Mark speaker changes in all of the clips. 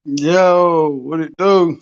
Speaker 1: Yo, what it do?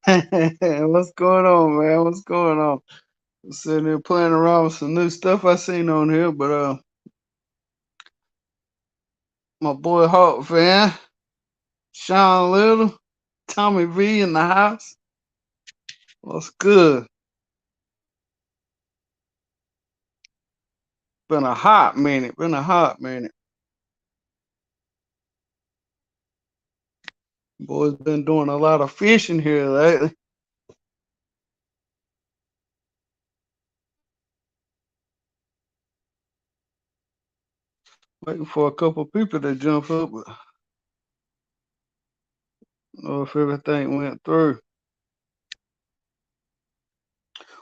Speaker 1: What's going on, man? What's going on? I'm sitting there playing around with some new stuff I seen on here, but my boy Hawk fan, Sean Little, Tommy V in the house. What's good? Been a hot minute. Been a hot minute. Boy's been doing a lot of fishing here lately. Waiting for a couple people to jump up, but I don't know if everything went through.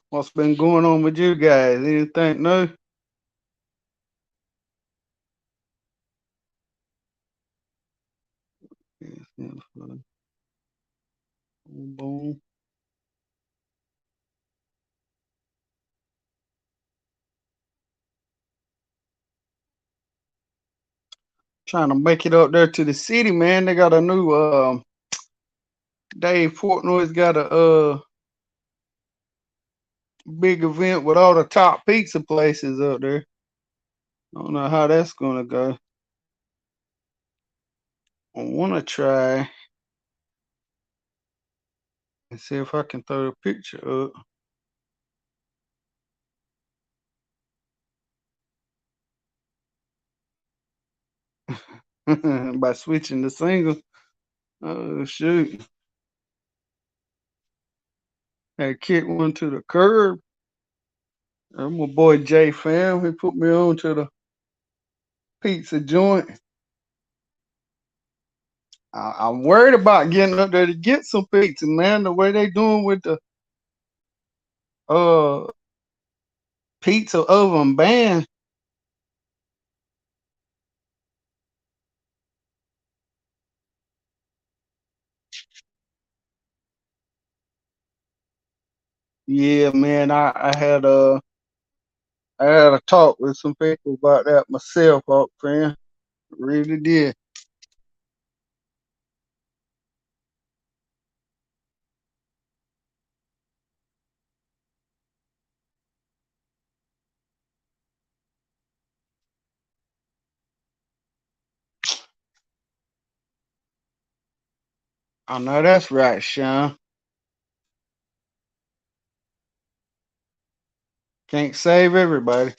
Speaker 1: What's been going on with you guys? Anything new? Boom, boom. Trying to make it up there to the city, man. They got a new Dave Portnoy's got a big event with all the top pizza places up there. I don't know how that's gonna go. I wanna try and see if I can throw a picture up. By switching the single. Oh shoot. Had kicked one to the curb. My boy Jay Fam, he put me on to the pizza joint. I'm worried about getting up there to get some pizza, man. The way they doing with the uh pizza oven ban. Yeah, man. I had a talk with some people about that myself, up friend. Really did. I know that's right, Sean. Can't save everybody.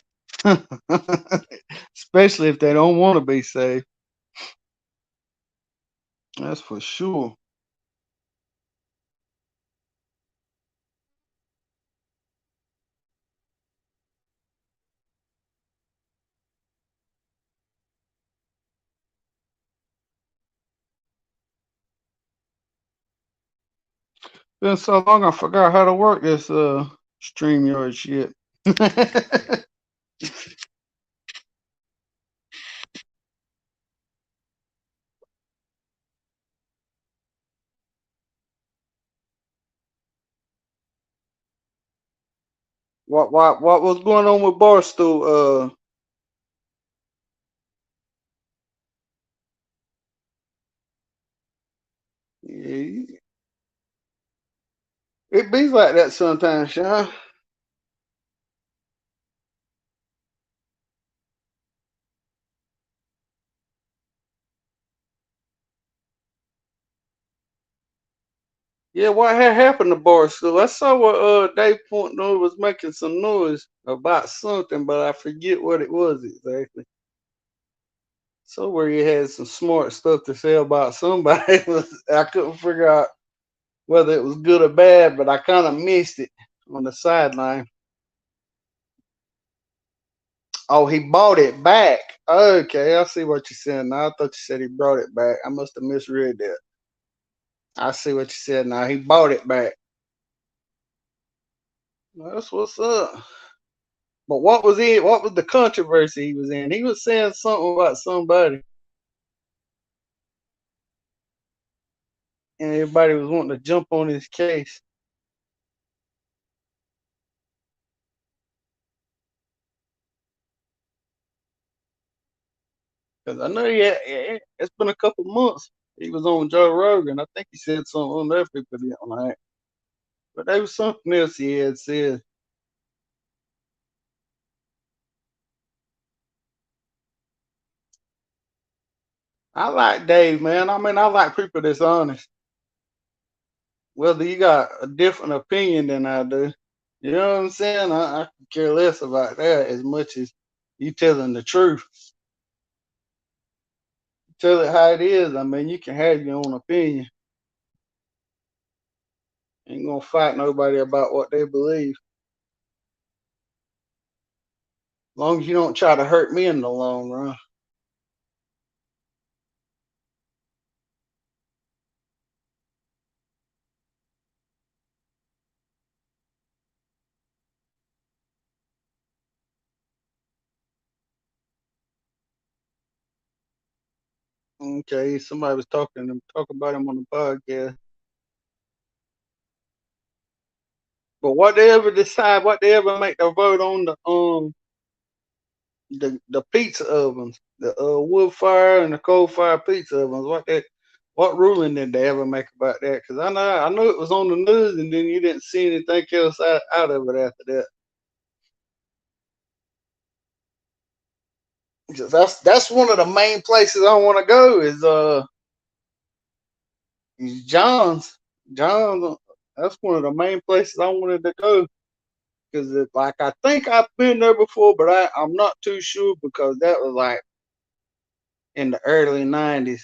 Speaker 1: Especially if they don't want to be saved. That's for sure. Been so long I forgot how to work this StreamYard shit. What was going on with Barstool? Yeah, It be like that sometimes, Sean. Yeah, what had happened to Barstool? I saw what Dave Portnoy was making some noise about something, but I forget what it was exactly. So where he had some smart stuff to say about somebody, I couldn't figure out whether it was good or bad, but I kind of missed it on the sideline. Oh, he bought it back. Okay, I see what you're saying now. I thought you said he brought it back. I must have misread that. I see what you said now. He bought it back. That's what's up. But what was it? What was the controversy he was in? He was saying something about somebody, and everybody was wanting to jump on his case. Because I know it's been a couple months. He was on Joe Rogan. I think he said something on there people didn't like. But there was something else he had said. I like Dave, man. I mean, I like people that's honest. Whether you got a different opinion than I do, you know what I'm saying? I could care less about that as much as you telling the truth. Tell it how it is. I mean, you can have your own opinion. Ain't gonna fight nobody about what they believe. As long as you don't try to hurt me in the long run. Okay, somebody was talk about him on the podcast. But what they ever decide, what they ever make the vote on the pizza ovens, the wood fire and the coal fire pizza ovens. What ruling did they ever make about that? Because I know it was on the news, and then you didn't see anything else out of it after that. 'Cause that's one of the main places I want to go is John's. John's. That's one of the main places I wanted to go because like I think I've been there before, but I'm not too sure because that was like in the early '90s.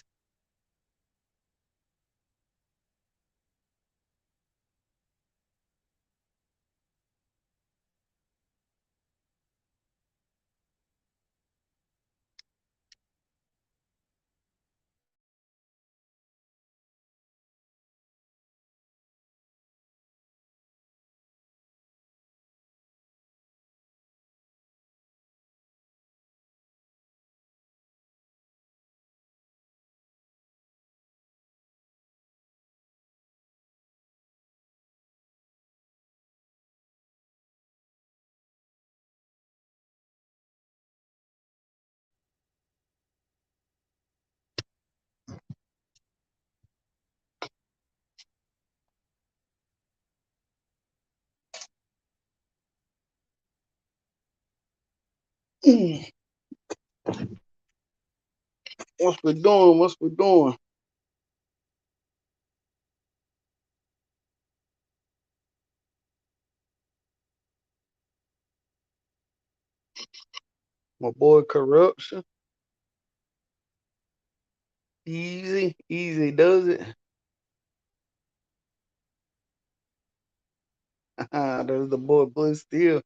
Speaker 1: What's we doing? What's we doing? My boy Corruption. Easy, easy does it. There's the boy Blue Steel.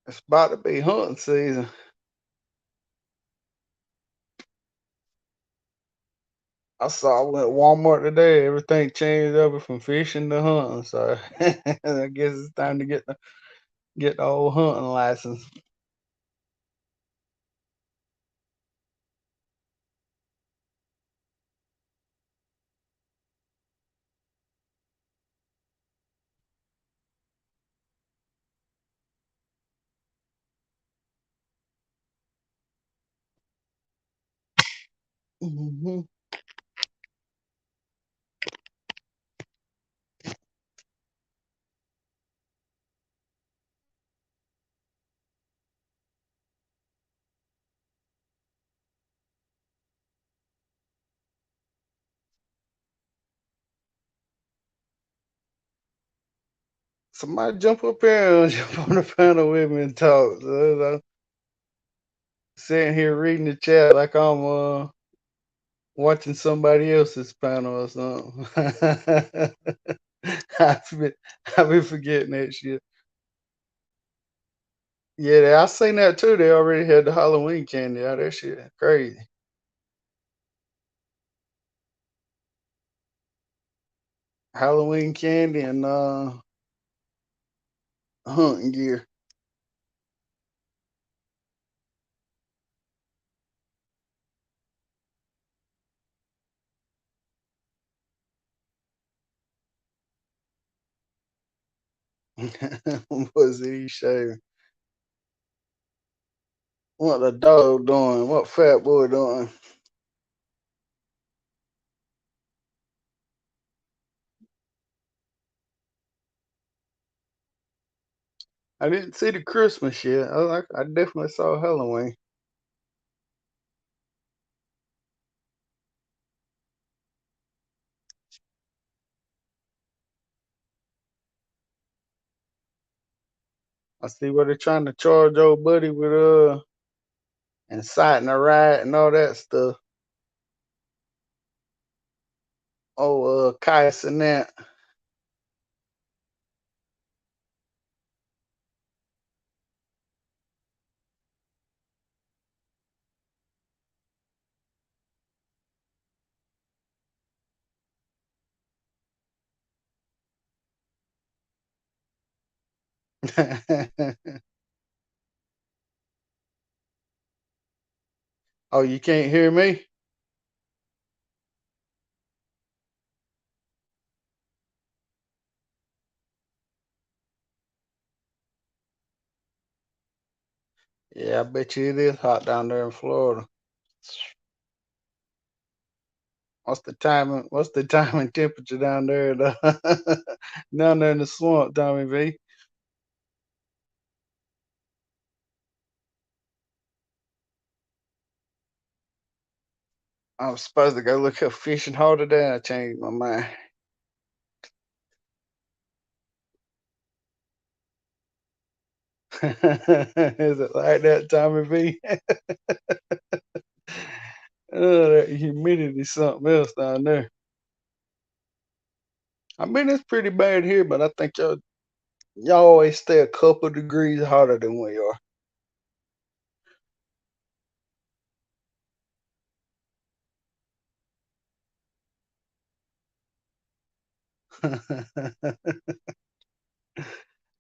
Speaker 1: It's about to be hunting season. I saw I went to Walmart today. Everything changed over from fishing to hunting. So I guess it's time to get the old hunting license. Hmm. Somebody jump up here and jump on the panel with me and talk. So, I'm sitting here reading the chat like I'm watching somebody else's panel or something. I've been, I've been forgetting that shit. Yeah, I seen that too. They already had the Halloween candy out. That shit crazy. Halloween candy and hunting gear. Was he shaving? What the dog doing? What fat boy doing? I didn't see the Christmas yet. I definitely saw Halloween. I see what they're trying to charge old buddy with inciting a riot and all that stuff. Oh, Caius and that. Oh, you can't hear me? Yeah, I bet you it is hot down there in Florida. What's the time and temperature down there? Down there in the swamp, Tommy V. I was supposed to go look up fishing hole today. I changed my mind. Is it like that, Tommy V? Oh, that humidity something else down there. I mean, it's pretty bad here, but I think y'all always stay a couple degrees hotter than we are.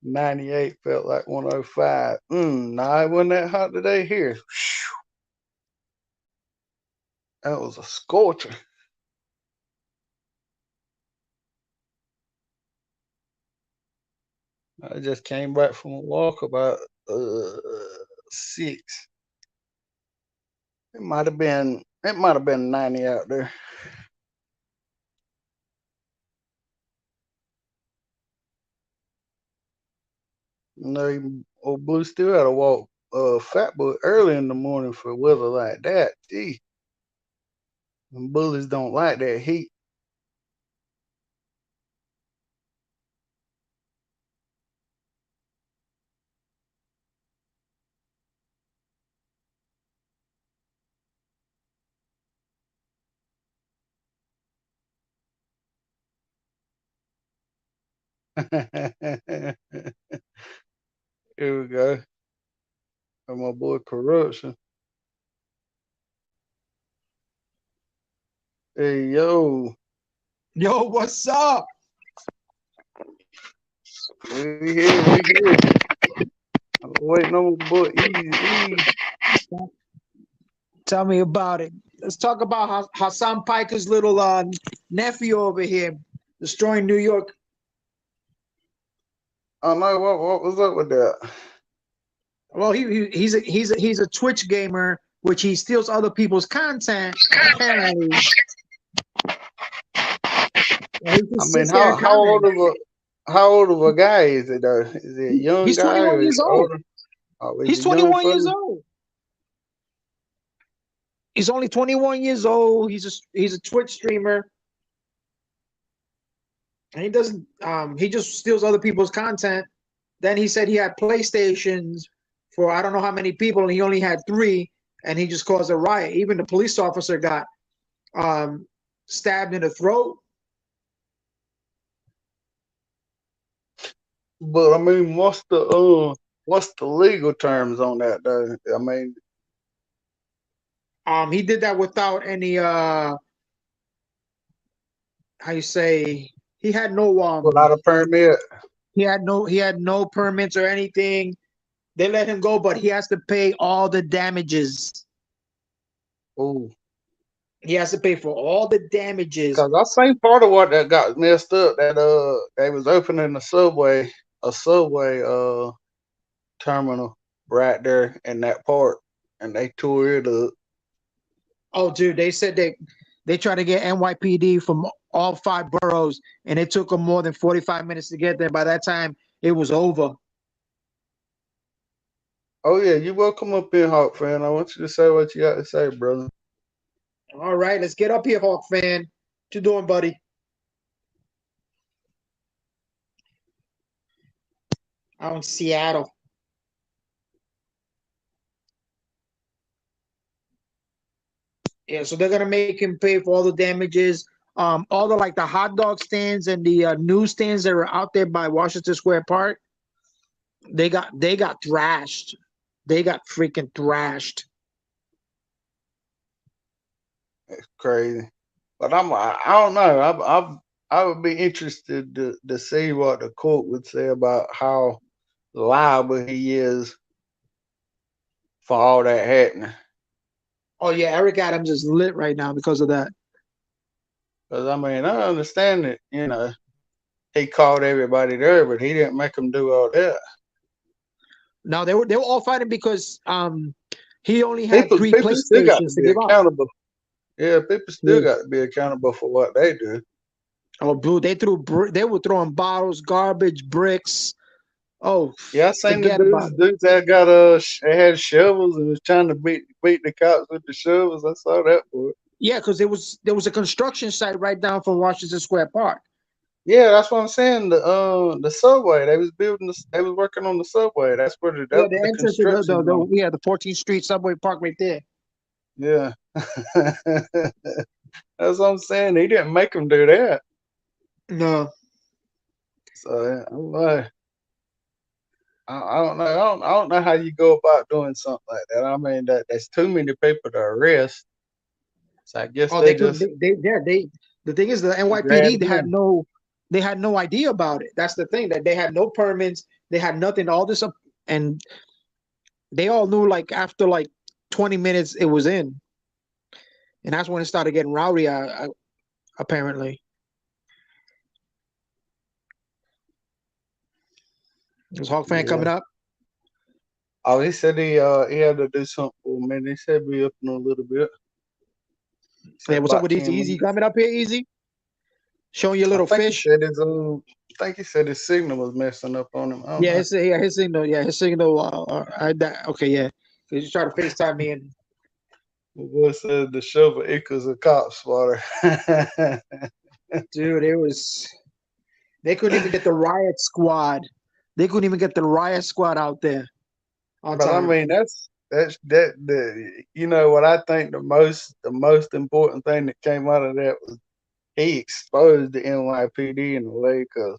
Speaker 1: 98 felt like 105. Nah, it wasn't that hot today here. That was a scorcher. I just came back from a walk about 6. It might have been 90 out there. Old Blue still had to walk Fat Boy early in the morning for weather like that. Gee, them bullies don't like that heat. Here we go. And my boy Corruption. Hey, yo.
Speaker 2: Yo, what's up?
Speaker 1: We here. We here. I'm waiting on my boy Easy.
Speaker 2: Tell me about it. Let's talk about Hassan Piker's little nephew over here destroying New York.
Speaker 1: I know what was up with that.
Speaker 2: Well, he's a Twitch gamer, which he steals other people's content. Apparently, and he
Speaker 1: I
Speaker 2: just
Speaker 1: mean,
Speaker 2: sits there and comments.
Speaker 1: how old of a guy is it though? Is it a young
Speaker 2: He's
Speaker 1: guy
Speaker 2: 21
Speaker 1: or is
Speaker 2: years
Speaker 1: it
Speaker 2: old.
Speaker 1: older? Oh, he's
Speaker 2: He's
Speaker 1: a young
Speaker 2: 21 years
Speaker 1: fella.
Speaker 2: old. He's only 21 years old. He's a Twitch streamer, and he doesn't. He just steals other people's content. Then he said he had PlayStations for I don't know how many people, and he only had three, and he just caused a riot. Even the police officer got um, stabbed in the throat.
Speaker 1: But I mean, what's the legal terms on that though? I mean,
Speaker 2: He did that without any how you say he had no
Speaker 1: without a permit.
Speaker 2: he had no permits or anything. They let him go, but he has to pay all the damages.
Speaker 1: Ooh.
Speaker 2: He has to pay for all the damages.
Speaker 1: Cause I seen part of what that got messed up. That they was opening a subway terminal right there in that park, and they tore it up.
Speaker 2: Oh, dude, they said they tried to get NYPD from all five boroughs, and it took them more than 45 minutes to get there. By that time, it was over.
Speaker 1: Oh yeah, you welcome up here, Hawk fan. I want you to say what you got to say, brother.
Speaker 2: All right, let's get up here, Hawk fan. What you doing, buddy? Out in Seattle. Yeah, so they're gonna make him pay for all the damages. All the like the hot dog stands and the news stands that were out there by Washington Square Park. They got thrashed. They got freaking thrashed.
Speaker 1: It's crazy, but I don't know. I would be interested to see what the court would say about how liable he is for all that happening.
Speaker 2: Oh yeah, Eric Adams is lit right now because of that.
Speaker 1: Because I mean, I understand that he called everybody there, but he didn't make them do all that.
Speaker 2: Now they were all fighting because he only had three
Speaker 1: People still got to
Speaker 2: PlayStations to
Speaker 1: be
Speaker 2: give out.
Speaker 1: accountable. Yeah, people still
Speaker 2: Yeah.
Speaker 1: got to be accountable for what they do.
Speaker 2: Oh, bro, they were throwing bottles, garbage, bricks. Oh,
Speaker 1: Yeah, I seen the
Speaker 2: forget about it.
Speaker 1: dudes that got they had shovels and was trying to beat the cops with the shovels. I saw that boy.
Speaker 2: Yeah, because there was a construction site right down from Washington Square Park.
Speaker 1: Yeah, that's what I'm saying. The subway they was building. They was working on the subway.
Speaker 2: Yeah,
Speaker 1: That's
Speaker 2: the
Speaker 1: where the
Speaker 2: entrance to
Speaker 1: construction zone.
Speaker 2: yeah, the 14th Street Subway Park right there.
Speaker 1: Yeah, that's what I'm saying. He didn't make them do that.
Speaker 2: No,
Speaker 1: So yeah, I don't know. I don't know how you go about doing something like that. I mean, that's too many people to arrest. So I guess
Speaker 2: oh,
Speaker 1: they
Speaker 2: they could.
Speaker 1: just
Speaker 2: Yeah, they. The thing is, the
Speaker 1: grab
Speaker 2: NYPD
Speaker 1: him.
Speaker 2: they had no idea about it. That's the thing that they had no permits. They had nothing. All this up, and they all knew like after like 20 minutes it was in, and that's when it started getting rowdy. Apparently, is Hawk fan
Speaker 1: Yeah.
Speaker 2: coming up?
Speaker 1: Oh, he said he had to do something for a minute. He said be up in a little bit. He
Speaker 2: Hey,
Speaker 1: said
Speaker 2: what's up
Speaker 1: about
Speaker 2: with Easy?
Speaker 1: 10
Speaker 2: Easy
Speaker 1: minutes.
Speaker 2: coming up here, Easy? Showing your
Speaker 1: I
Speaker 2: little
Speaker 1: think he
Speaker 2: fish.
Speaker 1: said I think he said his signal was messing up on him. I don't know.
Speaker 2: His signal. Yeah, his signal. Okay, yeah. He's trying to FaceTime me, and
Speaker 1: The boy said the shovel equals a cop spotter.
Speaker 2: dude, it was. They couldn't even get the riot squad. They couldn't even get the riot squad out there on
Speaker 1: But I
Speaker 2: time.
Speaker 1: mean, that's the what I think the most important thing that came out of that was he exposed the NYPD in a way because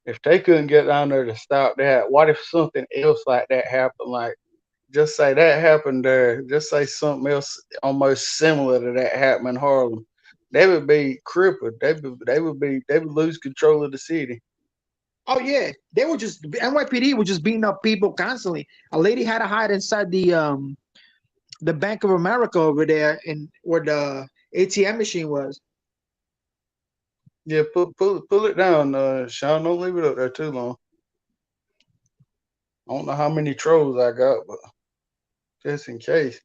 Speaker 1: if they couldn't get down there to stop that, what if something else like that happened? Like just say that happened there. Just say something else almost similar to that happened in Harlem. they would be crippled. They would lose control of the city.
Speaker 2: Oh yeah, they were just NYPD were just beating up people constantly. A lady had to hide inside the Bank of America over there, in where the ATM machine was.
Speaker 1: Yeah, pull it down, Sean. Don't leave it up there too long. I don't know how many trolls I got, but just in case.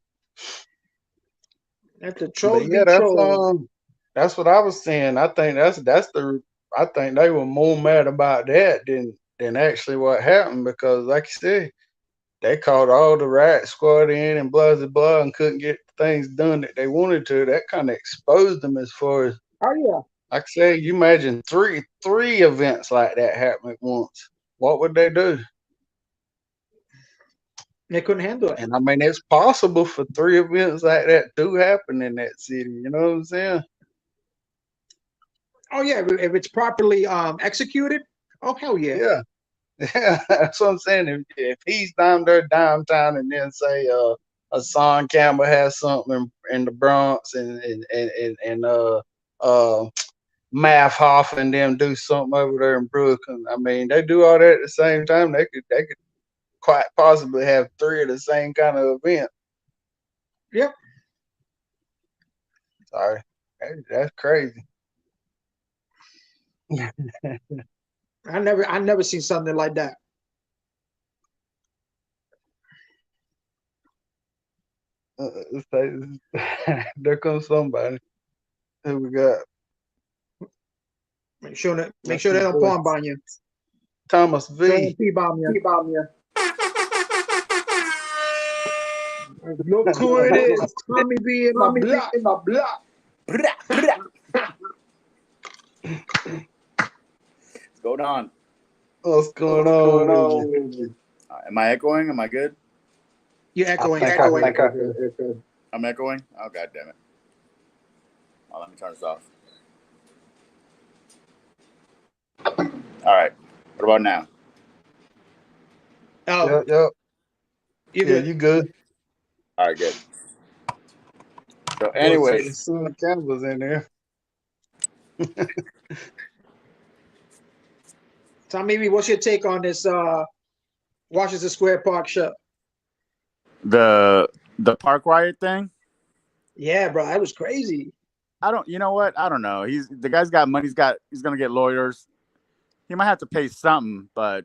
Speaker 2: That's the
Speaker 1: But
Speaker 2: trolls
Speaker 1: yeah,
Speaker 2: be trolling.
Speaker 1: that's what I was saying. I think I think they were more mad about that than actually what happened because, like you said, they called all the riot squad in and blah blah blah and couldn't get things done that they wanted to. That kind of exposed them as far as,
Speaker 2: Oh yeah,
Speaker 1: like I say, you imagine three events like that happen at once. What would they do?
Speaker 2: they couldn't handle it.
Speaker 1: And I mean, it's possible for three events like that to happen in that city. You know what I'm saying?
Speaker 2: Oh yeah, if it's properly executed. Oh hell yeah.
Speaker 1: Yeah, yeah. That's what I'm saying. If he's down there downtown, and then say Hassan Campbell has something in the Bronx, and Math Hoff and them do something over there in Brooklyn. I mean, they do all that at the same time. They could quite possibly have three of the same kind of event.
Speaker 2: Yep.
Speaker 1: Sorry, that's crazy.
Speaker 2: I never seen something like that.
Speaker 1: There comes somebody. Who we got?
Speaker 2: Make
Speaker 1: That's
Speaker 2: sure
Speaker 1: my
Speaker 2: they don't
Speaker 1: boy
Speaker 2: palm bomb you.
Speaker 1: Thomas
Speaker 2: Don't let
Speaker 1: V.
Speaker 2: them P-bomb you. Look who it is. Tommy B in my
Speaker 3: Tommy be
Speaker 2: block.
Speaker 3: in my block. What's going on?
Speaker 1: What's going
Speaker 3: What's
Speaker 1: on
Speaker 3: going
Speaker 1: with
Speaker 3: on
Speaker 1: you?
Speaker 3: with you? Am I echoing? Am I good?
Speaker 2: You're
Speaker 1: I
Speaker 2: echoing.
Speaker 1: think I heard.
Speaker 3: Echo. I'm echoing? Oh, god damn it. Oh, let me turn this off. All right. What about now?
Speaker 2: Oh,
Speaker 1: Yep.
Speaker 2: you
Speaker 1: Yeah,
Speaker 2: good.
Speaker 1: you good?
Speaker 3: All right, good. So,
Speaker 1: Boy,
Speaker 3: anyways,
Speaker 1: Son Campbell's in there.
Speaker 2: Tommy B, what's your take on this Washington Square Park show?
Speaker 3: the park riot thing.
Speaker 2: Yeah, bro, that was crazy.
Speaker 3: I don't. You know what? I don't know. The guy's got money. He's gonna get lawyers. He might have to pay something, but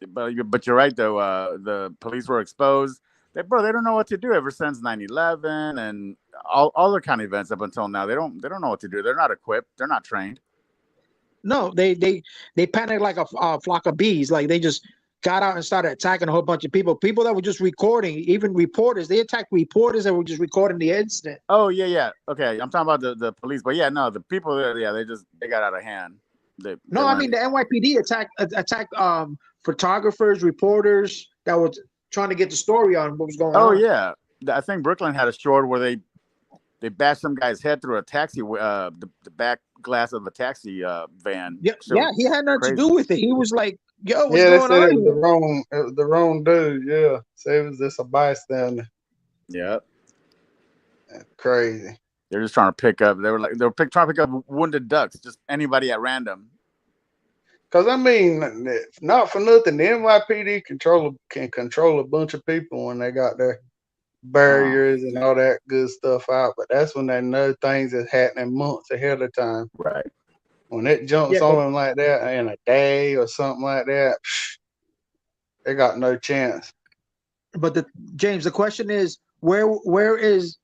Speaker 3: you're right though. The police were exposed. They don't know what to do ever since 9/11 and all other kind of events up until now. They don't know what to do. They're not equipped. They're not trained.
Speaker 2: No, they panicked like a flock of bees. Like they just got out and started attacking a whole bunch of people. People that were just recording, even reporters. They attacked reporters that were just recording the incident.
Speaker 3: Oh yeah. Okay, I'm talking about the police, but yeah, no, the people there, yeah, they got out of hand.
Speaker 2: No, I mean the NYPD attacked photographers, reporters that were trying to get the story on what was going on.
Speaker 3: Oh yeah, I think Brooklyn had a short where they bashed some guy's head through a taxi, the back glass of a taxi van.
Speaker 2: Yeah, yeah, he had nothing to do with it. He was like, "Yo, what's
Speaker 1: Yeah, they
Speaker 2: going
Speaker 1: said
Speaker 2: on
Speaker 1: it was
Speaker 2: here?"
Speaker 1: it was the wrong dude. Yeah, say it was just a bystander.
Speaker 3: Yeah,
Speaker 1: That's crazy.
Speaker 3: they're just trying to pick up. They were trying to pick up wounded ducks, just anybody at random.
Speaker 1: Cause I mean, not for nothing, the NYPD can control a bunch of people when they got their barriers and all that good stuff out. But that's when they know things is happening months ahead of time.
Speaker 3: Right.
Speaker 1: When it jumps on them like that in a day or something like that, they got no chance.
Speaker 2: But James, the question is, where was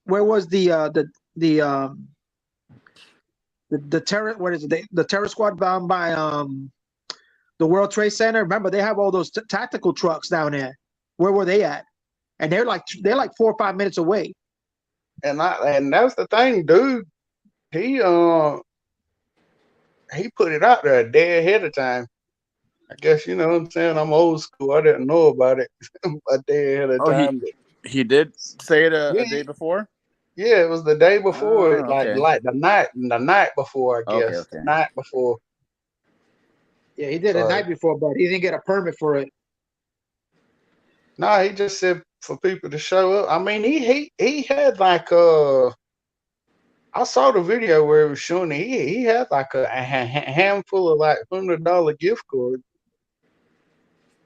Speaker 2: the terror? What is it? The terror squad bound by the World Trade Center. Remember, they have all those tactical trucks down there. Where were they at? And they're like 4 or 5 minutes away.
Speaker 1: And that's the thing, dude. He put it out there a day ahead of time. I guess you know what I'm saying. I'm old school. I didn't know about it a day ahead of time.
Speaker 3: He did say it a day before.
Speaker 1: Yeah, it was the day before,
Speaker 3: okay.
Speaker 1: like the night before, I guess.
Speaker 3: Okay.
Speaker 1: The night before.
Speaker 2: Yeah, he did the night before, but he didn't get a permit for it.
Speaker 1: No, he just said for people to show up. I mean, he had like I saw the video where it was showing he had like a handful of like $100 gift cards.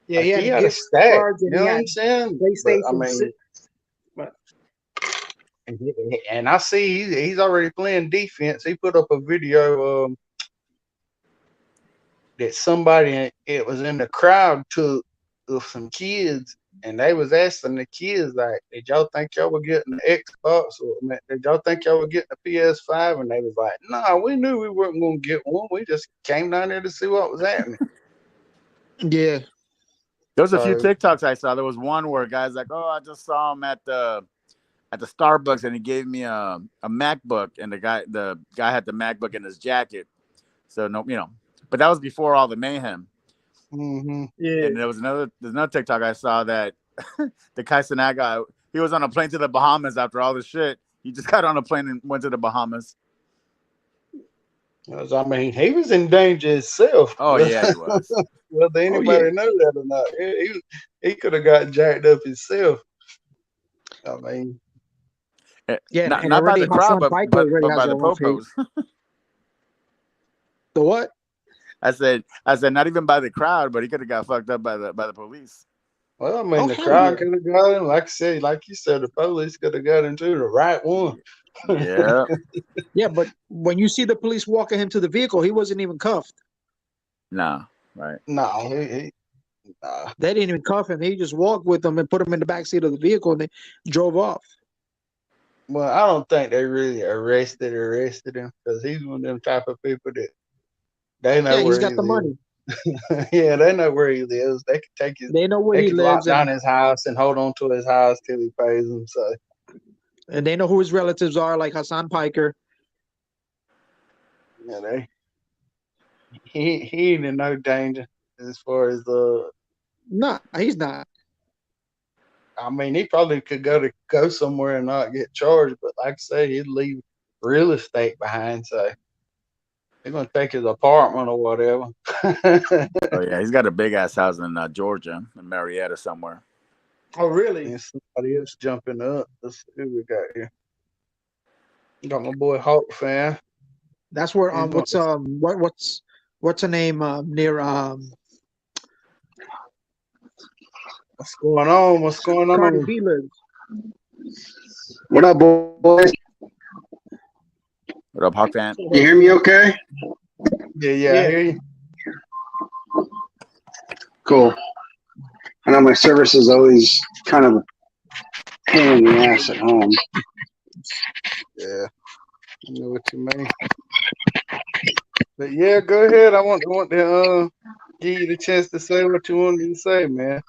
Speaker 2: Yeah, he
Speaker 1: Like he
Speaker 2: had
Speaker 1: had a
Speaker 2: gift
Speaker 1: stack.
Speaker 2: cards
Speaker 1: You
Speaker 2: and
Speaker 1: know
Speaker 2: he
Speaker 1: what
Speaker 2: had
Speaker 1: I'm saying? But I
Speaker 2: PlayStation
Speaker 1: mean,
Speaker 2: 6. But
Speaker 1: and I see he's already playing defense. He put up a video that somebody it was in the crowd took of some kids, and they was asking the kids like, "Did y'all think y'all were getting the Xbox, or did y'all think y'all were getting the PS5?" And they was like, "Nah, we knew we weren't gonna get one. We just came down there to see what was happening."
Speaker 2: yeah,
Speaker 3: There was a few
Speaker 1: So
Speaker 3: TikToks I saw. There was one where a guy's like, "Oh, I just saw him at the Starbucks, and he gave me a MacBook, and the guy had the MacBook in his jacket." So no, but that was before all the mayhem.
Speaker 2: yeah.
Speaker 3: And there's another TikTok I saw that the Kai Cenat guy, he was on a plane to the Bahamas after all this shit. He just got on a plane and went to the Bahamas.
Speaker 1: I mean, he was in danger himself.
Speaker 3: Oh yeah, he was.
Speaker 1: Whether
Speaker 2: Oh yeah.
Speaker 1: anybody know that or not, he could have got jacked up himself. I mean,
Speaker 2: Yeah, and
Speaker 3: Not by
Speaker 2: already
Speaker 3: the crowd,
Speaker 2: Hassan Piker
Speaker 3: but
Speaker 2: already has
Speaker 3: by
Speaker 2: a
Speaker 3: the
Speaker 2: rough hate.
Speaker 3: popos.
Speaker 2: The what?
Speaker 3: I said not even by the crowd, but he could have got fucked up by the police.
Speaker 1: well, I mean,
Speaker 2: Oh
Speaker 1: the
Speaker 2: hell yeah.
Speaker 1: crowd could have got him. Like you said, the police could have got him too, the right one.
Speaker 3: Yeah.
Speaker 2: Yeah, but when you see the police walking him to the vehicle, he wasn't even cuffed.
Speaker 3: Nah. Right.
Speaker 1: No, nah.
Speaker 2: They didn't even cuff him. He just walked with them and put him in the back seat of the vehicle, and they drove off.
Speaker 1: Well, I don't think they really arrested him because he's one of them type of people that they know
Speaker 2: Yeah, he's
Speaker 1: where he
Speaker 2: got the money.
Speaker 1: lives. Yeah, they know where he lives. They could take his.
Speaker 2: They know where
Speaker 1: They
Speaker 2: he
Speaker 1: could lock
Speaker 2: lives,
Speaker 1: down his house and hold on to his house till he pays them. So
Speaker 2: and they know who his relatives are, like Hassan Piker.
Speaker 1: yeah, he ain't in no danger as far as
Speaker 2: No, he's not.
Speaker 1: I mean, he probably could go somewhere and not get charged, but like I say, he'd leave real estate behind. So he's gonna take his apartment or whatever.
Speaker 3: Oh yeah, he's got a big ass house in Georgia, in Marietta somewhere.
Speaker 2: Oh really?
Speaker 1: And somebody else jumping up. Let's see who we got here. Got my boy Hawk fan.
Speaker 2: That's where
Speaker 1: He's
Speaker 2: what's her name near
Speaker 1: what's going on? What's going
Speaker 2: Cardi
Speaker 1: on?
Speaker 2: B lives.
Speaker 4: What up, boys?
Speaker 3: What up, Hawk fan?
Speaker 4: You hear me okay?
Speaker 1: Yeah, I hear you.
Speaker 4: Cool. I know my service is always kind of a pain in the ass at home.
Speaker 1: Yeah, I know what you mean. But yeah, go ahead. I want to give you the chance to say what you wanted to say, man.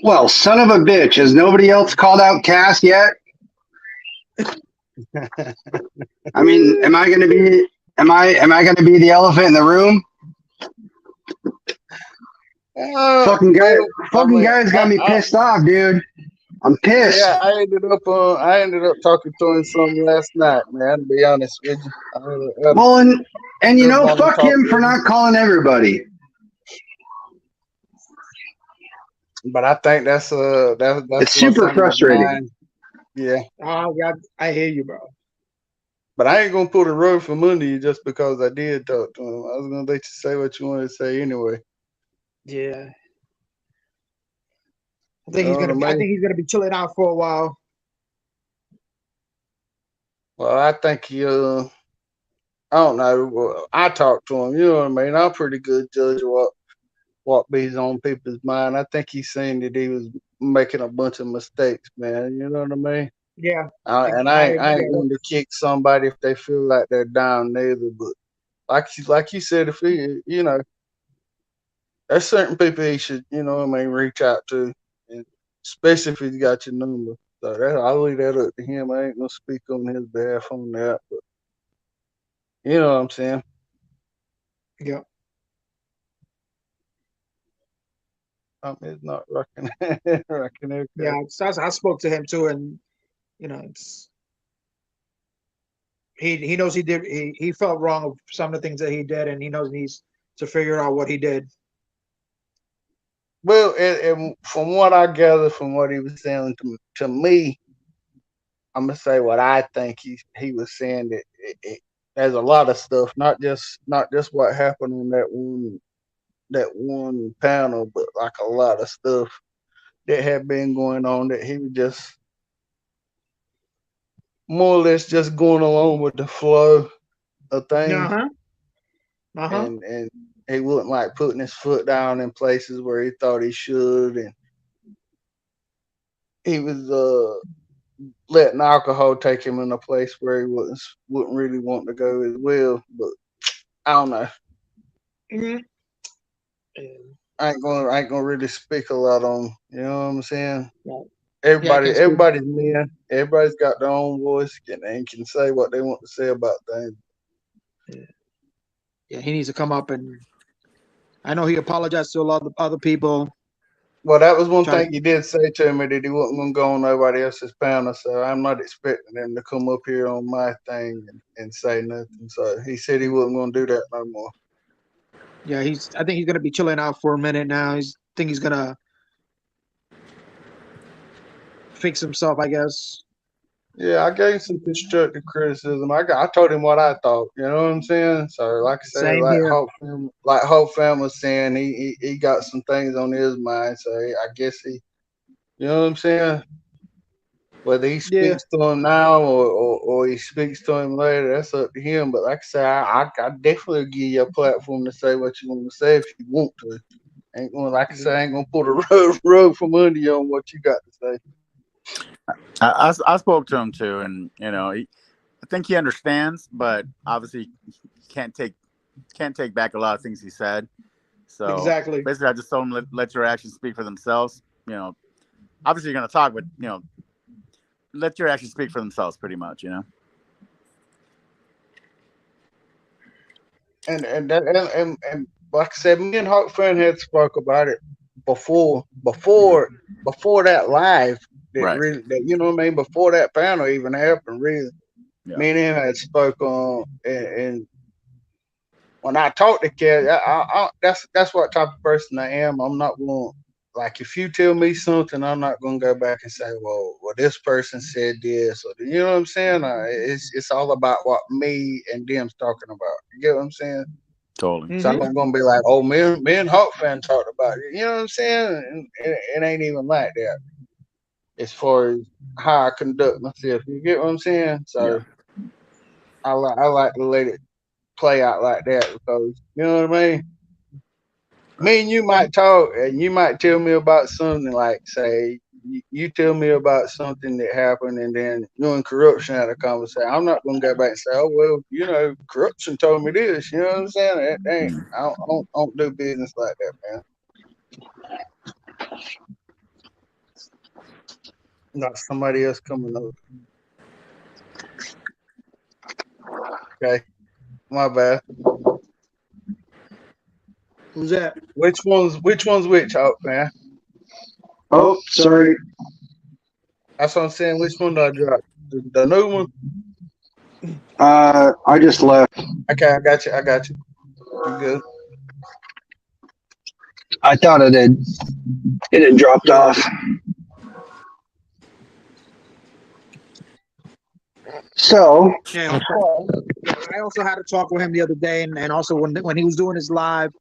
Speaker 4: Well, son of a bitch, has nobody else called out Cass yet? I mean, am I gonna be the elephant in the room? Fucking guy's got me pissed off, dude. I'm pissed.
Speaker 1: Yeah, I ended up talking to him some last night, man. To be honest with you.
Speaker 4: Well, and you know, fuck him for not calling everybody.
Speaker 1: But I think that's
Speaker 4: It's super frustrating.
Speaker 1: Yeah.
Speaker 2: Oh God, I hear you, bro.
Speaker 1: But I ain't gonna pull the rug from under you just because I did talk to him. I was gonna let you say what you wanted to say anyway.
Speaker 2: Yeah. I think he's gonna be chilling out for a while.
Speaker 1: Well, I think he I don't know. I talked to him, you know what I mean? I'm pretty good judge of what be's on people's mind. I think he's saying that he was making a bunch of mistakes, man. You know what I mean?
Speaker 2: Yeah.
Speaker 1: And I ain't going to kick somebody if they feel like they're down neither. But like you said, if he, there's certain people he should, reach out to, and especially if he's got your number. So I'll leave that up to him. I ain't gonna speak on his behalf on that, but you know what I'm saying.
Speaker 2: Yeah.
Speaker 1: It's not rocking. Rocking okay.
Speaker 2: Yeah, I spoke to him too, and it's he knows he did he felt wrong of some of the things that he did, and he knows he needs to figure out what he did.
Speaker 1: Well, and from what I gathered from what he was saying to me, I'm gonna say what I think he was saying that there's a lot of stuff, not just what happened on that one panel, but like a lot of stuff that had been going on that he was just more or less just going along with the flow of things, and he wasn't like putting his foot down in places where he thought he should, and he was letting alcohol take him in a place where he wouldn't really want to go as well. But I don't know.
Speaker 2: Mhm.
Speaker 1: I ain't gonna really speak a lot on. You know what I'm saying?
Speaker 2: Yeah.
Speaker 1: Everybody's men. Everybody's got their own voice and can say what they want to say about things.
Speaker 2: Yeah, he needs to come up, and I know he apologized to a lot of other people.
Speaker 1: Well, that was one thing he did say to me, that he wasn't gonna go on nobody else's panel. So I'm not expecting him to come up here on my thing and say nothing. So he said he wasn't gonna do that no more.
Speaker 2: Yeah, I think he's gonna be chilling out for a minute now. I think he's gonna fix himself, I guess.
Speaker 1: Yeah, I gave some constructive criticism. I told him what I thought. You know what I'm saying? So, like I said,
Speaker 2: Same
Speaker 1: like
Speaker 2: here.
Speaker 1: Hope Fam was saying, he got some things on his mind. So I guess he, you know what I'm saying? Whether he speaks to him now or he speaks to him later, that's up to him. But like I said, I definitely give you a platform to say what you want to say if you want to. Ain't gonna, like I said, I ain't gonna put a rug from under you on what you got to say.
Speaker 3: I spoke to him too, and I think he understands, but obviously he can't take back a lot of things he said. So
Speaker 2: exactly.
Speaker 3: Basically, I just told him let your actions speak for themselves. Obviously you're gonna talk, but let your actions speak for themselves, pretty much.
Speaker 1: And like I said, me and Hawk Fan had spoke about it before that live.
Speaker 3: Right.
Speaker 1: Really, you know what I mean? Before that panel even happened, really.
Speaker 3: Yeah.
Speaker 1: Me and him had spoke on, and when I talk to Cat, that's what type of person I am. I'm not going, like, if you tell me something, I'm not going to go back and say, well, this person said this, or you know what I'm saying? It's all about what me and them's talking about. You get what I'm saying?
Speaker 3: Totally.
Speaker 1: So I'm not going to be like, oh, me and Hawk Fan talked about it. You know what I'm saying? And it ain't even like that as far as how I conduct myself. You get what I'm saying? So I like to let it play out like that, because you know what I mean? Me and you might talk, and you might tell me about something, like, say, you tell me about something that happened, and then you and Corruption had a conversation. I'm not going to go back and say, oh, well, Corruption told me this. You know what I'm saying? I don't do business like that, man. Not somebody else coming over. Okay, my bad.
Speaker 2: Who's that?
Speaker 1: Which one's which, Hawk, man?
Speaker 4: Oh, sorry.
Speaker 1: That's what I'm saying. Which one did I drop? The new one?
Speaker 4: I just left.
Speaker 1: Okay, I got you. You good?
Speaker 4: I thought it had dropped off. So
Speaker 2: Yeah, I also had a talk with him the other day, and also when he was doing his live,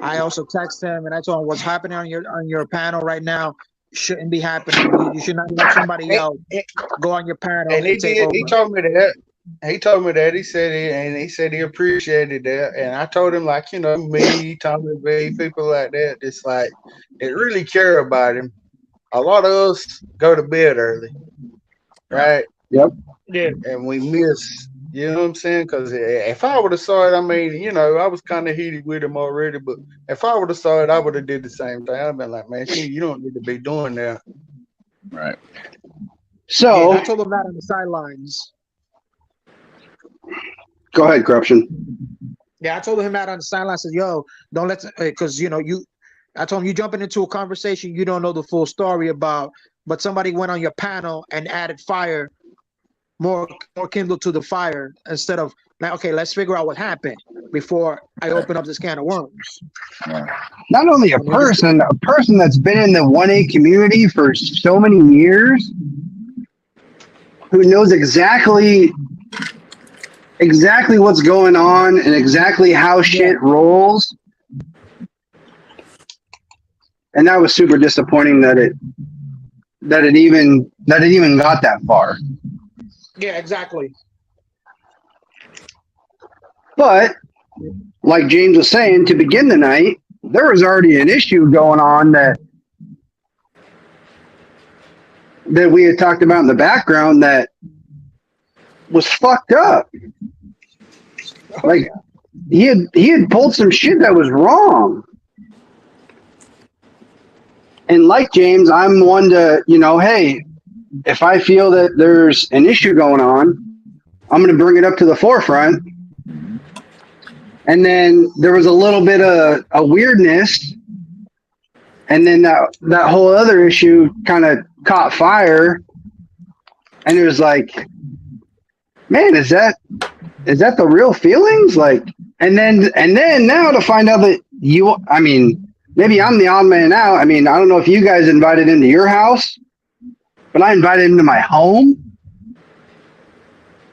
Speaker 2: I also texted him and I told him what's happening on your panel right now shouldn't be happening. You should not let somebody else go on your panel
Speaker 1: and
Speaker 2: take over.
Speaker 1: He told me that. He said he appreciated that, and I told him, like, me, Tommy B, people like that, it's like they really care about him. A lot of us go to bed early, right?
Speaker 4: Yep.
Speaker 2: Yeah.
Speaker 1: And we miss, you know what I'm saying? Because if I would have saw it, I mean, I was kind of heated with him already, but if I would have saw it, I would have did the same thing. I'd been like, man, you don't need to be doing that.
Speaker 3: Right.
Speaker 4: So
Speaker 2: I told him that on the sidelines.
Speaker 4: Go ahead, Corruption.
Speaker 2: Yeah, I told him that on the sidelines. I said, yo, don't let, because I told him, you jumping into a conversation you don't know the full story about, but somebody went on your panel and added fire, more kindle to the fire, instead of like, okay, let's figure out what happened before I open up this can of worms.
Speaker 4: Not only a person that's been in the 1A community for so many years. who knows exactly what's going on and exactly how shit rolls. And that was super disappointing that it even got that far.
Speaker 2: Yeah, exactly.
Speaker 4: But like James was saying, to begin the night, there was already an issue going on that we had talked about in the background that was fucked up. Like he had pulled some shit that was wrong. And like James, I'm one to, hey, if I feel that there's an issue going on, I'm going to bring it up to the forefront. And then there was a little bit of a weirdness. And then that whole other issue kind of caught fire. And it was like, man, is that the real feelings? Like, and then now to find out that maybe I'm the odd man out. I mean, I don't know if you guys invited him to your house, but I invited him to my home.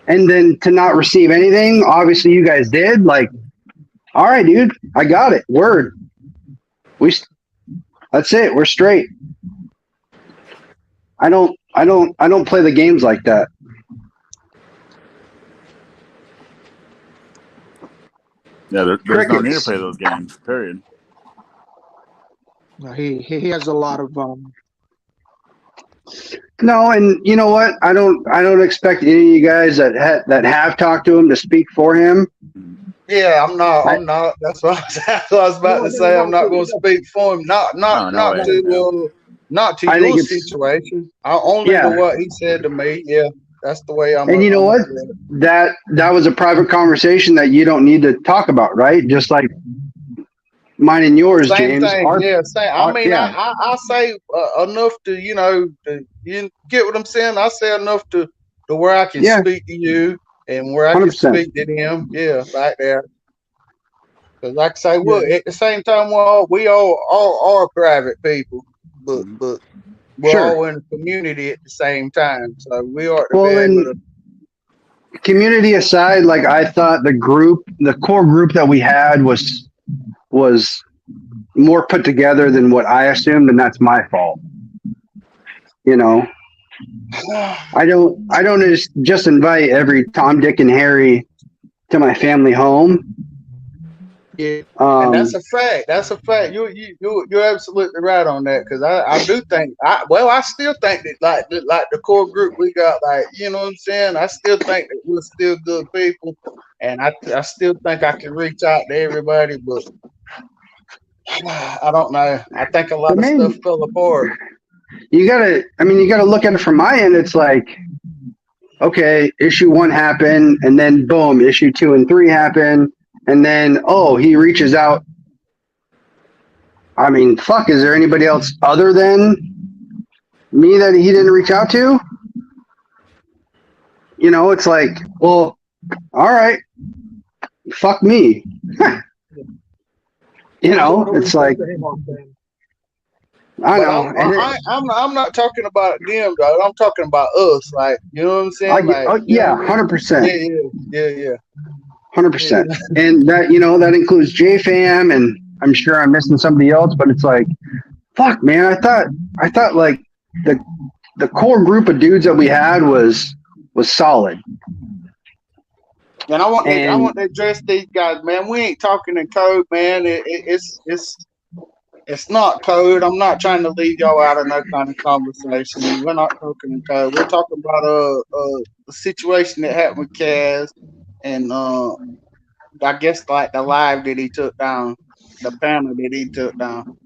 Speaker 4: And then to not receive anything, obviously you guys did. Like, all right, dude, I got it. Word. That's it. We're straight. I don't play the games like that.
Speaker 3: Yeah, there's no need to play those games. Period.
Speaker 2: No, he has a lot of
Speaker 4: No, and you know what? I don't expect any of you guys that have talked to him to speak for him.
Speaker 1: Yeah, I'm not. That's what I was about to say. I'm not going to speak for him. Not to your situation. I only know what he said to me. Yeah, that's the way I'm.
Speaker 4: And you know what? That was a private conversation that you don't need to talk about, right? Just like mine and yours,
Speaker 1: same
Speaker 4: James.
Speaker 1: Thing. I say enough to you get what I'm saying. I say enough to where I can speak to you. And where I 100%. Can speak to them, like that. Because like I say, at the same time, we all are private people, but we're all in the community at the same time. So we are.
Speaker 4: Community aside, like I thought the core group that we had was more put together than what I assumed, and that's my fault. I don't just invite every Tom, Dick, and Harry to my family home.
Speaker 1: Yeah, and that's a fact. That's a fact. You're absolutely right on that. Because I do think I still think that like the core group we got, like you know what I'm saying. I still think that we're still good people, and I still think I can reach out to everybody, but I don't know. I think a lot of stuff fell apart.
Speaker 4: You gotta look at it from my end. It's like, okay, issue 1 happened, and then boom, issue 2 and 3 happen, and then he reaches out. I mean, fuck, is there anybody else other than me that he didn't reach out to? It's like, well, all right, fuck me. It's like. I know.
Speaker 1: I'm not talking about them, though. I'm talking about us. Like, you know what I'm saying?
Speaker 4: 100%.
Speaker 1: Yeah.
Speaker 4: 100%. And that includes JFam, and I'm sure I'm missing somebody else, but it's like, fuck, man. I thought like the core group of dudes that we had was solid.
Speaker 1: And I want to address these guys, man. We ain't talking in code, man. It's not code. I'm not trying to leave y'all out of no kind of conversation. We're not talking in code. We're talking about a situation that happened with Kaz, and I guess like the live that he took down, the panel that he took down.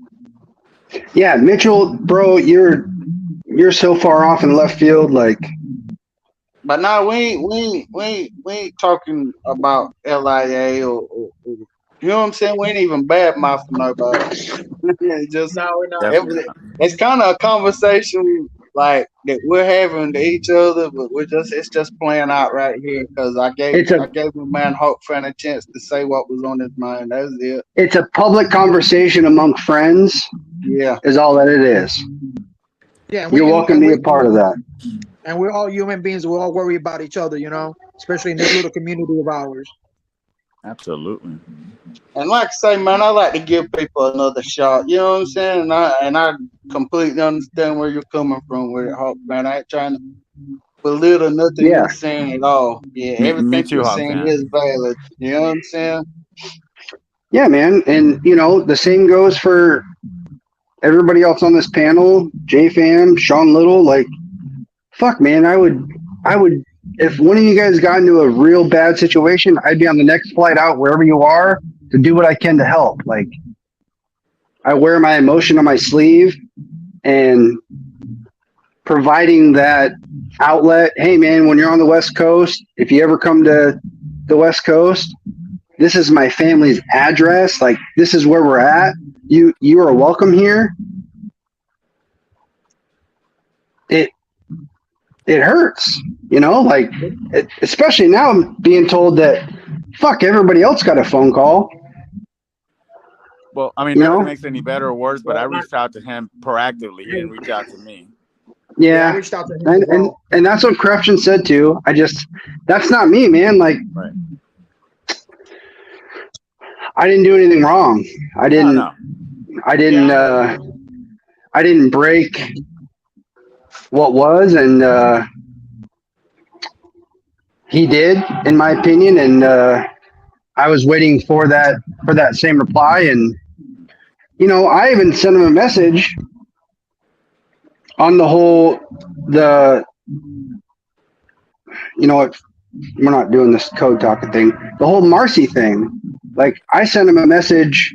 Speaker 4: Yeah, Mitchell, bro, you're so far off in left field, like.
Speaker 1: But no, we ain't talking about LIA or you know what I'm saying? We ain't even bad mouthing nobody. It's kind of a conversation like that we're having to each other, but it's just playing out right here because I gave my man Hawk Fan a chance to say what was on his mind. That's it.
Speaker 4: It's a public conversation among friends.
Speaker 1: Yeah,
Speaker 4: is all that it is.
Speaker 2: Yeah,
Speaker 4: you're welcome to be a part of that.
Speaker 2: And we're all human beings. We all worry about each other, you know, especially in this little community of ours.
Speaker 3: Absolutely.
Speaker 1: And like I say, man, I like to give people another shot. You know what I'm saying? And I completely understand where you're coming from with it, Hawk, man. I ain't trying to belittle nothing
Speaker 4: Yeah.
Speaker 1: you're saying at all. Yeah,
Speaker 3: Me
Speaker 1: everything
Speaker 3: too,
Speaker 1: you're
Speaker 3: Hawk
Speaker 1: saying
Speaker 3: fan.
Speaker 1: is valid. You know what I'm saying?
Speaker 4: Yeah, man. And, the same goes for everybody else on this panel, JFam, Sean Little. Like, fuck, man, I would, if one of you guys got into a real bad situation, I'd be on the next flight out wherever you are to do what I can to help. Like, I wear my emotion on my sleeve and providing that outlet. Hey, man, when you're on the West Coast, if you ever come to the West Coast, this is my family's address. Like, this is where we're at. You are welcome here. It hurts, like, especially now I'm being told that, fuck, everybody else got a phone call.
Speaker 3: Well, I mean, nothing makes it any better or worse, but I reached out to him proactively. He didn't reach out to me.
Speaker 2: I reached out to him as well.
Speaker 4: And that's what Corruption said too. That's not me, man. Like,
Speaker 3: Right.
Speaker 4: I didn't do anything wrong. I didn't.
Speaker 3: No.
Speaker 4: I didn't break what was, and he did, in my opinion. And I was waiting for that same reply. And I even sent him a message on the whole we're not doing this code talking thing. The whole Marcy thing. Like, I sent him a message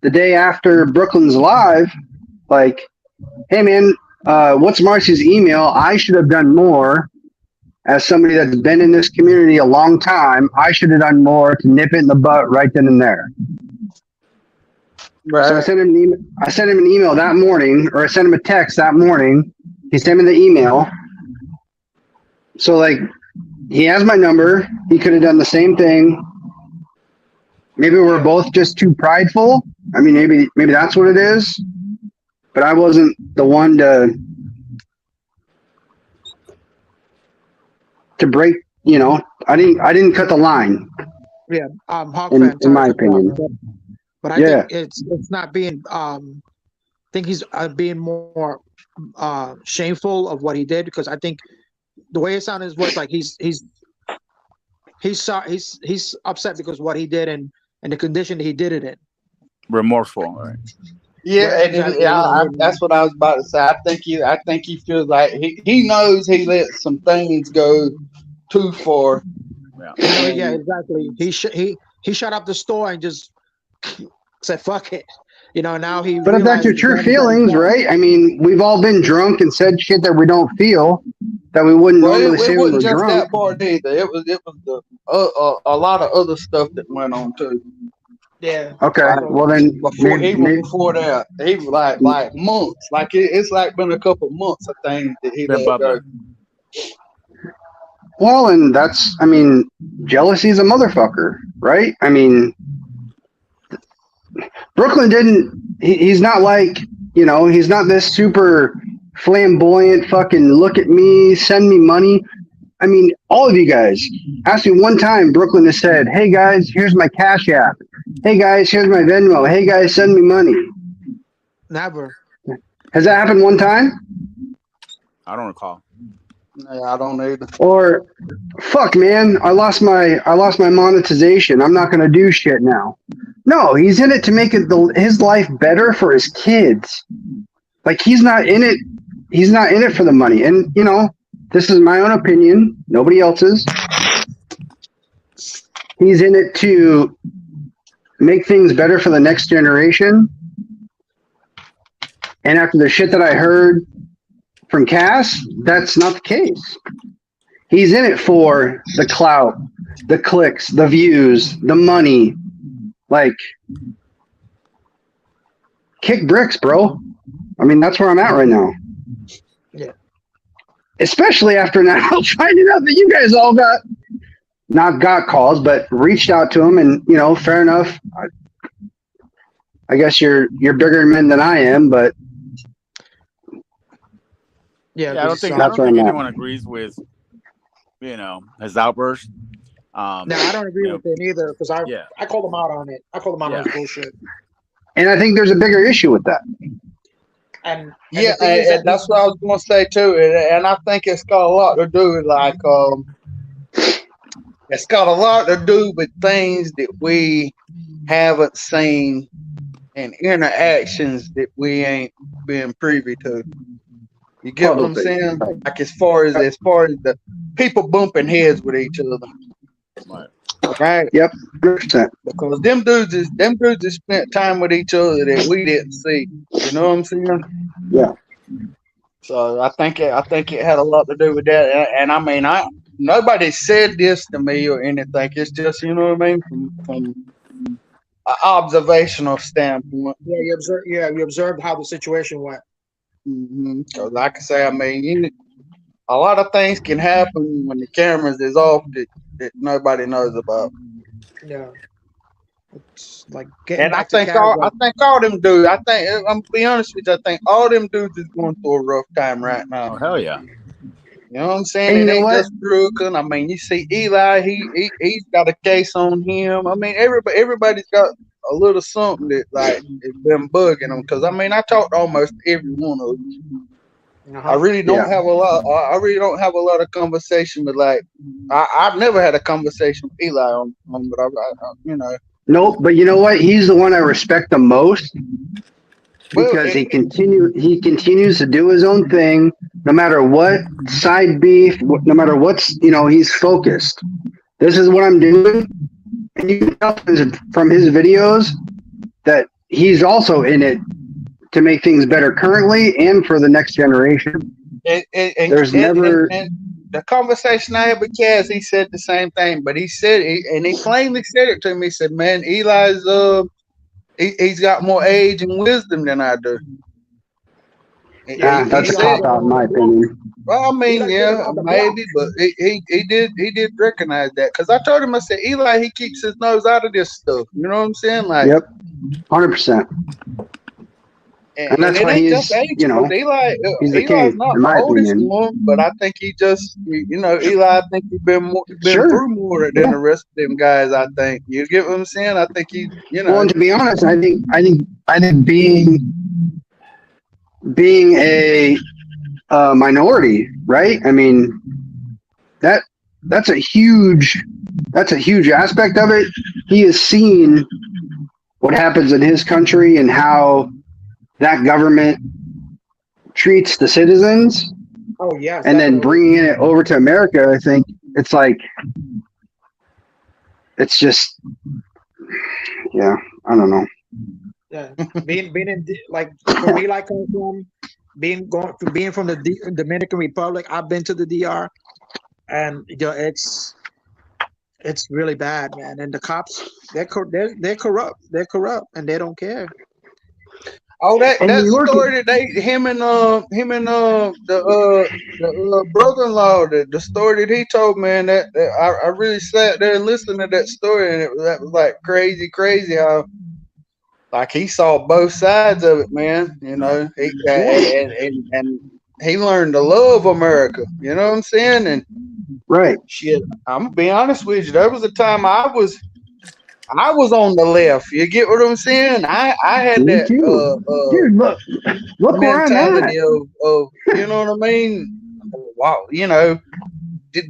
Speaker 4: the day after Brooklyn's live, like, hey man, what's Marcy's email? I should have done more. As somebody that's been in this community a long time, I should have done more to nip it in the butt right then and there. Right. So I sent him an email that morning, or I sent him a text that morning. He sent me the email. So, like, he has my number. He could have done the same thing. Maybe we're both just too prideful. I mean, maybe that's what it is. But I wasn't the one to break. I didn't cut the line.
Speaker 2: Yeah, Hawk
Speaker 4: in my
Speaker 2: fan,
Speaker 4: opinion.
Speaker 2: But I think it's not being. I think he's being more shameful of what he did, because I think the way it sounded in his voice, like he's upset because what he did and the condition that he did it in.
Speaker 3: Remorseful, right?
Speaker 1: Yeah,
Speaker 2: exactly.
Speaker 1: That's what I was about to say. I think he feels like he knows he let some things go too far.
Speaker 2: Yeah, exactly. He shut up the store and just said fuck it. Now he.
Speaker 4: But if that's your true feelings, right? I mean, we've all been drunk and said shit that we don't feel, that we wouldn't normally say we were
Speaker 1: just
Speaker 4: drunk.
Speaker 1: That part either. It was a lot of other stuff that went on too.
Speaker 2: Yeah.
Speaker 4: Okay. Well then,
Speaker 1: before that, he was like months. Like it's like been a couple months of things that he let go.
Speaker 4: Well, and jealousy's a motherfucker, right? I mean, Brooklyn didn't. He's not like, he's not this super flamboyant fucking look at me, send me money. I mean, all of you guys, ask me one time Brooklyn has said, hey guys, here's my Cash App. Hey guys, here's my Venmo. Hey guys, send me money.
Speaker 2: Never.
Speaker 4: Has that happened one time?
Speaker 3: I don't recall.
Speaker 1: Yeah, I don't either.
Speaker 4: Or, fuck man, I lost my monetization. I'm not gonna do shit now. No, he's in it to make his life better for his kids. Like, he's not in it for the money. And this is my own opinion, nobody else's. He's in it to make things better for the next generation. And after the shit that I heard from Cass, that's not the case. He's in it for the clout, the clicks, the views, the money. Like, kick bricks, bro. I mean, that's where I'm at right now.
Speaker 2: Yeah.
Speaker 4: Especially after now finding out that you guys all not got calls, but reached out to him, and fair enough. I guess you're bigger men than I am, but
Speaker 2: Yeah,
Speaker 3: Yeah, I don't
Speaker 2: 'cause,
Speaker 3: think I
Speaker 4: That's
Speaker 3: don't
Speaker 4: where
Speaker 3: think
Speaker 4: I'm at.
Speaker 3: anyone agrees with his outburst.
Speaker 2: no, I don't agree
Speaker 3: You know,
Speaker 2: with it either because
Speaker 3: yeah,
Speaker 2: I called him out on it. I called him out on
Speaker 3: yeah.
Speaker 2: his bullshit.
Speaker 4: And I think there's a bigger issue with that.
Speaker 2: And
Speaker 1: Yeah,
Speaker 2: the thing is that
Speaker 1: that's what I was going to say too, and I think it's got a lot to do with it's got a lot to do with things that we haven't seen and interactions that we ain't been privy to. You get what I'm
Speaker 4: Probably.
Speaker 1: saying? Like as far as the people bumping heads with each other,
Speaker 3: Right.
Speaker 1: right?
Speaker 4: Yep, 100%.
Speaker 1: Because them dudes has spent time with each other that we didn't see. You know what I'm saying?
Speaker 4: Yeah.
Speaker 1: So I think it had a lot to do with that. And I mean, nobody said this to me or anything. It's just, you know what I mean, from an observational standpoint.
Speaker 2: yeah, you observed how the situation went.
Speaker 1: Because like I say, I mean, a lot of things can happen when the cameras is off that nobody knows about.
Speaker 2: Yeah. It's like getting
Speaker 1: And I
Speaker 2: back to
Speaker 1: think all them dudes. I'm gonna be honest with you. I think all them dudes is going through a rough time right now.
Speaker 3: Oh hell yeah.
Speaker 1: You know what I'm saying?
Speaker 4: And you
Speaker 1: It
Speaker 4: know
Speaker 1: ain't
Speaker 4: what?
Speaker 1: just Brooklyn. I mean, you see Eli. He's got a case on him. I mean, everybody's got a little something that like has been bugging them. Because I mean, I talked to almost every one of them. I really don't have a lot. I really don't have a lot of conversation with like. I've never had a conversation with Eli on but I you know.
Speaker 4: Nope, but you know what? He's the one I respect the most
Speaker 1: Well,
Speaker 4: because he continues to do his own thing, no matter what side beef, no matter what's he's focused. This is what I'm doing, and you can tell from his videos that he's also in it to make things better currently and for the next generation. There's never.
Speaker 1: The conversation I had with Kaz, he said the same thing, but he plainly said it to me. He said, "Man, Eli's he's got more age and wisdom than I do."
Speaker 4: That's a cop out, in my opinion.
Speaker 1: Well, I mean, yeah, maybe, but he did recognize that because I told him, I said, Eli, he keeps his nose out of this stuff. You know what I'm saying? Like,
Speaker 4: yep, 100%. And that's why he's,
Speaker 1: Eli,
Speaker 4: he's the
Speaker 1: Eli's
Speaker 4: king,
Speaker 1: not
Speaker 4: in my
Speaker 1: the oldest
Speaker 4: opinion.
Speaker 1: one, but I think he just, Eli, I think he's been through more than the rest of them guys. I think you get what I'm saying. I think he,
Speaker 4: Well, and to be honest, I think being a minority, right? I mean, that's a huge aspect of it. He has seen what happens in his country and how that government treats the citizens.
Speaker 2: Oh yeah.
Speaker 4: And then bringing it over to America, I think it's like, it's just, yeah, I don't know.
Speaker 2: Yeah, being in like where we like come from, being from the Dominican Republic. I've been to the DR, and it's really bad, man. And the cops, they're corrupt. They're corrupt, and they don't care.
Speaker 1: Oh, that story that him and the brother-in-law, the story that he told, man, that I really sat there and listened to that story, and that was like crazy how like he saw both sides of it, man. And he learned to love America. You know what I'm saying? And
Speaker 4: right,
Speaker 1: shit, I'm gonna be honest with you. There was a time I was on the left. You get what I'm saying? I had
Speaker 4: me
Speaker 1: that
Speaker 4: dude, look where I'm at.
Speaker 1: mentality of you know what I mean? Wow,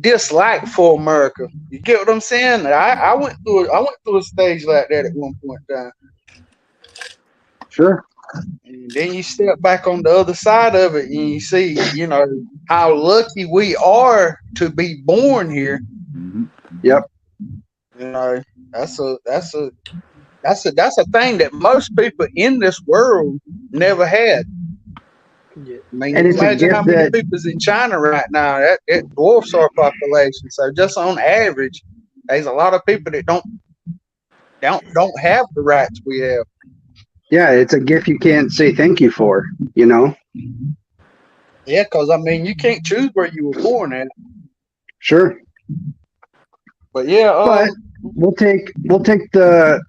Speaker 1: dislike for America. You get what I'm saying? I went through a stage like that at one point in time.
Speaker 4: Sure.
Speaker 1: And then you step back on the other side of it and you see, how lucky we are to be born here.
Speaker 4: Yep.
Speaker 1: That's a thing that most people in this world never had. I mean,
Speaker 4: And it's
Speaker 1: imagine how many people's in China right now. That dwarfs our population. So just on average, there's a lot of people that don't have the rights we have.
Speaker 4: Yeah, it's a gift you can't say thank you for,
Speaker 1: Yeah, because I mean, you can't choose where you were born at.
Speaker 4: Sure.
Speaker 1: But yeah,
Speaker 4: but we'll take the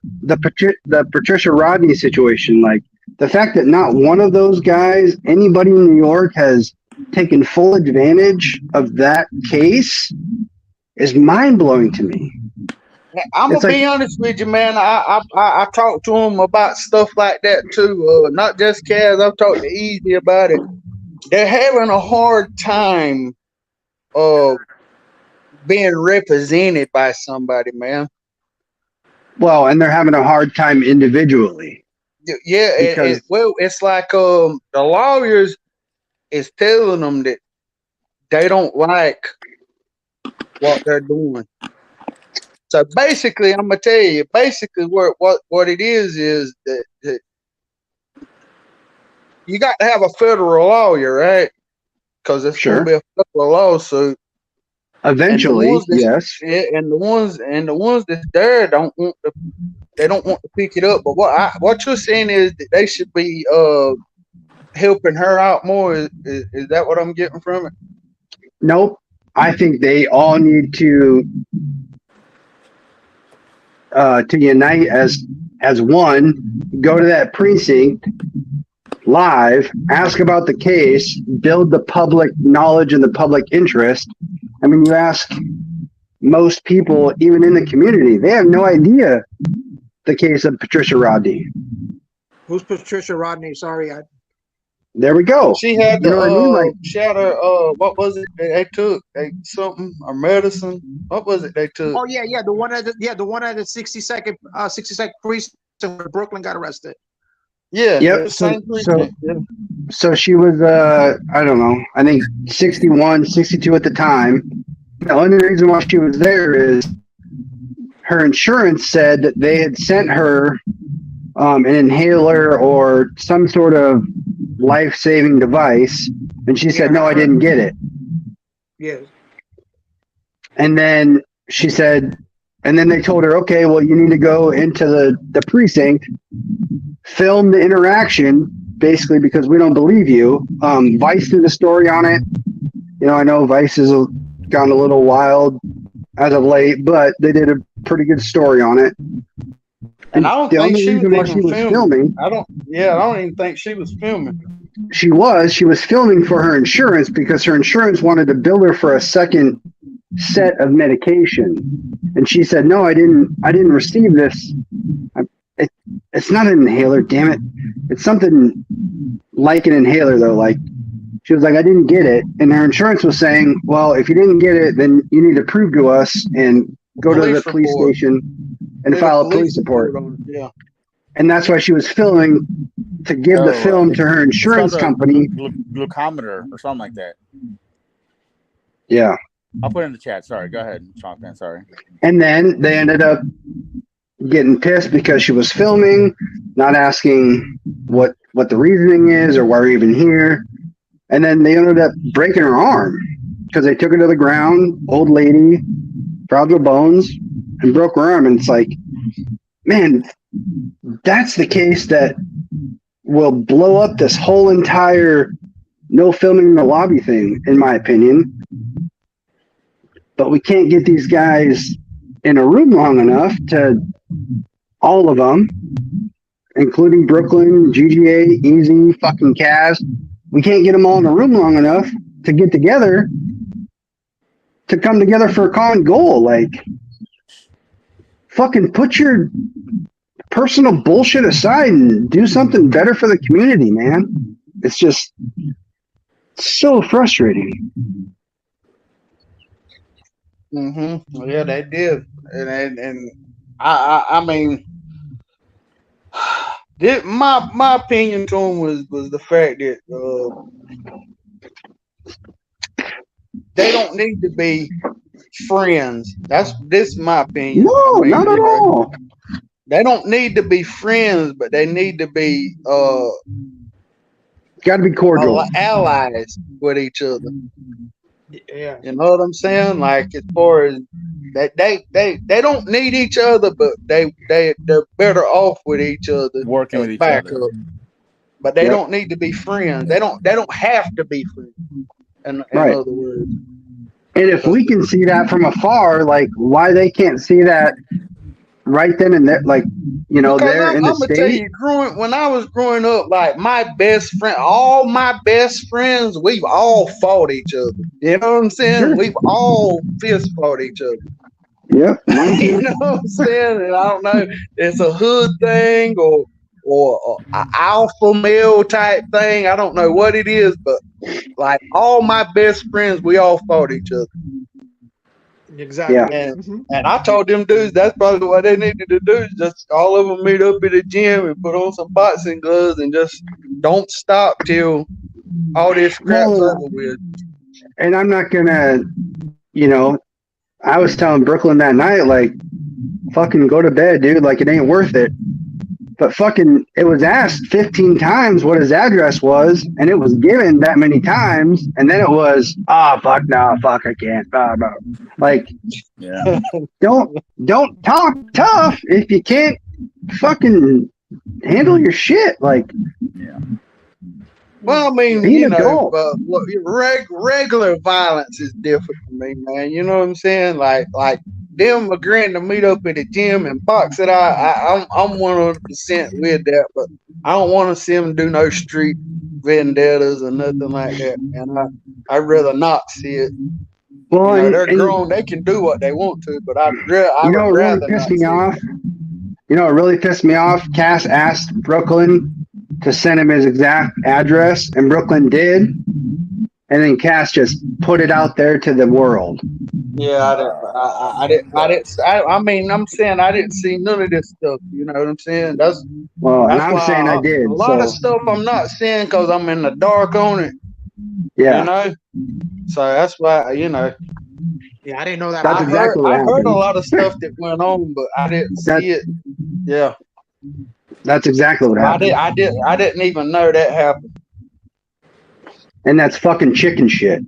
Speaker 4: Patricia Rodney situation. Like the fact that not one of those guys, anybody in New York, has taken full advantage of that case is mind blowing to me.
Speaker 1: I'm
Speaker 4: It's
Speaker 1: gonna
Speaker 4: like-
Speaker 1: be honest with you, man. I talked to him about stuff like that too. Not just Kaz. I've talked to Easy about it. They're having a hard time being represented by somebody, man.
Speaker 4: Well, and they're having a hard time individually.
Speaker 1: Yeah,
Speaker 4: Because-
Speaker 1: well, it's like the lawyers is telling them that they don't like what they're doing. So basically, I'm gonna tell you, basically what it is that you got to have a federal lawyer, right? Because it's
Speaker 4: Sure.
Speaker 1: gonna be a federal lawsuit.
Speaker 4: Eventually,
Speaker 1: ones that-
Speaker 4: yes.
Speaker 1: Yeah, and the ones that's there don't want to pick it up. But what you're saying is that they should be helping her out more. Is that what I'm getting from it?
Speaker 4: Nope. I think they all need to unite as one, go to that precinct live, ask about the case, build the public knowledge and the public interest. I mean, you ask most people, even in the community, they have no idea the case of Patricia Rodney.
Speaker 2: Who's Patricia Rodney? Sorry,
Speaker 4: There we go.
Speaker 1: She had
Speaker 4: You know what I mean? Like-
Speaker 1: she had her what was it that they took? Something or medicine? What was it they took?
Speaker 2: Oh yeah, the one at the 60-second precinct where Brooklyn got arrested.
Speaker 1: Yeah,
Speaker 4: Yep,
Speaker 1: the
Speaker 4: so-
Speaker 1: same
Speaker 4: so-
Speaker 1: precinct, yeah.
Speaker 4: So she was, I don't know, I think 61, 62 at the time. The only reason why she was there is her insurance said that they had sent her an inhaler or some sort of life-saving device, and she said, no, I didn't get it.
Speaker 2: Yes.
Speaker 4: And then she said, and then they told her, okay, well, you need to go into the precinct, film the interaction, basically because we don't believe you. Vice did a story on it. You know, I know Vice has gone a little wild as of late, but they did a pretty good story on it.
Speaker 1: And I don't
Speaker 4: the
Speaker 1: think
Speaker 4: only
Speaker 1: she
Speaker 4: reason
Speaker 1: was
Speaker 4: why she
Speaker 1: even
Speaker 4: was
Speaker 1: filming.
Speaker 4: filming,
Speaker 1: I don't even think she was filming.
Speaker 4: she was filming for her insurance because her insurance wanted to bill her for a second set of medication, and she said, no, I didn't receive this. It's not an inhaler, damn it. It's something like an inhaler though. Like, she was like, I didn't get it. And her insurance was saying, well, if you didn't get it, then you need to prove to us and go to the police
Speaker 1: report.
Speaker 4: station and
Speaker 1: Did
Speaker 4: file a police report.
Speaker 1: on it, yeah.
Speaker 4: And that's why she was filming, to give the
Speaker 3: Oh,
Speaker 4: film to her insurance
Speaker 3: It's called a
Speaker 4: company.
Speaker 3: glucometer or something like that.
Speaker 4: Yeah.
Speaker 3: I'll put it in the chat. Sorry, go ahead, Chonk Man. Sorry.
Speaker 4: And then they ended up getting pissed because she was filming, not asking what the reasoning is or why we're even here. And then they ended up breaking her arm because they took her to the ground, old lady, fragile bones, and broke her arm. And it's like, man, that's the case that will blow up this whole entire no filming in the lobby thing, in my opinion. But we can't get these guys in a room long enough to, all of them, including Brooklyn, GGA, Easy, fucking Kaz. We can't get them all in a room long enough to get together, to come together for a common goal. Like, fucking put your personal bullshit aside and do something better for the community, man. It's just so frustrating.
Speaker 1: Mm-hmm. Yeah, they did, and I mean, my opinion to him was the fact that they don't need to be friends. This is my opinion.
Speaker 4: No,
Speaker 1: I mean,
Speaker 4: not at all.
Speaker 1: They don't need to be friends, but they need to be
Speaker 4: Got to be cordial.
Speaker 1: allies with each other.
Speaker 2: Yeah.
Speaker 1: You know what I'm saying? Like, as far as they don't need each other, but they're better off with each other.
Speaker 3: Working with each
Speaker 1: back
Speaker 3: other.
Speaker 1: up. But they
Speaker 4: Yep.
Speaker 1: don't need to be friends. They don't have to be friends. In
Speaker 4: Right.
Speaker 1: other words,
Speaker 4: And if we can see that from afar, like why they can't see that right then and there, like, you know,
Speaker 1: Because
Speaker 4: there
Speaker 1: I'm
Speaker 4: in the
Speaker 1: gonna tell
Speaker 4: state.
Speaker 1: you, when I was growing up, like my best friend, all my best friends, we've all fought each other. You know what I'm saying?
Speaker 4: Sure.
Speaker 1: We've all fist fought each other.
Speaker 4: Yep. Mine
Speaker 1: You
Speaker 4: too.
Speaker 1: know what I'm saying? And I don't know, it's a hood thing or a alpha male type thing. I don't know what it is, but like all my best friends, we all fought each other.
Speaker 2: Exactly.
Speaker 1: And
Speaker 2: Mhm.
Speaker 1: and I told them dudes that's probably what they needed to do. Is just all of them meet up at the gym and put on some boxing gloves and just don't stop till all this crap's
Speaker 4: Well,
Speaker 1: over with.
Speaker 4: and I'm not gonna, you know, I was telling Brooklyn that night, like, fucking go to bed, dude. Like, it ain't worth it. But fucking, it was asked 15 times what his address was, and it was given that many times, and then it was, fuck, no, fuck, I can't. Blah, blah. Like,
Speaker 3: Yeah.
Speaker 4: don't talk tough if you can't fucking handle your shit. Like,
Speaker 3: Yeah.
Speaker 1: Well, I mean,
Speaker 4: be
Speaker 1: you
Speaker 4: an
Speaker 1: know,
Speaker 4: adult.
Speaker 1: look, regular violence is different for me, man. You know what I'm saying? Like them agreeing to meet up at the gym and box it out. I'm 100% with that, but I don't want to see them do no street vendettas or nothing like that. And I'd rather not see it.
Speaker 4: Well,
Speaker 1: You know, they're
Speaker 4: and
Speaker 1: grown; they can do what they want to, but I
Speaker 4: you know
Speaker 1: would
Speaker 4: what really
Speaker 1: rather
Speaker 4: pissed
Speaker 1: not
Speaker 4: me
Speaker 1: see it.
Speaker 4: off? You know what really pissed me off? Cass asked Brooklyn to send him his exact address, and Brooklyn did. And then Cass just put it out there to the world.
Speaker 1: Yeah, I mean, I'm saying I didn't see none of this stuff. You know what I'm saying?
Speaker 4: Well, and
Speaker 1: That's
Speaker 4: I'm
Speaker 1: why
Speaker 4: saying I
Speaker 1: a
Speaker 4: did.
Speaker 1: lot of
Speaker 4: So,
Speaker 1: stuff I'm not seeing because I'm in the dark on it.
Speaker 4: yeah,
Speaker 1: You know, so that's why
Speaker 2: Yeah, I didn't know that
Speaker 4: that's
Speaker 2: part.
Speaker 4: exactly what
Speaker 1: I heard a
Speaker 4: happened.
Speaker 1: lot of stuff that went on, but I didn't
Speaker 4: That
Speaker 1: see it. Yeah,
Speaker 4: that's exactly what
Speaker 1: so
Speaker 4: happened.
Speaker 1: I didn't even know that happened.
Speaker 4: And that's fucking chicken shit.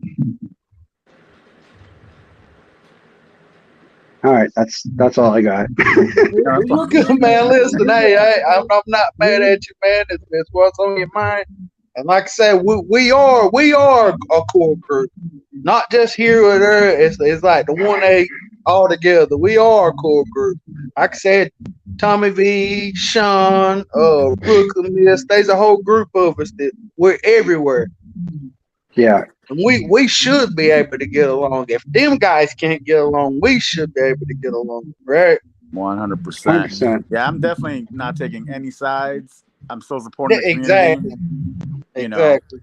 Speaker 4: All right, that's all I got.
Speaker 1: You're good, man. Listen, hey, I'm not mad at you, man. It's what's on your mind. And like I said, we are a core group, not just here or there. It's like the 1A all together. We are a core group. Like I said, Tommy V, Sean, Brooklyn, Miss. There's a whole group of us that we're everywhere.
Speaker 4: Yeah,
Speaker 1: And we should be able to get along. If them guys can't get along, we should be able to get along, right?
Speaker 3: 100%.
Speaker 4: 100%.
Speaker 3: Yeah, I'm definitely not taking any sides. I'm still supporting the
Speaker 1: Exactly.
Speaker 3: community.
Speaker 1: Exactly.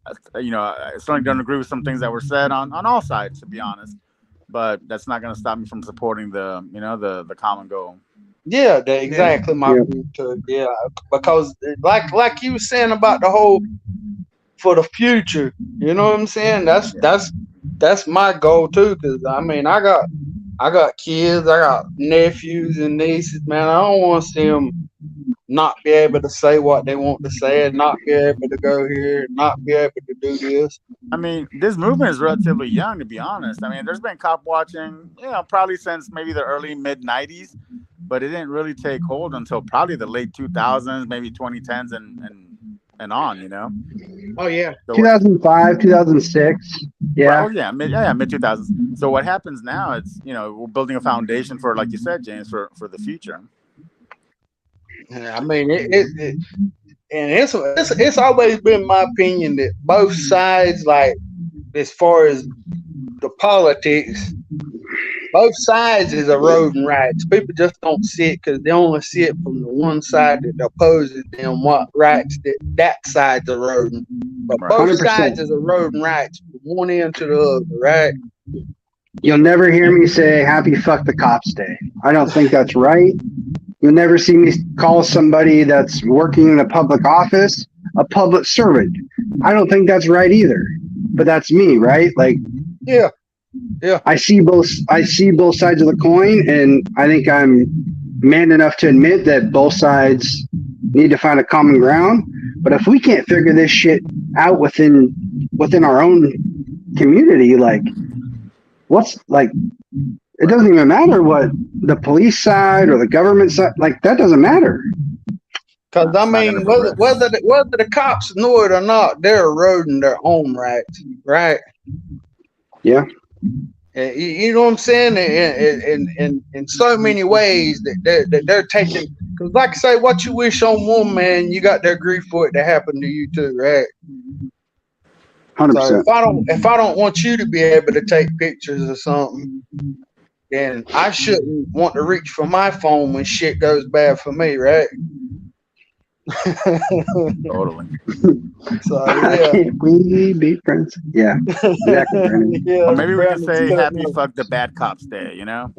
Speaker 3: I certainly don't agree with some things that were said on all sides, to be honest. But that's not going to stop me from supporting the common goal.
Speaker 1: Yeah, exactly my view too. Yeah, because like you were saying about the whole for the future, you know what I'm saying? That's my goal too. Cause I mean, I got kids, I got nephews and nieces. Man, I don't want to see them not be able to say what they want to say, and not be able to go here, not be able to do this.
Speaker 3: I mean, this movement is relatively young, to be honest. I mean, there's been cop watching, probably since maybe the early mid 90s, but it didn't really take hold until probably the late 2000s, maybe 2010s and on.
Speaker 2: Oh yeah.
Speaker 3: So
Speaker 4: 2005, 2006. Yeah.
Speaker 3: Well, yeah, mid 2000s. So what happens now? It's we're building a foundation for, like you said, James, for the future.
Speaker 1: I mean, and it's always been my opinion that both sides, like as far as the politics, both sides is eroding rights. People just don't see it because they only see it from the one side that opposes them, what rights that side's eroding. But both
Speaker 4: 100%.
Speaker 1: sides is eroding rights from one end to the other, right?
Speaker 4: You'll never hear me say happy fuck the cops day. I don't think that's right. You'll never see me call somebody that's working in a public office a public servant. I don't think that's right either. But that's me, right? Like,
Speaker 1: yeah.
Speaker 4: I see both sides of the coin, and I think I'm man enough to admit that both sides need to find a common ground. But if we can't figure this shit out within our own community, like, it doesn't even matter what the police side or the government side, like, that doesn't matter.
Speaker 1: Because I mean, whether the cops know it or not, they're eroding their own rights, right?
Speaker 4: Yeah.
Speaker 1: You know what I'm saying? In so many ways that they're taking. Because, like I say, what you wish on one man, you got to agree for it to happen to you too, right?
Speaker 4: 100%.
Speaker 1: So if I don't want you to be able to take pictures or something, then I shouldn't want to reach for my phone when shit goes bad for me, right?
Speaker 3: Totally.
Speaker 1: So yeah.
Speaker 4: Can't we be friends? Yeah, exactly, Brandon.
Speaker 1: Yeah,
Speaker 3: Or maybe we can
Speaker 1: Brandon's
Speaker 3: say
Speaker 1: cutting
Speaker 3: happy
Speaker 1: up.
Speaker 3: fuck the bad cops day, you know?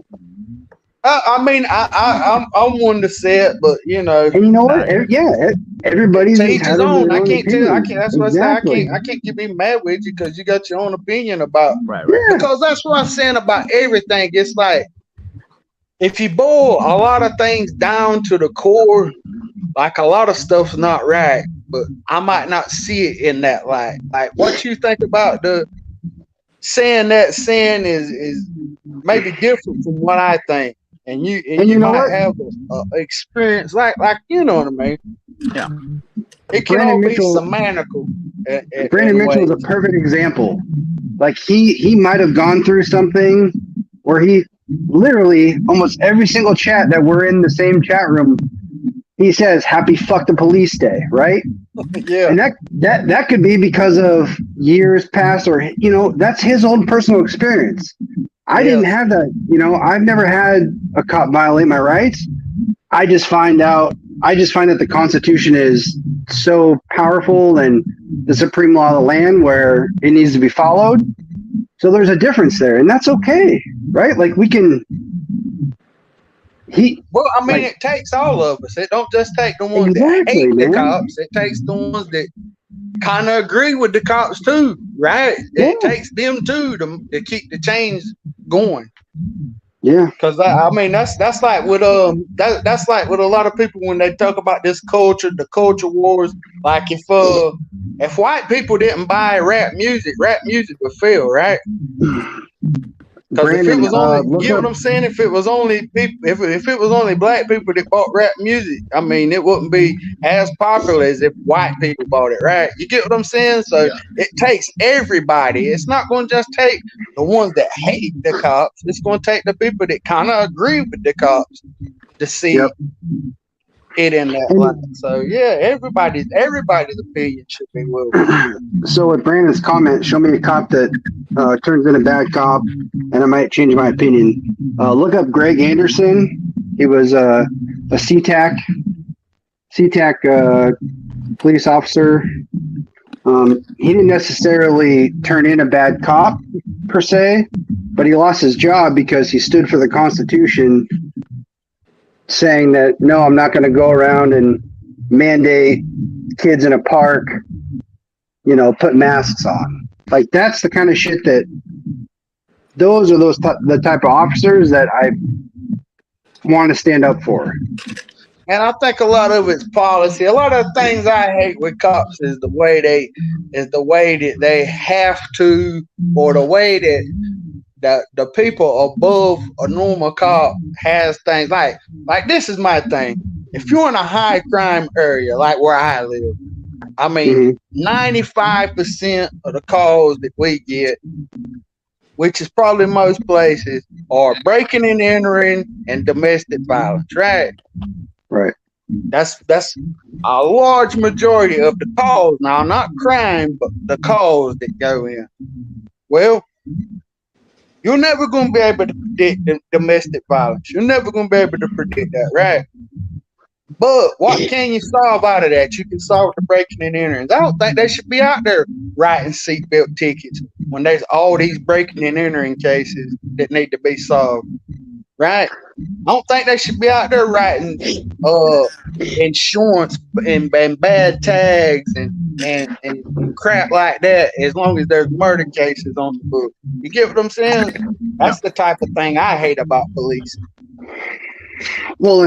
Speaker 1: I mean, I'm one to say it, but you know,
Speaker 4: And you know what?
Speaker 3: Nah,
Speaker 4: Yeah, everybody's
Speaker 1: to each his
Speaker 4: entitled to
Speaker 1: own.
Speaker 4: their
Speaker 1: I
Speaker 4: own
Speaker 1: can't tell. I
Speaker 4: opinion.
Speaker 1: can't. That's what
Speaker 4: Exactly.
Speaker 1: I say. I can't be mad with you because you got your own opinion about.
Speaker 3: right.
Speaker 4: Yeah.
Speaker 1: Because that's what I'm saying about everything. It's like if you boil a lot of things down to the core, like a lot of stuff's not right, but I might not see it in that light. Like what you think about the saying that sin is maybe different from what I think, and you
Speaker 4: know
Speaker 1: might
Speaker 4: what?
Speaker 1: have a experience like you know what I mean.
Speaker 3: Yeah.
Speaker 1: It can
Speaker 4: Brandon
Speaker 1: all be
Speaker 4: Mitchell-
Speaker 1: semantical.
Speaker 4: Brandon Mitchell is a perfect example. Like he might have gone through something where he literally almost every single chat that we're in the same chat room, he says happy fuck the police day, right?
Speaker 1: Yeah.
Speaker 4: And that could be because of years past, or you know, that's his own personal experience. I didn't have that, you know, I've never had a cop violate my rights. I just find that the Constitution is so powerful and the supreme law of the land where it needs to be followed. So there's a difference there, and that's okay, right? Like we can.
Speaker 1: Well, I mean, it takes all of us. It don't just take the ones
Speaker 4: Exactly,
Speaker 1: that hate
Speaker 4: man.
Speaker 1: the cops. It takes the ones that kind of agree with the cops too, right?
Speaker 4: Yeah.
Speaker 1: It takes them too to keep the change going.
Speaker 4: Yeah.
Speaker 1: Because I mean, that's like with that's like with a lot of people when they talk about this culture, the culture wars. Like if white people didn't buy rap music would fail, right? Because if it was only, you know what I'm saying? If it was only people, if it was only black people that bought rap music, I mean, it wouldn't be as popular as if white people bought it, right? You get what I'm saying? So it takes everybody. It's not going to just take the ones that hate the cops. It's going to take the people that kind of agree with the cops to see it in that light. So yeah, everybody's opinion should be welcome.
Speaker 4: So with Brandon's comment, show me a cop that turns in a bad cop, and I might change my opinion. Look up Greg Anderson. He was a SeaTac police officer. He didn't necessarily turn in a bad cop per se, but he lost his job because he stood for the Constitution, saying that, no, I'm not going to go around and mandate kids in a park, you know, put masks on. Like, that's the kind of shit that those are the type of officers that I want to stand up for.
Speaker 1: And I think a lot of it's policy. A lot of the things I hate with cops is the way that they have to, or the way that the people above a normal cop has things like this is my thing. If you're in a high crime area like where I live, I mean, 95% of the calls that we get, which is probably most places, are breaking and entering and domestic violence, right?
Speaker 4: Right.
Speaker 1: That's a large majority of the calls now, not crime, but the calls that go in. Well, you're never going to be able to predict domestic violence. You're never going to be able to predict that, right? But what can you solve out of that? You can solve the breaking and entering. I don't think they should be out there writing seatbelt tickets when there's all these breaking and entering cases that need to be solved, right? I don't think they should be out there writing insurance and bad tags and crap like that as long as there's murder cases on the book. You get what I'm saying? That's the type of thing I hate about police.
Speaker 4: Well,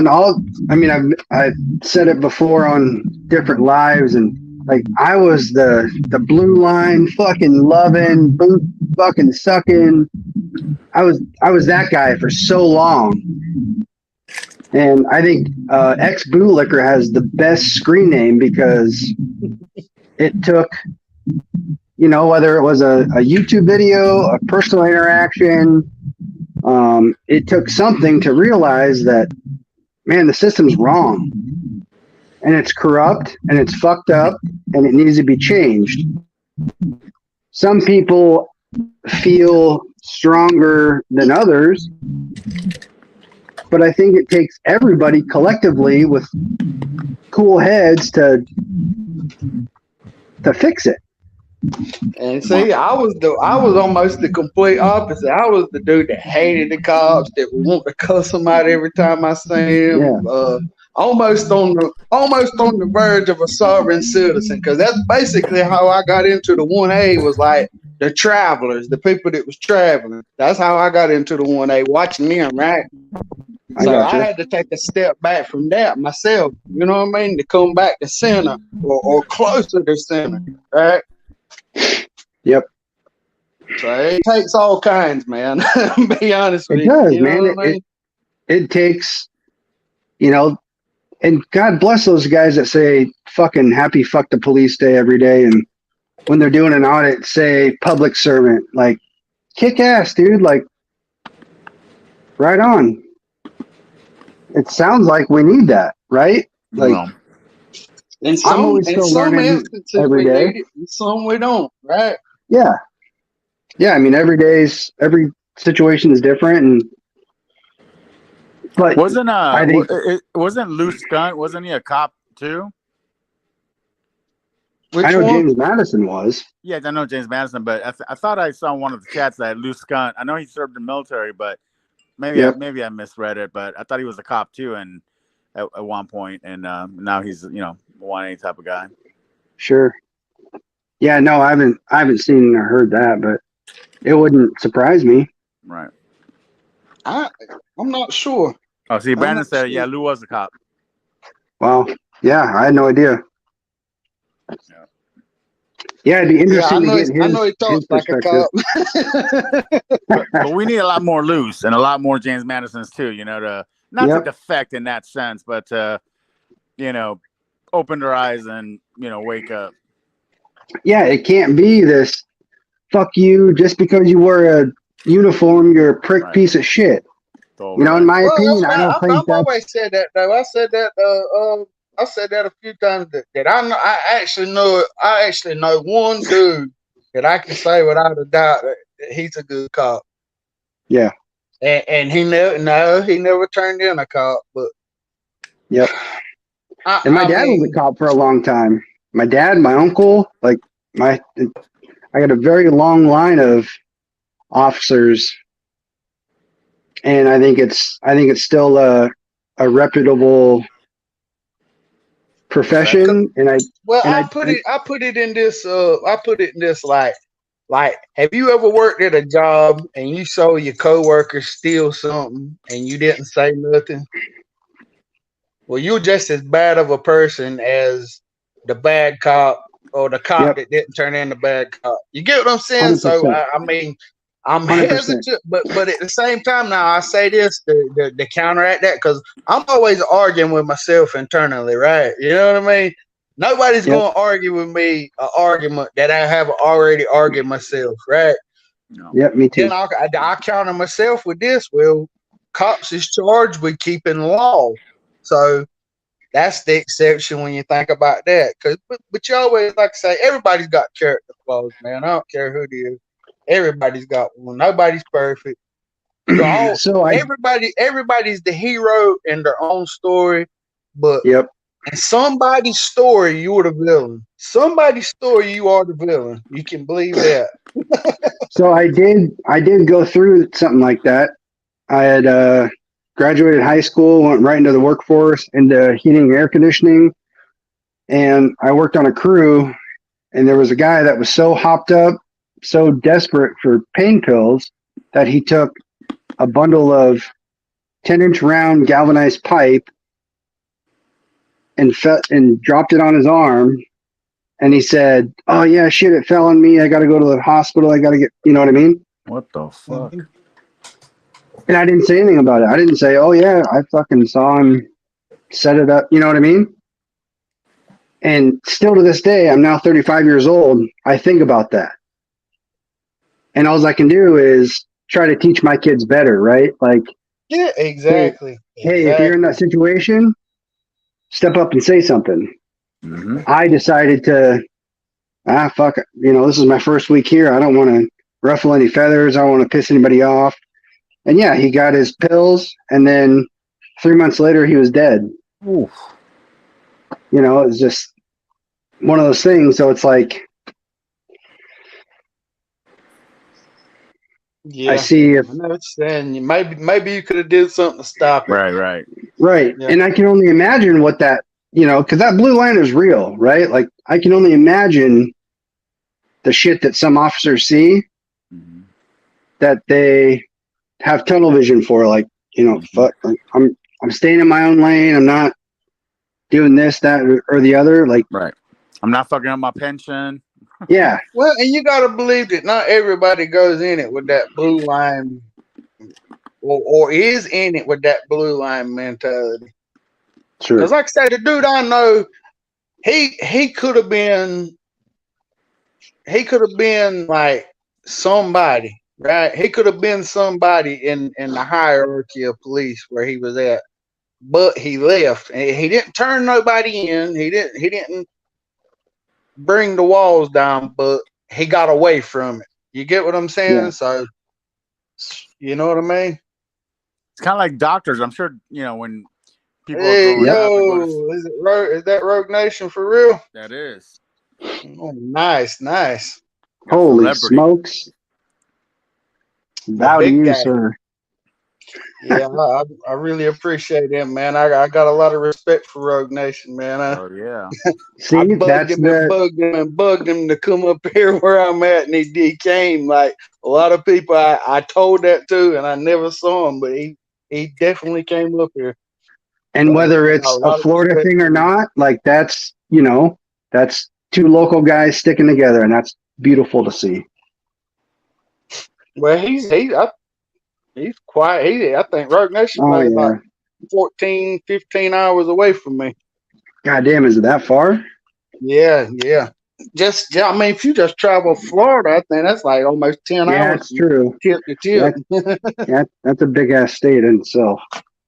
Speaker 4: I've said it before on different lives, and like I was the blue line fucking loving, boot fucking sucking. I was that guy for so long. And I think ex bootlicker has the best screen name because it took you know, whether it was a YouTube video, a personal interaction, it took something to realize that, man, the system's wrong and it's corrupt and it's fucked up and it needs to be changed. Some people feel stronger than others, but I think it takes everybody collectively with cool heads to fix it.
Speaker 1: And see, I was almost the complete opposite. I was the dude that hated the cops, that would want to cuss them out every time I see them.
Speaker 4: Yeah.
Speaker 1: Almost on the verge of a sovereign citizen, because that's basically how I got into the 1A. Was like the travelers, the people that was traveling. That's how I got into the 1A, watching them, right? So I had to take a step back from that myself, you know what I mean, to come back to center or closer to center, right?
Speaker 4: Yep.
Speaker 1: So it takes all kinds, man. Be honest with
Speaker 4: It
Speaker 1: you.
Speaker 4: does,
Speaker 1: You know
Speaker 4: man.
Speaker 1: what I mean?
Speaker 4: It takes, you know, and God bless those guys that say fucking happy fuck the police day every day, and when they're doing an audit say public servant. Like, kick ass, dude. Like, right on. It sounds like we need that, right? Like,
Speaker 3: Well,
Speaker 1: In
Speaker 4: I'm always
Speaker 1: in
Speaker 4: still
Speaker 1: some
Speaker 4: learning
Speaker 1: instances
Speaker 4: every
Speaker 1: we
Speaker 4: day.
Speaker 1: need it, in some we don't, right?
Speaker 4: yeah. Yeah, I mean, every situation is different, and but
Speaker 3: wasn't
Speaker 4: I think
Speaker 3: wasn't Lou Skunt? Wasn't he a cop too?
Speaker 1: Which
Speaker 4: I know
Speaker 1: one?
Speaker 4: James Madison was.
Speaker 3: Yeah, I know James Madison, but I thought I saw one of the chats that Lou Skunt. I know he served in the military, but maybe
Speaker 4: Yep.
Speaker 3: I misread it. But I thought he was a cop too, and at one point, and now he's a 1A type of guy.
Speaker 4: Sure. Yeah, no, I haven't seen or heard that, but it wouldn't surprise me.
Speaker 3: Right.
Speaker 1: I'm not sure.
Speaker 3: Oh, see,
Speaker 1: I'm
Speaker 3: Brandon
Speaker 1: not
Speaker 3: said,
Speaker 1: sure.
Speaker 3: yeah, Lou was a cop.
Speaker 4: Well, yeah, I had no idea.
Speaker 3: Yeah.
Speaker 4: Yeah, it'd be
Speaker 1: Yeah,
Speaker 4: interesting to get
Speaker 1: I know he
Speaker 4: his
Speaker 1: talks like a
Speaker 4: perspective.
Speaker 1: cop.
Speaker 3: But we need a lot more Lou's and a lot more James Madisons too, to not
Speaker 4: Yep.
Speaker 3: to defect in that sense, but to, open their eyes and, wake up.
Speaker 4: Yeah, it can't be this fuck you just because you wear a uniform, you're a prick
Speaker 3: Right.
Speaker 4: piece of shit.
Speaker 3: So,
Speaker 4: You know, in my
Speaker 1: Well,
Speaker 4: opinion,
Speaker 1: that's
Speaker 4: I don't
Speaker 1: fine.
Speaker 4: think
Speaker 1: I've
Speaker 4: that's
Speaker 1: always said that though. I said that a few times that I know. I actually know one dude that I can say without a doubt that he's a good cop.
Speaker 4: yeah.
Speaker 1: And he never turned in a cop. But
Speaker 4: Yep. And my dad was a cop for a long time. My dad, my uncle, like I got a very long line of officers, and I think it's still a reputable profession. And I
Speaker 1: put it in this like have you ever worked at a job and you saw your coworker steal something and you didn't say nothing? Well, you're just as bad of a person as the bad cop or the cop
Speaker 4: Yep.
Speaker 1: that didn't turn in the bad cop. You get what I'm saying?
Speaker 4: 100%.
Speaker 1: So I mean, I'm
Speaker 4: 100%.
Speaker 1: hesitant, but at the same time, now I say this to counteract that, because I'm always arguing with myself internally, right? You know what I mean? Nobody's
Speaker 4: Yep.
Speaker 1: going to argue with me an argument that I have already argued myself, right?
Speaker 4: Yep, me too.
Speaker 1: Then I counter myself with this. Well, cops is charged with keeping law, so that's the exception when you think about that. But you always, like I say, everybody's got character flaws, man. I don't care who it is. Everybody's got one. Nobody's perfect.
Speaker 4: So
Speaker 1: Everybody's the hero in their own story, but
Speaker 4: yep.
Speaker 1: in somebody's story, you're the villain. Somebody's story, you are the villain. You can believe that.
Speaker 4: So I did go through something like that. I had graduated high school, went right into the workforce, into heating and air conditioning, and I worked on a crew, and there was a guy that was so hopped up, so desperate for pain pills, that he took a bundle of 10-inch round galvanized pipe and dropped it on his arm. And he said, "Oh yeah, shit, it fell on me. I got to go to the hospital. I got to get," you know what I mean?
Speaker 3: What the fuck?
Speaker 4: And I didn't say anything about it. I didn't say, "Oh yeah, I fucking saw him set it up." You know what I mean? And still to this day, I'm now 35 years old. I think about that. And all I can do is try to teach my kids better, right? Like,
Speaker 1: Yeah, exactly.
Speaker 4: hey, if you're in that situation, step up and say something.
Speaker 3: Mm-hmm.
Speaker 4: I decided to, fuck it. You know, this is my first week here. I don't want to ruffle any feathers. I don't want to piss anybody off. And yeah, he got his pills. And then 3 months later, he was dead.
Speaker 3: Oof.
Speaker 4: You know, it's just one of those things. So it's like,
Speaker 1: Yeah,
Speaker 4: I see if,
Speaker 1: I know what you're saying. Maybe you could have did something to stop it.
Speaker 3: Right.
Speaker 4: right.
Speaker 1: Yeah.
Speaker 4: And I can only imagine what that, you know, because that blue line is real, right? Like, I can only imagine the shit that some officers see
Speaker 3: Mm-hmm.
Speaker 4: that they have tunnel vision for. Like, you know, fuck, I'm staying in my own lane. I'm not doing this, that, or the other. Like,
Speaker 3: Right. I'm not fucking up my pension.
Speaker 4: yeah,
Speaker 1: Well, and you got to believe that not everybody goes in it with that blue line, or is in it with that blue line mentality.
Speaker 4: sure.
Speaker 1: Because, like I said, the dude I know, he could have been like somebody, right? He could have been somebody in the hierarchy of police where he was at, but he left. And he didn't turn nobody in. He didn't bring the walls down, but he got away from it. You get what I'm saying?
Speaker 4: Yeah.
Speaker 1: So, you know what I mean?
Speaker 3: It's kind of like doctors. I'm sure, you know, when people are
Speaker 1: Hey,
Speaker 3: growing up and
Speaker 1: yo, is that Rogue Nation for real?
Speaker 3: that is.
Speaker 1: Oh, nice.
Speaker 4: Holy
Speaker 3: Celebrity.
Speaker 4: smokes. Bow to
Speaker 1: big
Speaker 4: you,
Speaker 1: guy.
Speaker 4: sir.
Speaker 1: Yeah, I really appreciate him, man. I got a lot of respect for Rogue Nation, man.
Speaker 3: Oh yeah.
Speaker 4: See,
Speaker 1: I bugged
Speaker 4: that's
Speaker 1: him and
Speaker 4: the,
Speaker 1: bugged him to come up here where I'm at, and he came. Like a lot of people, I told that to, and I never saw him, but he definitely came up here.
Speaker 4: and whether
Speaker 1: I got
Speaker 4: it's
Speaker 1: a lot
Speaker 4: a
Speaker 1: of
Speaker 4: Florida
Speaker 1: respect
Speaker 4: thing
Speaker 1: for
Speaker 4: or
Speaker 1: him.
Speaker 4: not, like that's, you know, that's two local guys sticking together, and that's beautiful to see.
Speaker 1: Well, he's quiet. I think Rogue Nation
Speaker 4: Oh,
Speaker 1: probably
Speaker 4: yeah.
Speaker 1: like 14, 15 hours away from me.
Speaker 4: God damn, is it that far?
Speaker 1: Yeah. I mean, if you just travel Florida, I think that's like almost 10
Speaker 4: Yeah,
Speaker 1: hours
Speaker 4: it's
Speaker 1: from
Speaker 4: true.
Speaker 1: tip to tip.
Speaker 4: That's a big ass state in itself.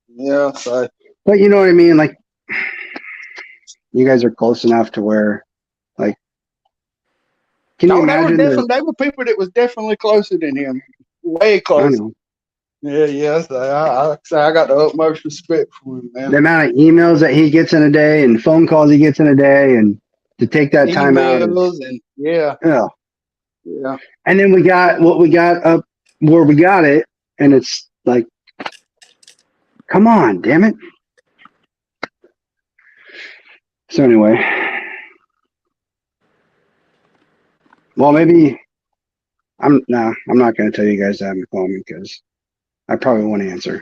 Speaker 1: Yeah, so
Speaker 4: But you know what I mean? Like, you guys are close enough to where, like, can you
Speaker 1: no,
Speaker 4: imagine
Speaker 1: they were people that was definitely closer than him, way
Speaker 4: I
Speaker 1: closer.
Speaker 4: know,
Speaker 1: Yeah. So I got the utmost respect for him, man.
Speaker 4: the amount of emails that he gets in a day and phone calls he gets in a day, and to take that time out is,
Speaker 1: Emails and yeah.
Speaker 4: And then we got what we got up where we got it, and it's like, come on, damn it. So anyway, well, maybe I'm not going to tell you guys to have me call me because I probably won't answer.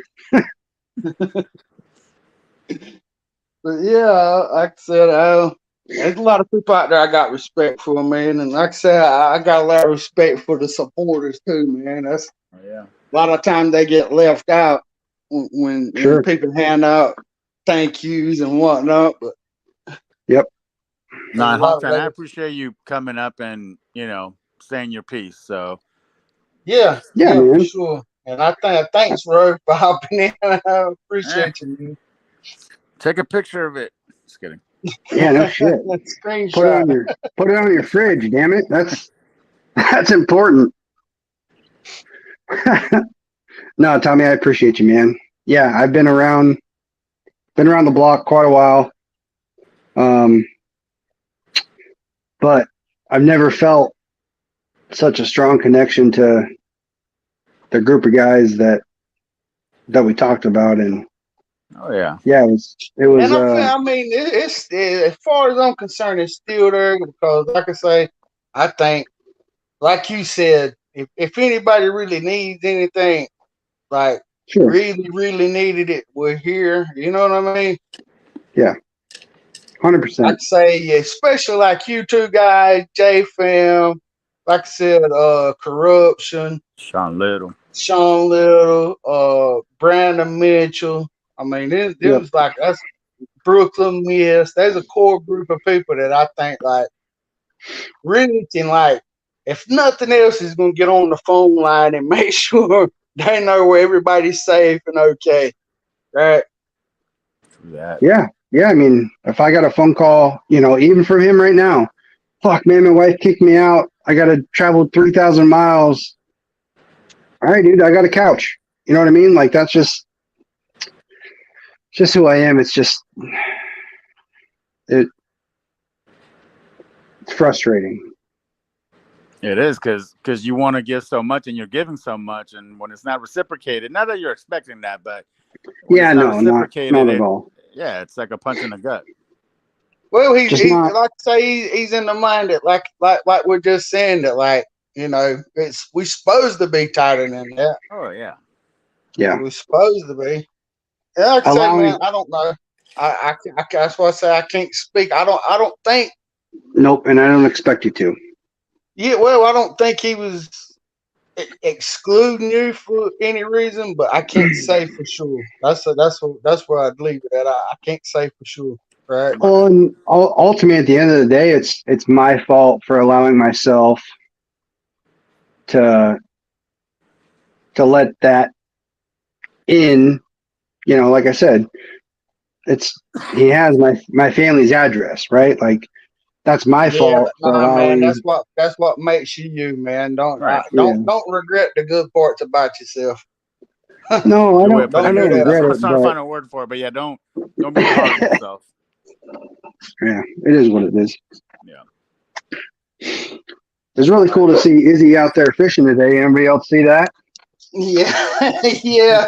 Speaker 1: But yeah, like I said, there's a lot of people out there I got respect for, man. And like I said, I got a lot of respect for the supporters too, man. That's
Speaker 3: Yeah.
Speaker 1: a lot of times they get left out when
Speaker 4: Sure.
Speaker 1: people hand out thank yous and whatnot. But
Speaker 3: No,
Speaker 1: a
Speaker 3: and
Speaker 1: lot
Speaker 3: Hawkman,
Speaker 1: of
Speaker 3: I appreciate you coming up and, you know, saying your piece. So
Speaker 1: yeah,
Speaker 4: Yeah,
Speaker 1: for
Speaker 4: man.
Speaker 1: sure. And I thanks, Rose, for hopping in. I appreciate you, man.
Speaker 3: take a picture of it. Just kidding.
Speaker 4: Yeah, no shit.
Speaker 1: Screenshot.
Speaker 4: Put it on your fridge, damn it. That's important. No, Tommy, I appreciate you, man. Yeah, I've been around the block quite a while. But I've never felt such a strong connection to the group of guys that we talked about, and
Speaker 3: Oh yeah.
Speaker 4: yeah, it was
Speaker 1: And I mean, it's as far as I'm concerned, it's still there because, like I say, I think, like you said, if anybody really needs anything, like
Speaker 4: sure.
Speaker 1: really needed it, we're here. You know what I mean?
Speaker 4: 100%.
Speaker 1: I'd say, yeah, especially like you two guys, J-Fam, like I said, Corruption,
Speaker 3: Sean Little.
Speaker 1: Sean Little, Brandon Mitchell. I mean, it
Speaker 4: Yep.
Speaker 1: was like us Brooklyn, yes. There's a core group of people that I think like really can like, if nothing else, is gonna get on the phone line and make sure they know where everybody's safe and okay, right?
Speaker 3: That.
Speaker 4: Yeah. Yeah. I mean, if I got a phone call, even from him right now, fuck, man, my wife kicked me out. I got to travel 3,000 miles. All right, dude, I got a couch. You know what I mean? Like, that's just who I am. It's it's frustrating.
Speaker 3: It is because you want to give so much and you're giving so much, and when it's not reciprocated, not that you're expecting that, but when
Speaker 4: Yeah,
Speaker 3: it's
Speaker 4: no, not at all.
Speaker 3: Yeah, it's like a punch in the gut.
Speaker 1: Well, he's
Speaker 4: Not,
Speaker 1: like I say, he's in the mind that like we're just saying that like we supposed to be tighter than that.
Speaker 3: Oh yeah.
Speaker 4: yeah.
Speaker 1: We're supposed to be. And like I say, man, I don't know. I that's why I say I can't speak. I don't think.
Speaker 4: Nope, and I don't expect you to.
Speaker 1: Yeah, well, I don't think he was excluding you for any reason, but I can't say for sure. That's where I'd leave it at. I can't say for sure, right?
Speaker 4: Well, and ultimately, at the end of the day, it's my fault for allowing myself to let that in. Like I said, he has my family's address, right? Like, that's my fault for allowing.
Speaker 1: Man, that's what makes you, man. Don't regret the good parts about yourself.
Speaker 4: No, I don't.
Speaker 1: Don't
Speaker 4: I
Speaker 1: do
Speaker 4: don't
Speaker 1: that.
Speaker 4: regret
Speaker 3: I
Speaker 4: it.
Speaker 3: was trying to
Speaker 4: But,
Speaker 3: find a word for it, but yeah, don't be hard on yourself.
Speaker 4: yeah, it is what it is.
Speaker 3: Yeah.
Speaker 4: It's really cool to see Izzy out there fishing today. Anybody else see that?
Speaker 1: Yeah, yeah.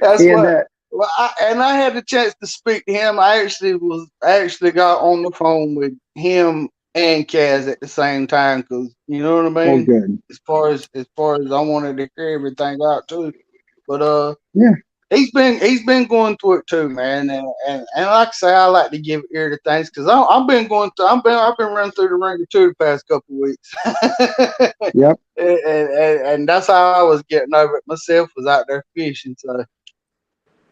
Speaker 1: That's
Speaker 4: He had
Speaker 1: what.
Speaker 4: that.
Speaker 1: Well, I had the chance to speak to him. I actually got on the phone with him and Kaz at the same time because you know what I
Speaker 4: Oh,
Speaker 1: mean.
Speaker 4: good.
Speaker 1: As far as I wanted to clear everything out too, but
Speaker 4: Yeah.
Speaker 1: he's been going through it too, man. And like I say, I like to give ear to things because I've been running through the ringer too the past couple of weeks.
Speaker 4: Yep.
Speaker 1: and that's how I was getting over it myself. Was out there fishing, so.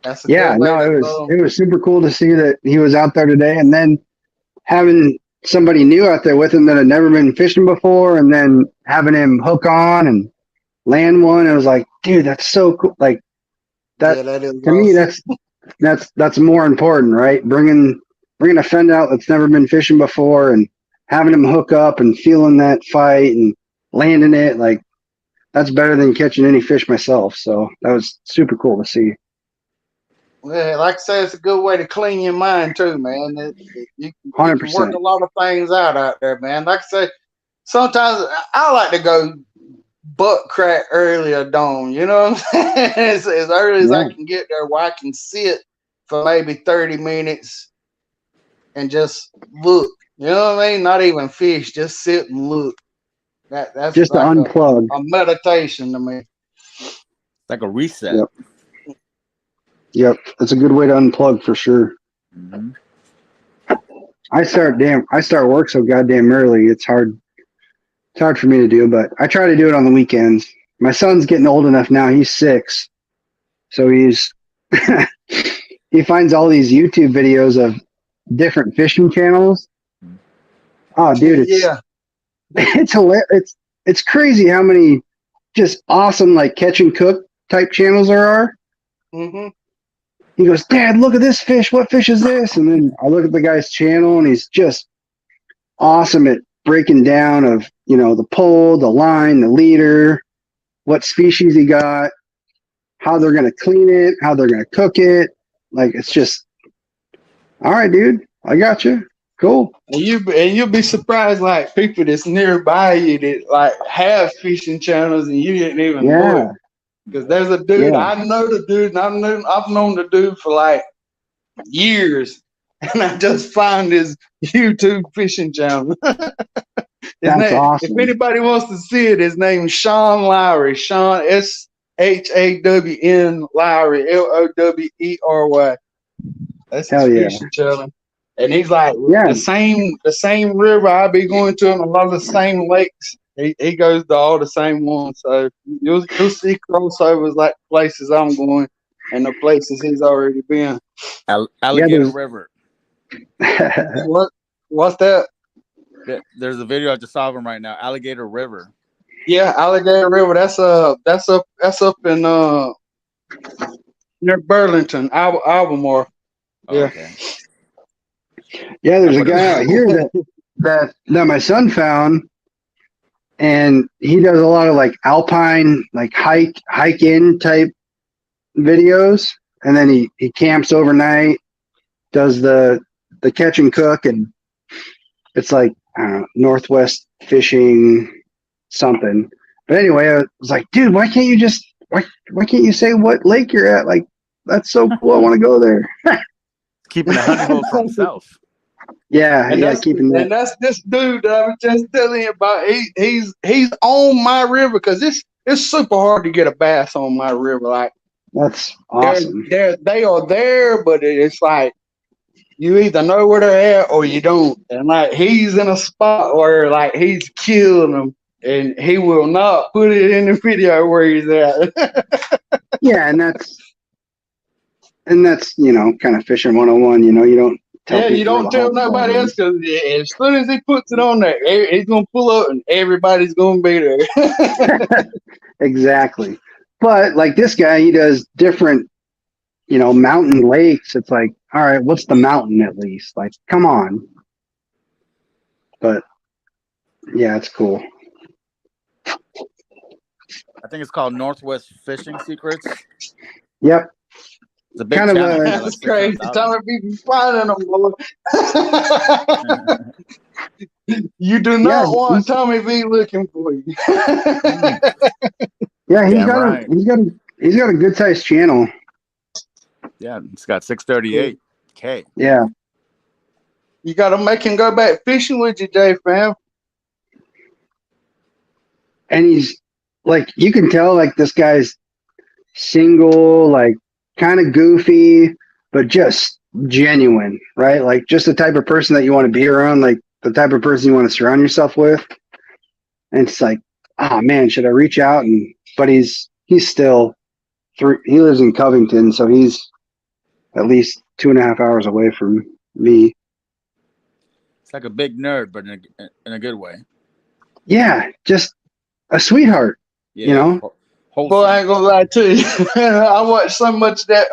Speaker 1: That's a
Speaker 4: Yeah.
Speaker 1: good way
Speaker 4: No,
Speaker 1: to
Speaker 4: it was super cool to see that he was out there today, and then having somebody new out there with him that had never been fishing before, and then having him hook on and land one. It was like, dude, that's so cool. Like that,
Speaker 1: Yeah, that is
Speaker 4: to me,
Speaker 1: awesome.
Speaker 4: that's more important, right? Bringing a friend out that's never been fishing before and having him hook up and feeling that fight and landing it, like that's better than catching any fish myself. So that was super cool to see.
Speaker 1: Yeah, like I say, it's a good way to clean your mind too, man. You can work
Speaker 4: 100%.
Speaker 1: a lot of things out there, man. Like I say, sometimes I like to go butt crack early or dawn. You know what I'm saying? as early as I can get there, where I can sit for maybe 30 minutes and just look. You know what I mean? Not even fish, just sit and look. That's
Speaker 4: just
Speaker 1: like
Speaker 4: to unplug.
Speaker 1: a meditation to me.
Speaker 3: Like a reset.
Speaker 4: Yep, that's a good way to unplug for sure.
Speaker 3: Mm-hmm.
Speaker 4: I start work so goddamn early. It's hard for me to do, but I try to do it on the weekends. My son's getting old enough now. He's 6, so he's he finds all these YouTube videos of different fishing channels. Oh, dude, it's hilarious. It's crazy how many just awesome like catch and cook type channels there are.
Speaker 1: Mm-hmm.
Speaker 4: He goes, Dad, look at this fish. What fish is this? And then I look at the guy's channel, and he's just awesome at breaking down of, the pole, the line, the leader, what species he got, how they're going to clean it, how they're going to cook it. Like, it's just, all right, dude, I got you. Cool.
Speaker 1: And you'll be surprised, like people that's nearby you that like have fishing channels and you didn't even know it. Because there's a dude, I know the dude, and I've known the dude for like years, and I just found his YouTube fishing channel.
Speaker 4: That's awesome.
Speaker 1: If anybody wants to see it, his name's Sean Lowry. Sean SHAWN Lowry LOWERY. That's his fishing channel. And he's like the same river I be going to, and a lot of the same lakes. He goes to all the same ones, so you'll see crossovers like places I'm going and the places he's already been.
Speaker 4: Yeah,
Speaker 3: Alligator River.
Speaker 1: What's that?
Speaker 3: There's a video I just saw of him right now. Alligator River.
Speaker 1: Yeah, Alligator River. That's up in near Burlington, Albemarle.
Speaker 3: Oh,
Speaker 1: Yeah.
Speaker 3: okay.
Speaker 4: Yeah, there's
Speaker 3: I
Speaker 4: a
Speaker 3: put it-
Speaker 4: guy out here that my son found, and he does a lot of like alpine, like hike in type videos, and then he camps overnight, does the catch and cook, and it's like I don't know, Northwest fishing something. But anyway, I was like, dude, why can't you say what lake you're at? Like, that's so cool. I want to go there.
Speaker 3: Keeping a honey hole for himself.
Speaker 4: Yeah,
Speaker 1: And
Speaker 4: yeah,
Speaker 1: that's
Speaker 4: keeping that.
Speaker 1: and that's this dude that I was just telling you about. He's on my river because it's super hard to get a bass on my river. Like
Speaker 4: That's awesome.
Speaker 1: they are there, but it's like you either know where they're at or you don't. And like he's in a spot where like he's killing them, and he will not put it in the video where he's at.
Speaker 4: Yeah, and that's kind of fishing 101. You don't tell
Speaker 1: Yeah,
Speaker 4: people
Speaker 1: you
Speaker 4: where
Speaker 1: don't
Speaker 4: the
Speaker 1: tell
Speaker 4: hole
Speaker 1: nobody
Speaker 4: is.
Speaker 1: else because as soon as he puts it on there, he's gonna pull up and everybody's gonna be there.
Speaker 4: Exactly. But like this guy, he does different, mountain lakes. It's like, all right, what's the mountain at least? Like, come on. But yeah, it's cool.
Speaker 3: I think it's called Northwest Fishing Secrets.
Speaker 4: Yep.
Speaker 3: It's a big
Speaker 4: Kind of
Speaker 3: channel.
Speaker 4: a-
Speaker 3: Got
Speaker 1: That's
Speaker 3: like
Speaker 1: crazy.
Speaker 3: 600,000.
Speaker 1: Tell me be finding them, boy. You do not
Speaker 4: Yeah,
Speaker 1: want Tommy V looking for you.
Speaker 4: Yeah,
Speaker 3: Damn right.
Speaker 4: he's got a good sized channel.
Speaker 3: Yeah, it's got 638K.
Speaker 4: Yeah.
Speaker 1: You gotta make him go back fishing with you, J fam.
Speaker 4: And he's like, you can tell like this guy's single, like kind of goofy, but just genuine, right? Like just the type of person that you want to be around, like the type of person you want to surround yourself with. And it's like, oh man, should I reach out? But he's still he lives in Covington, so he's at least 2.5 hours away from me.
Speaker 3: It's like a big nerd, but in a good way.
Speaker 4: Yeah, just a sweetheart.
Speaker 3: Yeah.
Speaker 1: Boy,
Speaker 3: Wholesome.
Speaker 1: I ain't gonna lie to you. I watched so much that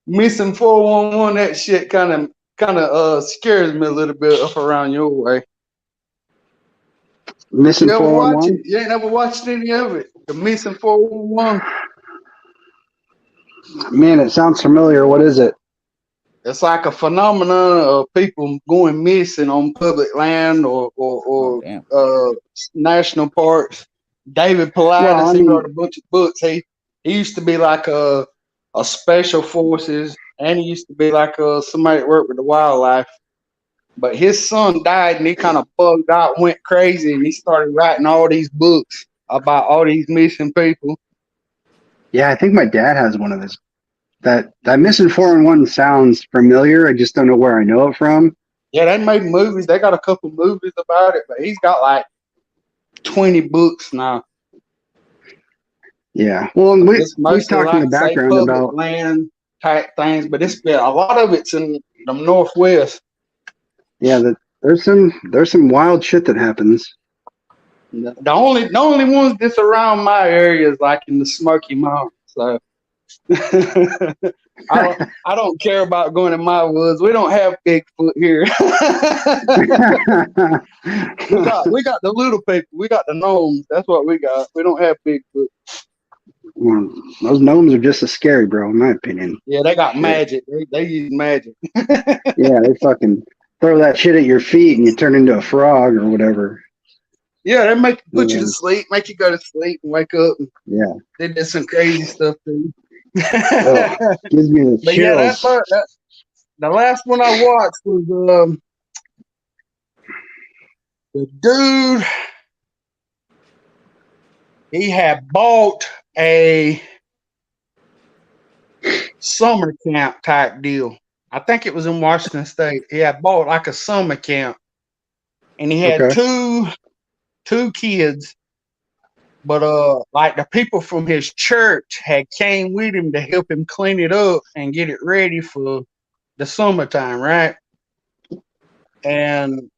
Speaker 1: missing 411. That shit kind of scares me a little bit up around your way.
Speaker 4: Missing
Speaker 1: You ever watch
Speaker 4: 411?
Speaker 1: it? You ain't ever watched any of it? The missing 411.
Speaker 4: Man, it sounds familiar. What is it?
Speaker 1: It's like a phenomenon of people going missing on public land or
Speaker 3: Damn.
Speaker 1: national parks. David Paulides, he wrote a bunch of books. He used to be like a special forces, and he used to be like somebody that worked with the wildlife. But his son died, and he kind of bugged out, went crazy, and he started writing all these books about all these missing people.
Speaker 4: Yeah, I think my dad has one of his. That missing 411 sounds familiar. I just don't know where I know it from.
Speaker 1: Yeah, they made movies. They got a couple movies about it, but he's got like 20 books now.
Speaker 4: Yeah. Well, we talked
Speaker 1: like,
Speaker 4: in the background about
Speaker 1: land type things, but a lot of it's in the Northwest.
Speaker 4: Yeah, there's some wild shit that happens.
Speaker 1: The only ones that's around my area is like in the Smoky Mountains. So I don't care about going in my woods. We don't have Bigfoot here. we got the little people. We got the gnomes. That's what we got. We don't have Bigfoot.
Speaker 4: Well, those gnomes are just as scary, bro, in my opinion.
Speaker 1: Yeah, they got magic. They use magic.
Speaker 4: Yeah, they fucking throw that shit at your feet and you turn into a frog or whatever.
Speaker 1: Yeah, they put you to sleep, make you go to sleep and wake up.
Speaker 4: Yeah.
Speaker 1: They did some crazy stuff to you.
Speaker 4: Gives me the chills.
Speaker 1: But yeah, the last one I watched was the dude. He had bought a summer camp type deal. I think it was in Washington State. He had bought like a summer camp, and he had two kids, But like the people from his church had came with him to help him clean it up and get it ready for the summertime, right? And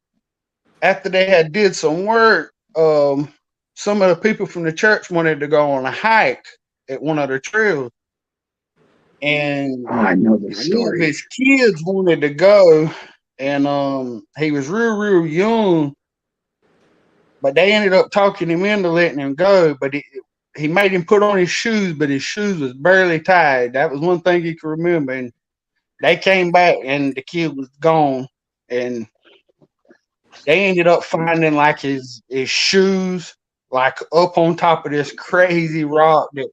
Speaker 1: after they had did some work, some of the people from the church wanted to go on a hike at one of the trails. And
Speaker 4: Oh, I know this
Speaker 1: one of
Speaker 4: story.
Speaker 1: his kids wanted to go, and he was real young, but they ended up talking him into letting him go. But he made him put on his shoes, but his shoes was barely tied. That was one thing he could remember. And they came back, and the kid was gone. And they ended up finding like his shoes like up on top of this crazy rock that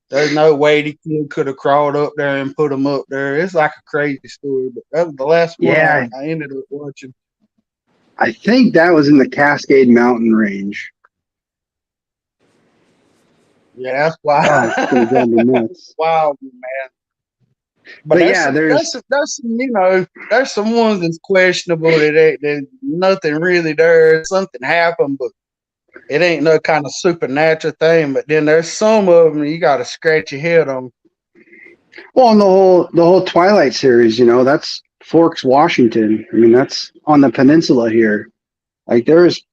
Speaker 1: there's no way the kid could have crawled up there and put them up there. It's like a crazy story, but that was the last one
Speaker 4: Yeah.
Speaker 1: I ended up watching.
Speaker 4: I think that was in the Cascade Mountain Range.
Speaker 1: Yeah, that's
Speaker 4: Oh, it's gonna drive me
Speaker 1: wild.
Speaker 4: nuts.
Speaker 1: Wild, man.
Speaker 4: But
Speaker 1: there's
Speaker 4: yeah,
Speaker 1: some,
Speaker 4: there's
Speaker 1: there's some ones that's questionable that there's nothing really there. Something happened, but it ain't no kind of supernatural thing. But then there's some of them you got to scratch your head on.
Speaker 4: well, in the whole Twilight series, that's Forks, Washington. I mean, that's on the peninsula here. Like, there's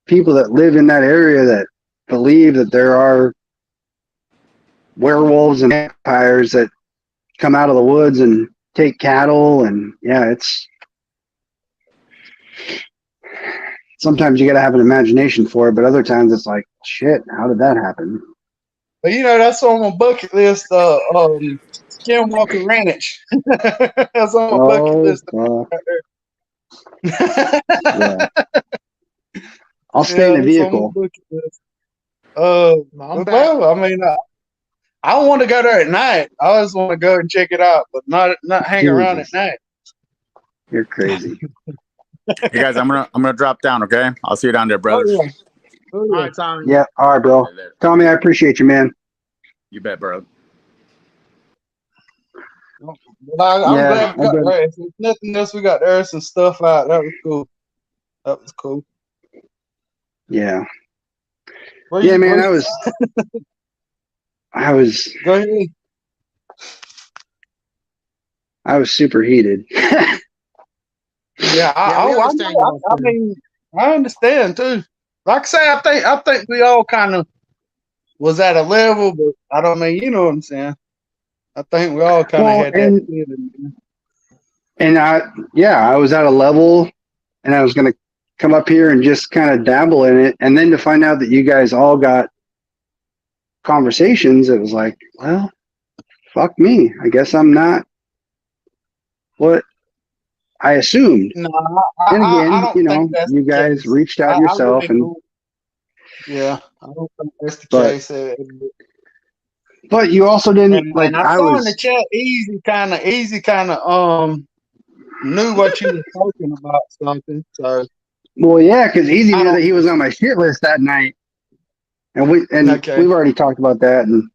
Speaker 4: people that live in that area that believe that there are werewolves and vampires that come out of the woods and take cattle, and yeah, it's sometimes you got to have an imagination for it, but other times it's like, shit, how did that happen?
Speaker 1: But that's on my bucket list. Skinwalker Ranch. That's on my bucket list.
Speaker 4: Yeah. I'll stay in the vehicle.
Speaker 2: I'm back.
Speaker 1: Well, I mean, I want to go there at night. I always want to go and check it out, but not hang around at
Speaker 4: Jesus.
Speaker 1: night.
Speaker 4: You're crazy.
Speaker 3: Hey guys, I'm gonna drop down. Okay, I'll see you down there, brother.
Speaker 1: Oh, yeah.
Speaker 2: All right, Tommy.
Speaker 4: Yeah, all right, bro. Tommy, I appreciate you, man.
Speaker 3: You bet, bro.
Speaker 1: But I'm
Speaker 4: Yeah,
Speaker 1: glad we
Speaker 4: I've
Speaker 1: got
Speaker 4: been-
Speaker 1: there. If there's nothing else, we got there some stuff out. That was cool. That was cool.
Speaker 4: Yeah.
Speaker 1: Where
Speaker 4: Yeah,
Speaker 1: you-
Speaker 4: man,
Speaker 1: where-
Speaker 4: I was
Speaker 1: Go ahead.
Speaker 4: super heated.
Speaker 1: Yeah,
Speaker 2: we understand you,
Speaker 1: I mean, I understand too. Like I say, I think we all kind of was at a level, but I don't mean, you know what I'm saying. I think we all kind of
Speaker 4: Well,
Speaker 1: had that feeling.
Speaker 4: And I was at a level, and I was going to come up here and just kind of dabble in it. And then to find out that you guys all got conversations, it was like, well, fuck me. I guess I'm not what I assumed.
Speaker 1: No,
Speaker 4: And
Speaker 1: I
Speaker 4: again,
Speaker 1: don't think that's
Speaker 4: you
Speaker 1: the
Speaker 4: guys
Speaker 1: case.
Speaker 4: reached out
Speaker 1: I
Speaker 4: yourself,
Speaker 1: really
Speaker 4: and
Speaker 1: don't. Yeah, I don't think that's the
Speaker 4: But-
Speaker 1: case.
Speaker 4: but you also didn't like.
Speaker 1: And I saw in the chat, easy kind of knew what you were talking about something. So
Speaker 4: Well, yeah, because Easy
Speaker 1: I
Speaker 4: knew
Speaker 1: don't-
Speaker 4: that he was on my shit list that night, and
Speaker 1: Okay.
Speaker 4: we've already talked about that and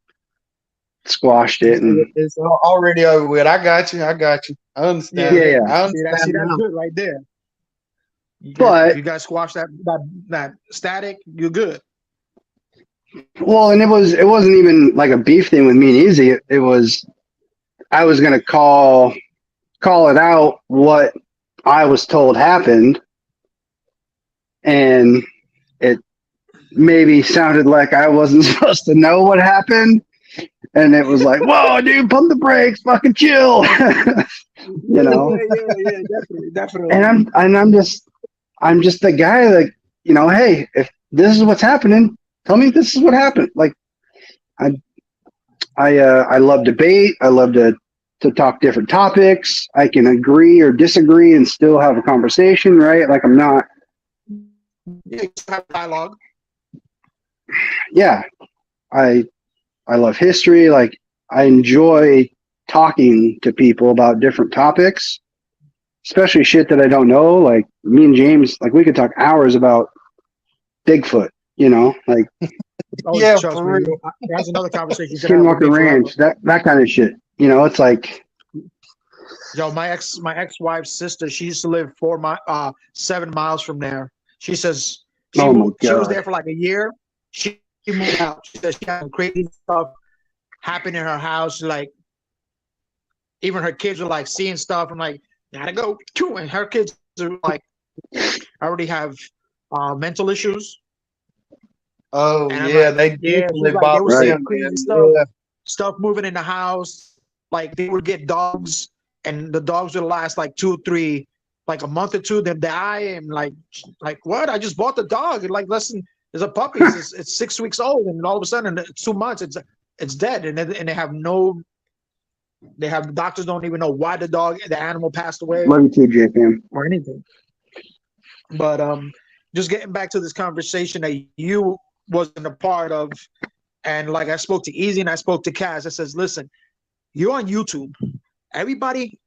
Speaker 4: squashed it. And
Speaker 1: it's already over with. I got you. I understand.
Speaker 4: Yeah.
Speaker 1: I
Speaker 2: See,
Speaker 1: understand.
Speaker 2: that's
Speaker 1: now.
Speaker 2: good right there.
Speaker 4: But-
Speaker 2: if you guys squash that static, you're good.
Speaker 4: well, and it wasn't even like a beef thing with me and Easy. It was I was gonna call it out what I was told happened, and it maybe sounded like I wasn't supposed to know what happened. And it was like, whoa, dude, pump the brakes, fucking chill.
Speaker 2: Yeah, definitely.
Speaker 4: And I'm just the guy that, hey, if this is what's happening, tell me this is what happened. Like, I love debate. I love to talk different topics. I can agree or disagree and still have a conversation, right? Like, I'm not.
Speaker 2: Yeah, you have dialogue.
Speaker 4: Yeah, I love history. Like, I enjoy talking to people about different topics, especially shit that I don't know. Like, me and James, like, we could talk hours about Bigfoot, like
Speaker 2: Oh,
Speaker 1: Yeah,
Speaker 2: trust
Speaker 1: for
Speaker 2: me.
Speaker 1: real.
Speaker 2: That's another conversation. you can have with
Speaker 4: Skinwalker
Speaker 2: me forever.
Speaker 4: Ranch, that kind of shit. It's like,
Speaker 2: Yo, my ex-wife's sister, she used to live 7 miles from there. She says she
Speaker 4: Oh my
Speaker 2: was
Speaker 4: God.
Speaker 2: there for like a year. She moved out. She said she had crazy stuff happen in her house. Like even her kids were like seeing stuff. I'm like, gotta go. And her kids are like already have mental issues.
Speaker 1: Oh
Speaker 2: And I'm
Speaker 1: yeah,
Speaker 2: like,
Speaker 1: they
Speaker 2: yeah,
Speaker 1: definitely
Speaker 2: like, they were
Speaker 4: Right.
Speaker 2: seeing crazy stuff, stuff moving in the house. Like they would get dogs, and the dogs would last like 2 or 3, like a month or two, then die. And like what? I just bought the dog, and like listen, there's a puppy. It's 6 weeks old, and all of a sudden, in 2 months, it's dead, and they have no. They have doctors don't even know why the animal passed away
Speaker 4: Love you too, JPM.
Speaker 2: or anything. But just getting back to this conversation that you wasn't a part of, and like I spoke to Easy and I spoke to Kaz. I says, listen, you're on YouTube. Everybody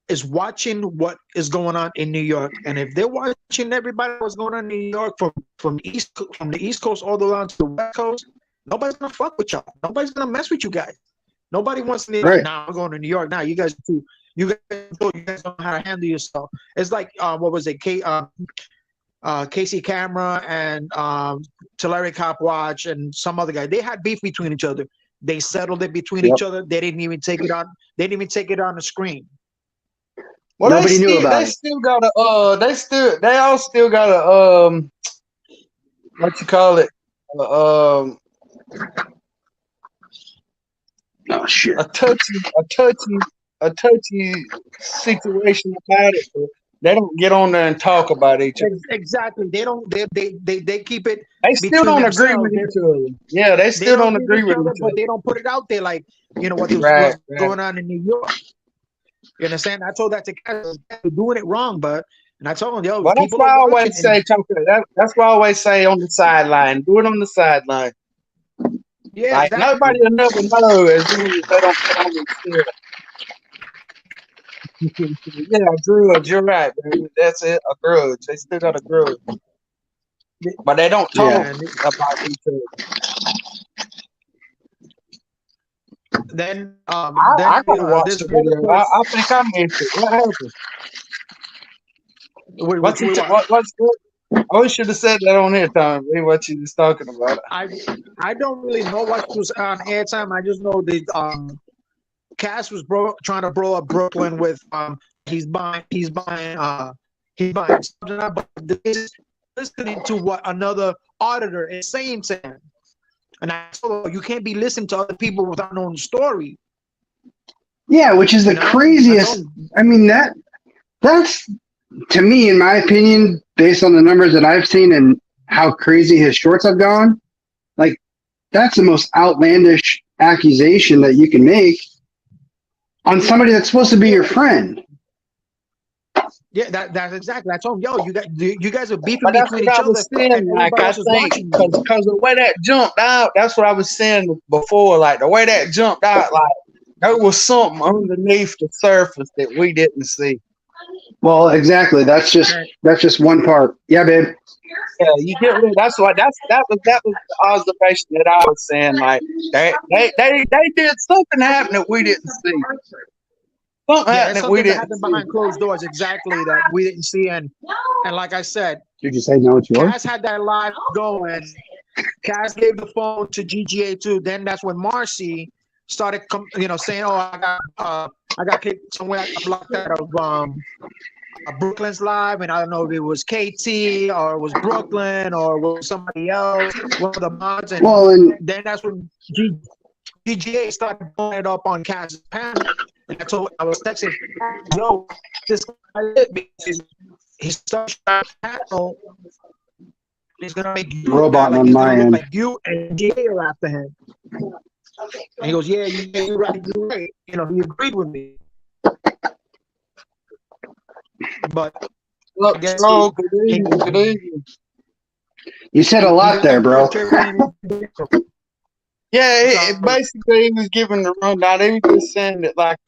Speaker 2: is watching what is going on in New York, and if they're watching everybody what's going on in New York from the East Coast all the way down to the West Coast, nobody's gonna fuck with y'all. Nobody's gonna mess with you guys. Nobody wants to.
Speaker 4: Right.
Speaker 2: Now I'm going to New York. Now you guys don't know how to handle yourself. It's like what was it? Casey Camera and Tulare Cop Watch and some other guy. They had beef between each other. They settled it between each other. They didn't even take it on. They didn't even take it on the screen.
Speaker 1: Well,
Speaker 4: Nobody knew about
Speaker 1: they
Speaker 4: it.
Speaker 1: still got a they all still got a what you call it
Speaker 4: Oh shit.
Speaker 1: a touchy situation about it. But they don't get on there and talk about each other.
Speaker 2: Exactly. They don't. They keep it.
Speaker 1: They still
Speaker 2: between
Speaker 1: don't agree
Speaker 2: themselves.
Speaker 1: with each other. Yeah, they still don't agree with each
Speaker 2: but
Speaker 1: other.
Speaker 2: they don't put it out there like what's
Speaker 1: Right.
Speaker 2: going on in New York. You understand? I told that to guys, you're doing it wrong, but and I told him, yo,
Speaker 1: Well, that's
Speaker 2: people
Speaker 1: why I
Speaker 2: are
Speaker 1: always
Speaker 2: watching.
Speaker 1: say that's why I always say on the sideline. Do it on the sideline.
Speaker 2: Yeah,
Speaker 1: Like
Speaker 2: exactly.
Speaker 1: nobody will never know as long as they don't put on their shit. Yeah, a grudge. You're right, man. That's it. A grudge. They still got a grudge, but they don't talk
Speaker 4: Yeah.
Speaker 1: about each other.
Speaker 2: Then
Speaker 1: I gotta watch
Speaker 2: this
Speaker 1: the video. I think I missed it. What happened? What you what's good? Oh, you should have said that on airtime. What you was talking about?
Speaker 2: I don't really know what was on airtime. I just know the Cass was trying to blow up Brooklyn with he's buying something. But listening to what another auditor is saying to him. And I told him, you can't be listening to other people without knowing the story.
Speaker 4: Yeah, which is the craziest. I mean, that's to me, in my opinion, based on the numbers that I've seen and how crazy his shorts have gone, like that's the most outlandish accusation that you can make on somebody that's supposed to be your friend.
Speaker 2: Yeah, that's exactly. I told him, yo, you guys are beefing
Speaker 1: But that's
Speaker 2: between
Speaker 1: what
Speaker 2: each
Speaker 1: I
Speaker 2: other.
Speaker 1: was saying. Like I think because the way that jumped out, that's what I was saying before. Like the way that jumped out, like there was something underneath the surface that we didn't see.
Speaker 4: Well, exactly. That's just one part. Yeah, babe.
Speaker 1: Yeah, you get rid. That was the observation that I was saying. Like they did something happen that we didn't see. Something happened that we didn't
Speaker 2: happened behind closed doors. Exactly that we didn't see. And like I said,
Speaker 4: Did you say no? It's yours.
Speaker 2: Cass had that live going. Cass gave the phone to GGA too. Then that's when Marcy started, saying, "Oh, I got kicked somewhere. I got blocked out of Brooklyn's live, and I don't know if it was KT or it was Brooklyn or it was somebody else, one of the mods." And then that's when GGA started blowing it up on Cass's panel. And I was texting, yo, this guy he started a panel. He's gonna make you
Speaker 4: robot
Speaker 2: like,
Speaker 4: on my end.
Speaker 2: like you and Jay are after him. And he goes, yeah, you're right, you're right. He agreed with me. But
Speaker 1: look, good evening.
Speaker 4: You said a lot there, bro.
Speaker 1: Yeah, it basically he was giving the rundown. He was just saying that like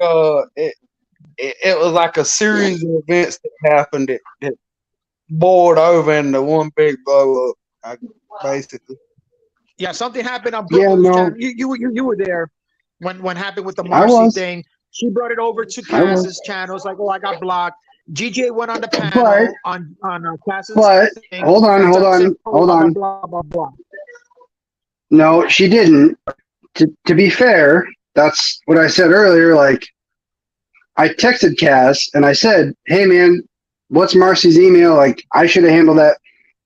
Speaker 1: it was like a series of events that happened that boiled over into one big blow up, basically.
Speaker 2: Yeah, something happened on Brooklyn's channel. You were there when happened with the Marcy thing. She brought it over to Cass's channel. It's like, oh, I got blocked. GJ went on the panel on Cass's thing.
Speaker 4: Hold on.
Speaker 2: Blah, blah, blah.
Speaker 4: No, she didn't. To be fair, that's what I said earlier. Like, I texted Cass and I said, "Hey, man, what's Marcy's email? Like, I should have handled that.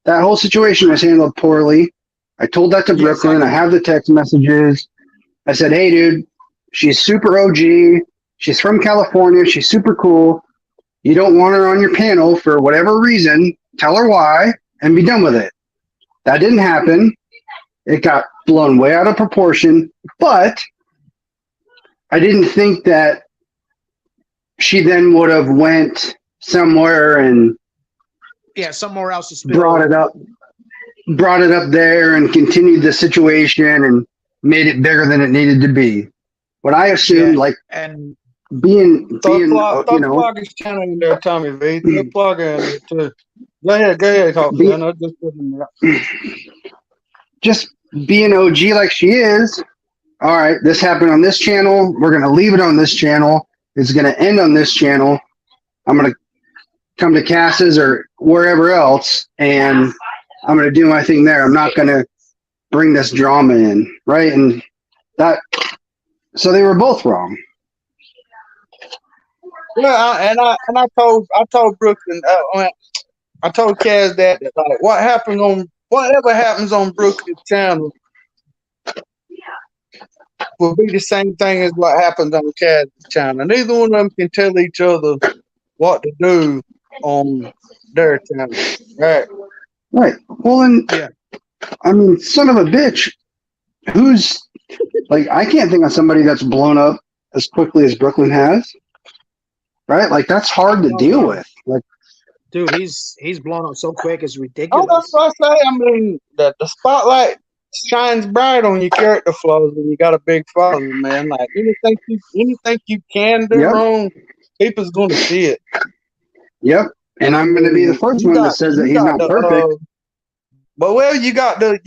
Speaker 4: That whole situation was handled poorly." I told that to
Speaker 2: Yeah,
Speaker 4: Brooklyn. I
Speaker 2: exactly.
Speaker 4: have the text messages. I said, "Hey, dude, she's super OG. She's from California. She's super cool. You don't want her on your panel for whatever reason. Tell her why and be done with it." That didn't happen. It got blown way out of proportion, but I didn't think that she then would have went somewhere and
Speaker 2: Yeah, somewhere else to spill
Speaker 4: brought
Speaker 2: over.
Speaker 4: it up there and continued the situation and made it bigger than it needed to be. What I assumed,
Speaker 2: Yeah,
Speaker 4: like
Speaker 2: and
Speaker 4: being
Speaker 1: Throw
Speaker 4: you
Speaker 1: plug his channel in there, Tommy V. Throw plug in there too. Go ahead, talk.
Speaker 4: Be-
Speaker 1: Man. I just put in there.
Speaker 4: just being OG like she is. All right, this happened on this channel. We're gonna leave it on this channel. It's gonna end on this channel. I'm gonna come to Cass's or wherever else, and I'm gonna do my thing there. I'm not gonna bring this drama in, right? And that, so they were both wrong.
Speaker 1: Yeah, I told Brooklyn, I told Kaz that like whatever happens on Brooklyn's channel will be the same thing as what happens on Kaz's channel. Neither one of them can tell each other what to do on their channel. Right.
Speaker 4: Right. Well, and
Speaker 2: yeah,
Speaker 4: I mean, son of a bitch, who's like, I can't think of somebody that's blown up as quickly as Brooklyn has. Right? Like, that's hard to deal with. Like,
Speaker 2: dude, he's blown up so quick. It's
Speaker 1: Oh,
Speaker 2: ridiculous.
Speaker 1: that's what I say. I mean, the spotlight shines bright on your character flaws when you got a big following, man. Like anything you can do
Speaker 4: Yep.
Speaker 1: wrong, people's gonna see it.
Speaker 4: yep. And I'm going to be the first one that says that he's not perfect.
Speaker 1: But well, you got to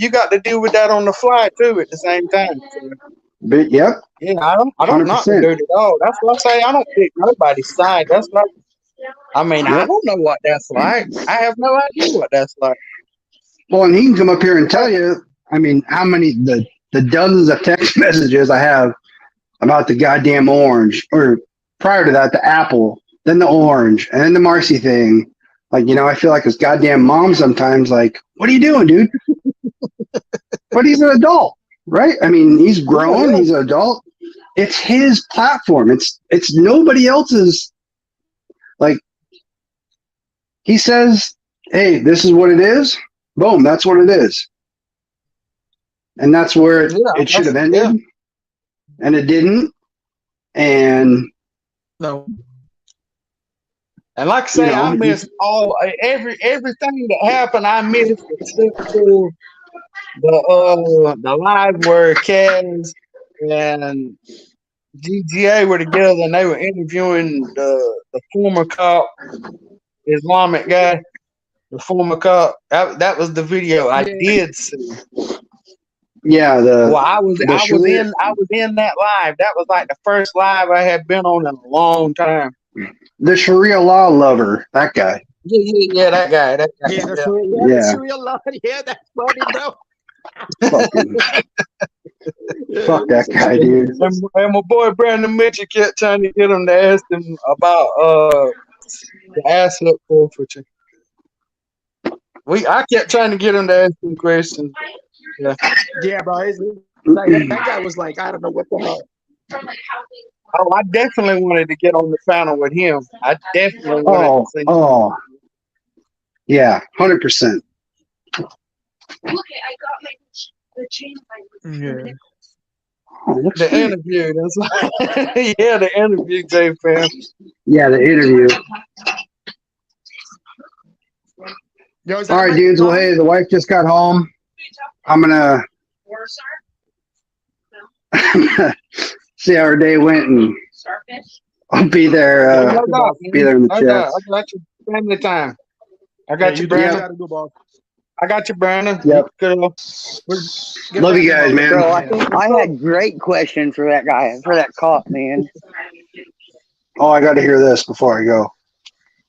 Speaker 1: deal with that on the fly too at the same time. So,
Speaker 4: But yep.
Speaker 1: yeah, I don't not
Speaker 4: 100%.
Speaker 1: do it at all. That's what I say. I don't pick nobody's side. That's not. I mean, I
Speaker 4: Yep.
Speaker 1: don't know what that's like. I have no idea what that's like.
Speaker 4: Well, and he can come up here and tell you, I mean, how many, the dozens of text messages I have about the goddamn orange, or prior to that, the apple, then the orange, and then the Marcy thing. Like, I feel like his goddamn mom sometimes, like, what are you doing, dude? But he's an adult, right? I mean, he's grown, he's an adult. It's his platform. It's nobody else's. Like, he says, hey, this is what it is. Boom, that's what it is. And that's where it should have ended.
Speaker 1: Yeah.
Speaker 4: And it didn't. And
Speaker 2: No,
Speaker 1: And like I say, I missed everything that happened. I missed except for the live where Kaz and GGA were together and they were interviewing the former cop, Islamic guy, the former cop. That was the video I did see.
Speaker 4: yeah,
Speaker 1: I was in that live. That was like the first live I had been on in a long time.
Speaker 4: the Sharia law lover, that guy.
Speaker 1: Yeah, that guy.
Speaker 2: yeah, that's real.
Speaker 4: Yeah.
Speaker 2: That's real love. Yeah, that's funny, bro.
Speaker 4: Fucking, fuck that guy, dude.
Speaker 1: And my boy Brandon Mitchell kept trying to get him to ask him about the asset forfeiture. I kept trying to get him to ask him questions. Yeah.
Speaker 2: Yeah, bro. Like, that guy was like, I don't know what the hell.
Speaker 1: Oh, I definitely wanted to get on the panel with him. I definitely wanted to see him.
Speaker 4: Oh, yeah, 100%.
Speaker 5: Okay, I got the chain.
Speaker 2: Yeah.
Speaker 4: Oh, looks
Speaker 1: The
Speaker 4: sweet.
Speaker 1: interview. That's like, yeah, the interview, J fam.
Speaker 4: Yeah, the interview.
Speaker 2: Yo, is that
Speaker 4: All right,
Speaker 2: my
Speaker 4: dudes. Well,
Speaker 2: mom?
Speaker 4: hey, the wife just got home. I'm gonna see how her day went, and
Speaker 5: Starfish.
Speaker 4: I'll be there.
Speaker 1: I got
Speaker 4: in the chat.
Speaker 1: I got you family time. I got you, Brandon.
Speaker 2: gotta go, boss.
Speaker 1: I got you, Brandon.
Speaker 4: Yep.
Speaker 1: Good.
Speaker 2: Get
Speaker 4: Love
Speaker 2: back
Speaker 4: you
Speaker 2: to
Speaker 4: guys,
Speaker 2: Bobby.
Speaker 4: man.
Speaker 6: Bro, I had great questions for that guy, for that cop, man.
Speaker 4: Oh, I got to hear this before I go.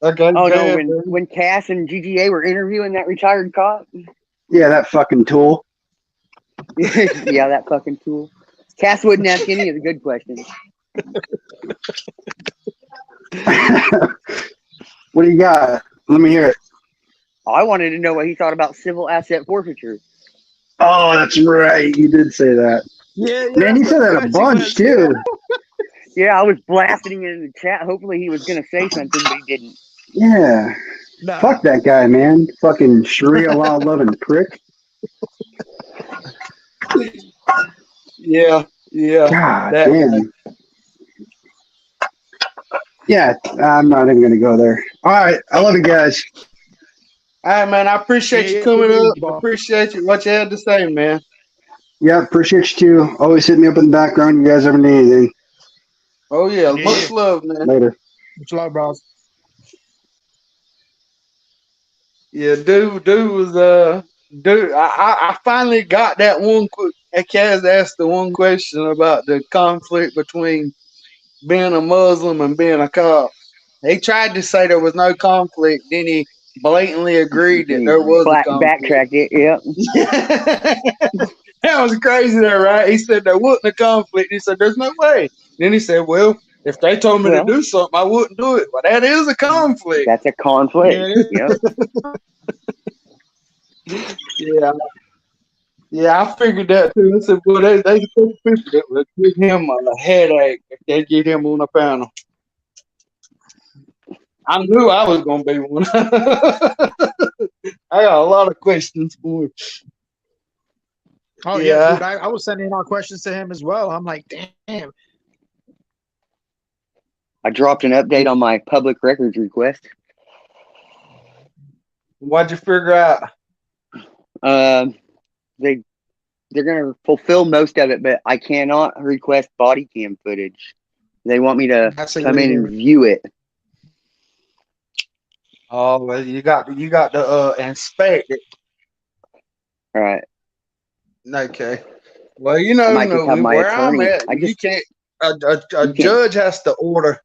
Speaker 1: Okay.
Speaker 6: Oh
Speaker 1: go
Speaker 6: no,
Speaker 1: ahead,
Speaker 6: when Cass and GGA were interviewing that retired cop,
Speaker 4: Yeah, that fucking tool.
Speaker 6: Yeah, that fucking tool. Cass wouldn't ask any of the good questions.
Speaker 4: What do you got? Let me hear it.
Speaker 6: I wanted to know what he thought about civil asset forfeiture.
Speaker 4: Oh, that's right. You did say that.
Speaker 2: Yeah,
Speaker 4: Man,
Speaker 2: that's
Speaker 4: you
Speaker 2: what
Speaker 4: said
Speaker 2: the
Speaker 4: that a
Speaker 2: question
Speaker 4: bunch
Speaker 2: was.
Speaker 4: too.
Speaker 6: Yeah, I was blasting it in the chat. Hopefully he was going to say something, but he didn't.
Speaker 4: Yeah.
Speaker 2: Nah.
Speaker 4: Fuck that guy, man. Fucking Sharia law loving prick.
Speaker 1: Yeah,
Speaker 4: God
Speaker 1: that guy.
Speaker 4: damn. Yeah, I'm not even gonna go there. All right, I love you guys.
Speaker 1: All right, man. I appreciate you
Speaker 2: Yeah,
Speaker 1: coming
Speaker 2: yeah,
Speaker 1: up.
Speaker 2: boss.
Speaker 1: Appreciate you what you had to say, man.
Speaker 4: Yeah, appreciate you too. Always hit me up in the background. You guys ever need anything?
Speaker 1: Oh yeah,
Speaker 2: Yeah.
Speaker 1: much love, man.
Speaker 4: Later.
Speaker 2: Much love, bros.
Speaker 1: Yeah, dude was dude. I finally got that one. Kaz asked the one question about the conflict between being a Muslim and being a cop. He tried to say there was no conflict, then he blatantly agreed that
Speaker 6: He
Speaker 1: there was a conflict.
Speaker 6: backtracked it. Yep.
Speaker 1: That was crazy there, right? He said there wasn't a conflict. He said, there's no way. Then he said, well, if they told me to
Speaker 6: Well,
Speaker 1: do something, I wouldn't do it. Well, that is a conflict.
Speaker 6: that's a conflict.
Speaker 2: Yeah,
Speaker 6: Yep.
Speaker 1: Yeah. Yeah, I figured that too. I said, well, they some people that would give him a headache if they get him on a panel. I knew I was going to be one. I got a lot of questions for him.
Speaker 2: Oh yeah, dude. I was sending out questions to him as well. I'm like, damn.
Speaker 6: I dropped an update on my public records request.
Speaker 1: What'd you figure out?
Speaker 6: They're gonna fulfill most of it, but I cannot request body cam footage. They want me to
Speaker 2: That's a
Speaker 6: come in and
Speaker 2: weird-
Speaker 6: view it.
Speaker 1: Oh, well, you got to inspect it.
Speaker 6: All right.
Speaker 1: Okay. Well, you
Speaker 6: I
Speaker 1: know,
Speaker 6: might just have my
Speaker 1: where I'm
Speaker 6: attorney.
Speaker 1: at, you can't. A
Speaker 6: You can't.
Speaker 1: judge has to order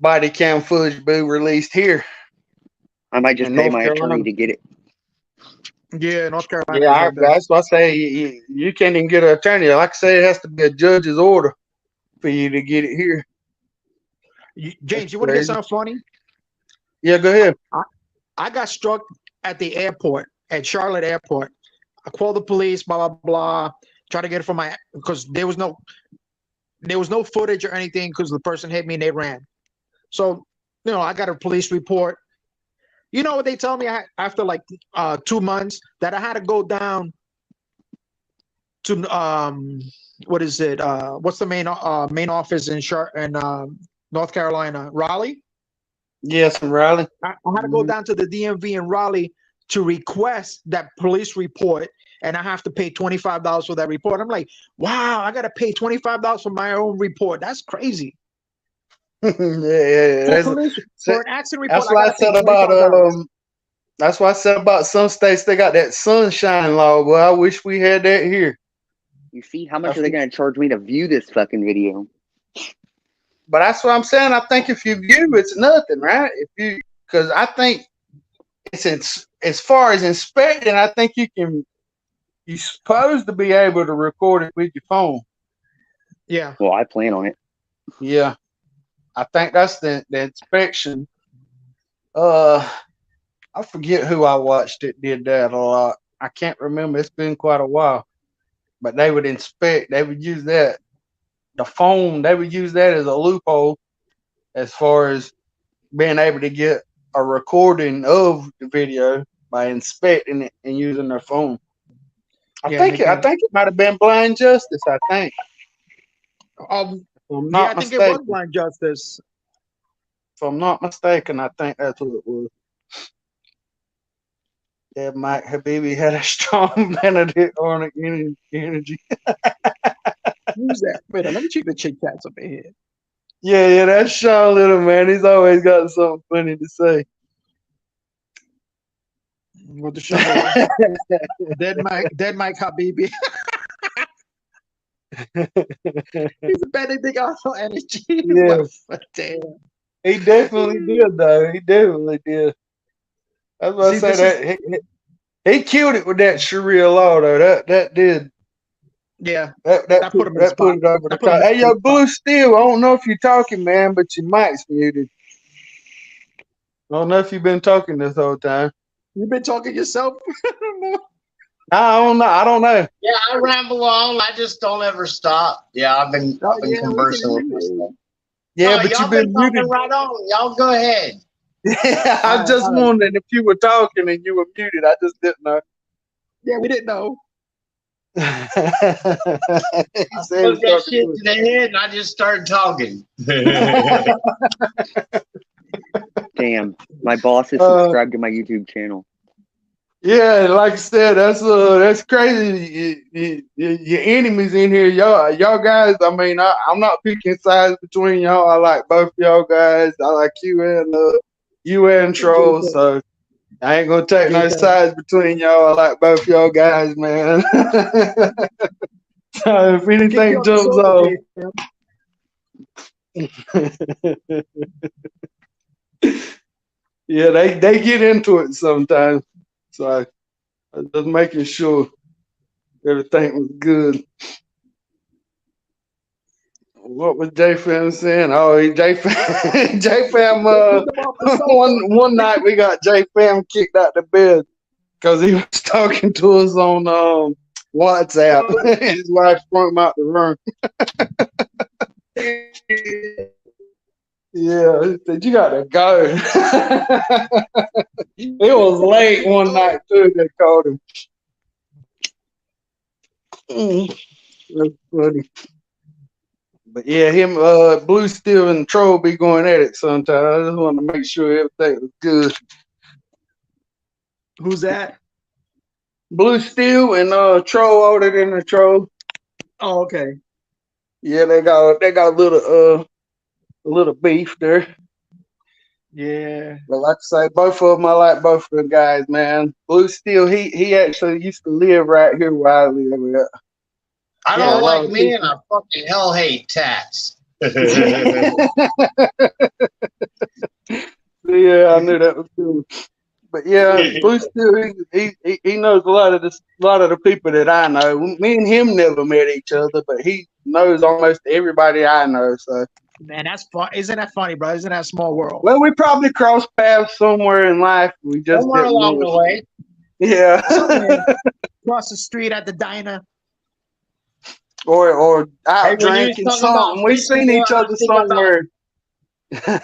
Speaker 1: body cam footage be released here
Speaker 6: I might just
Speaker 1: in
Speaker 6: pay
Speaker 1: North
Speaker 6: my attorney
Speaker 1: Carolina.
Speaker 6: to get it.
Speaker 2: Yeah, North Carolina.
Speaker 1: Yeah,
Speaker 2: is like that.
Speaker 1: that's why I say you can't even get an attorney. Like I say, it has to be a judge's order for you to get it here.
Speaker 2: James, you want to hear something funny?
Speaker 1: Yeah, go ahead.
Speaker 2: I got struck at the airport, at Charlotte Airport. I called the police, blah blah blah. Try to get it from my because there was no footage or anything because the person hit me and they ran. So I got a police report. You know what they tell me after like 2 months that I had to go down to what is it? What's the main office in North Carolina? Raleigh.
Speaker 1: Yes, from Riley.
Speaker 2: I had to go down to the DMV in Raleigh to request that police report, and I have to pay $25 for that report. I'm like, wow, I got to pay $25 for my own report. That's crazy.
Speaker 1: Yeah.
Speaker 2: For an accident report,
Speaker 1: That's what I said about
Speaker 2: $25.
Speaker 1: That's why I said about some states they got that sunshine law. Well, I wish we had that here.
Speaker 6: You see, how much are they going to charge me to view this fucking video?
Speaker 1: But that's what I'm saying. I think if you view, it's nothing, right? Because I think it's as far as inspecting, I think you're supposed to be able to record it with your phone.
Speaker 2: Yeah.
Speaker 6: Well, I plan on it.
Speaker 1: Yeah, I think that's the inspection. I forget who I watched that did that a lot. I can't remember. It's been quite a while. But they would inspect. They would use that. The phone, they would use that as a loophole as far as being able to get a recording of the video by inspecting it and using their phone. I think it might have been Blind Justice, I think.
Speaker 2: I think it was Blind Justice.
Speaker 1: If I'm not mistaken, I think that's what it was. Yeah, Mike Habibi had a strong Benedict Arnold energy.
Speaker 2: Who's that? Wait, let me check the Chick Chats up here.
Speaker 1: Yeah, that's Sean Little, man. He's always got something funny to say.
Speaker 2: What the show? Dead Mike Habibi. He's a Benedict Arnold energy.
Speaker 1: Yeah.
Speaker 2: Damn.
Speaker 1: He definitely did, though. He definitely did. That's what I say. He killed it with that Sharia law though. That did
Speaker 2: Yeah,
Speaker 1: that
Speaker 2: that put him in the
Speaker 1: that put
Speaker 2: spot.
Speaker 1: it over the
Speaker 2: That put him
Speaker 1: top.
Speaker 2: in
Speaker 1: Hey,
Speaker 2: the
Speaker 1: yo,
Speaker 2: spot.
Speaker 1: Blue Steel. I don't know if you're talking, man, but your mic's muted. I don't know if you've been talking this whole time.
Speaker 2: You've been talking yourself.
Speaker 1: I don't know. I don't know.
Speaker 7: Yeah, I ramble on. I just don't ever stop. Yeah, I've been
Speaker 2: Oh
Speaker 7: I've been
Speaker 2: yeah, we
Speaker 7: conversing
Speaker 2: can
Speaker 7: with
Speaker 2: hear you.
Speaker 7: myself.
Speaker 1: Yeah,
Speaker 7: No,
Speaker 1: but
Speaker 7: y'all
Speaker 1: you've
Speaker 7: been
Speaker 1: been
Speaker 7: talking
Speaker 1: muted.
Speaker 7: right on. Y'all go ahead.
Speaker 1: I just
Speaker 2: All right.
Speaker 1: wondered if you were talking and you were muted. I just didn't know.
Speaker 2: Yeah, we didn't know.
Speaker 1: He
Speaker 7: I
Speaker 1: said
Speaker 7: took
Speaker 1: he's
Speaker 7: that
Speaker 1: talking
Speaker 7: shit
Speaker 1: to
Speaker 7: to the head and I just started talking.
Speaker 6: Damn, my boss is
Speaker 1: Uh,
Speaker 6: subscribed to my YouTube channel.
Speaker 1: Yeah, like I said, that's crazy. Your enemies in here, y'all guys. I mean, I'm not picking sides between y'all. I like both y'all guys. I like you and Troll. So I ain't gonna take no sides between y'all. I like both y'all guys, man. So if
Speaker 2: We'll get you
Speaker 1: anything
Speaker 2: on the
Speaker 1: jumps
Speaker 2: show
Speaker 1: off,
Speaker 2: today.
Speaker 1: yeah, they get into it sometimes. So I'm just making sure everything was good. What was J Fam saying? Oh, J Fam, J Fam. One night we got J Fam kicked out the bed because he was talking to us on WhatsApp. His wife threw him out the room. Yeah, he said you got to go. It was late one night too. They called him. That's funny. But yeah, him, Blue Steel and Troll be going at it sometimes. I just want to make sure everything was good.
Speaker 2: Who's that?
Speaker 1: Blue Steel and Troll older than the Troll.
Speaker 2: Oh, okay.
Speaker 1: Yeah, they got a little beef there.
Speaker 2: Yeah.
Speaker 1: But like I say, both of them, I like both of the guys, man. Blue Steel, he actually used to live right here where I live at.
Speaker 7: I
Speaker 1: Yeah,
Speaker 7: don't
Speaker 1: a lot
Speaker 7: like
Speaker 1: of
Speaker 7: me
Speaker 1: people.
Speaker 7: and I fucking hell hate tats.
Speaker 1: Yeah, I knew that was cool. But yeah, Blue Steel, he knows a lot of the people that I know. Me and him never met each other, but he knows almost everybody I know. So,
Speaker 2: Man, that's fun. Isn't that funny, bro? Isn't that a small world?
Speaker 1: well, we probably crossed paths somewhere in life. We just
Speaker 7: Somewhere
Speaker 1: didn't
Speaker 7: along
Speaker 1: know
Speaker 7: the
Speaker 1: it.
Speaker 7: way.
Speaker 1: Yeah,
Speaker 2: Somewhere across the street at the diner.
Speaker 1: or out
Speaker 7: Hey, when you was
Speaker 1: drinking
Speaker 7: talking about
Speaker 1: something. We
Speaker 7: fishing,
Speaker 1: seen
Speaker 7: boy,
Speaker 1: each
Speaker 7: I
Speaker 1: other
Speaker 7: was thinking about
Speaker 1: somewhere.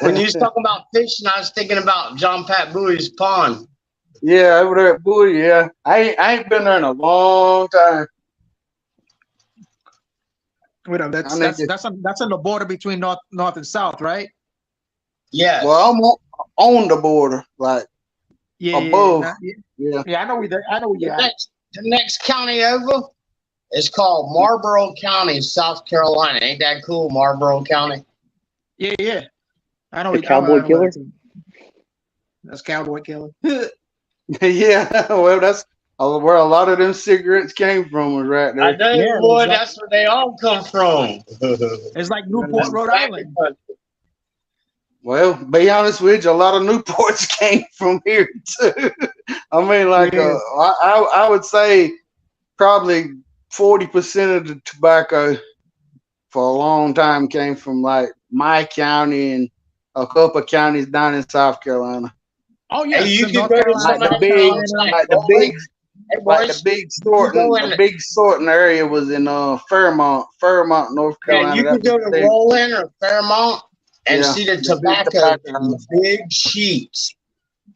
Speaker 7: when you was talking about fishing, I was thinking about John Pat Bowie's pond.
Speaker 1: Yeah, over there at Bowie. Yeah, I ain't been there in a long time.
Speaker 2: Wait up,
Speaker 1: I need to.
Speaker 2: that's on the border between north and south, right?
Speaker 7: Yes.
Speaker 1: Well, I'm on the border, like
Speaker 2: Yeah,
Speaker 1: above.
Speaker 2: yeah.
Speaker 1: Yeah.
Speaker 2: Yeah, I know where you're at.
Speaker 7: The next county over is called Marlboro County, South Carolina. Ain't that cool, Marlboro County?
Speaker 2: Yeah, yeah. I know.
Speaker 6: The Cowboy Killer?
Speaker 2: That's Cowboy Killer.
Speaker 1: Yeah, well, that's where a lot of them cigarettes came from, was right
Speaker 7: I
Speaker 1: there.
Speaker 7: know,
Speaker 2: Yeah,
Speaker 7: boy.
Speaker 2: exactly.
Speaker 7: That's where they all come from.
Speaker 2: It's like Newport, Rhode Island.
Speaker 1: Well, be honest with you, a lot of Newports came from here too. I mean, like,
Speaker 2: Yeah.
Speaker 1: I would say probably 40% of the tobacco for a long time came from like my county and a couple of counties down in South Carolina.
Speaker 2: Oh yeah,
Speaker 7: Hey, you
Speaker 2: so
Speaker 7: could
Speaker 2: North
Speaker 7: go to
Speaker 2: Carolina,
Speaker 7: some of
Speaker 2: South
Speaker 7: the
Speaker 2: Carolina.
Speaker 7: boys,
Speaker 1: the big sorting area was in Fairmont, North
Speaker 7: yeah,
Speaker 1: Carolina.
Speaker 7: you
Speaker 1: That
Speaker 7: could
Speaker 1: was
Speaker 7: go
Speaker 1: the
Speaker 7: to
Speaker 1: big,
Speaker 7: Roland or Fairmont and
Speaker 1: yeah,
Speaker 7: see the
Speaker 1: the big
Speaker 7: tobacco
Speaker 1: tobacco house.
Speaker 7: in big sheets,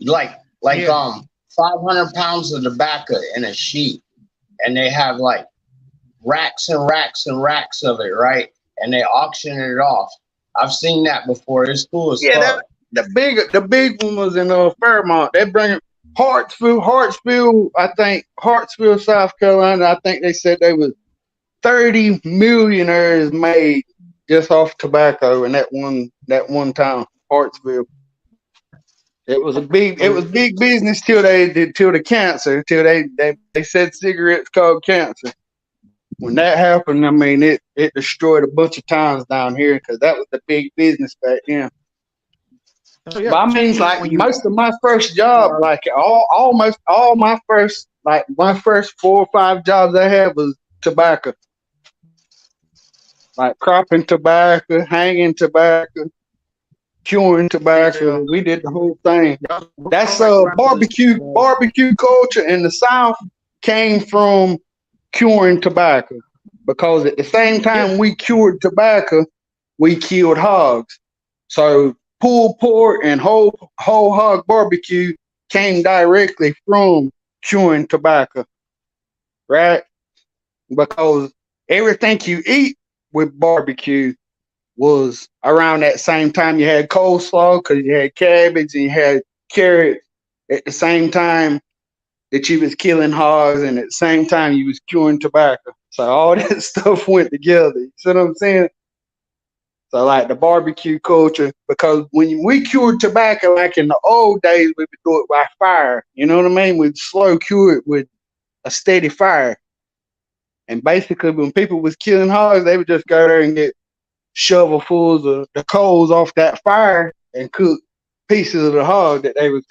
Speaker 7: like
Speaker 2: Yeah.
Speaker 7: 500 pounds of tobacco in a sheet, and they have like racks and racks and racks of it, right? And they auction it off. I've seen that before. It's cool as
Speaker 1: Yeah,
Speaker 7: fuck.
Speaker 1: the big one was in Fairmont. They bring it Hartsville, I think Hartsville, South Carolina. I think they said they was 30 millionaires made just off tobacco in that one town, Hartsville. It was big business till the cancer, till they said cigarettes caused cancer. When that happened, I mean it destroyed a bunch of towns down here because that was the big business back then.
Speaker 2: So, yeah,
Speaker 1: But I mean, like
Speaker 2: when you
Speaker 1: most of my first job, like almost all my first Like my first 4 or 5 jobs I had was tobacco, like cropping tobacco, hanging tobacco, curing
Speaker 2: Yeah.
Speaker 1: tobacco. We did the whole thing. That's
Speaker 2: My grandmother's-
Speaker 1: barbecue culture in the South came from curing tobacco, because at the same time we cured tobacco, we killed hogs. So pulled pork and whole hog barbecue came directly from curing tobacco, right? Because everything you eat with barbecue was around that same time. You had coleslaw because you had cabbage and you had carrots at the same time that you was killing hogs, and at the same time you was curing tobacco. So all that stuff went together. You see what I'm saying? So like the barbecue culture, because when we cured tobacco, like in the old days, we would do it by fire. You know what I mean? We'd slow cure it with a steady fire. And basically, when people was killing hogs, they would just go there and get shovelfuls of the coals off that fire and cook pieces of the hog that they was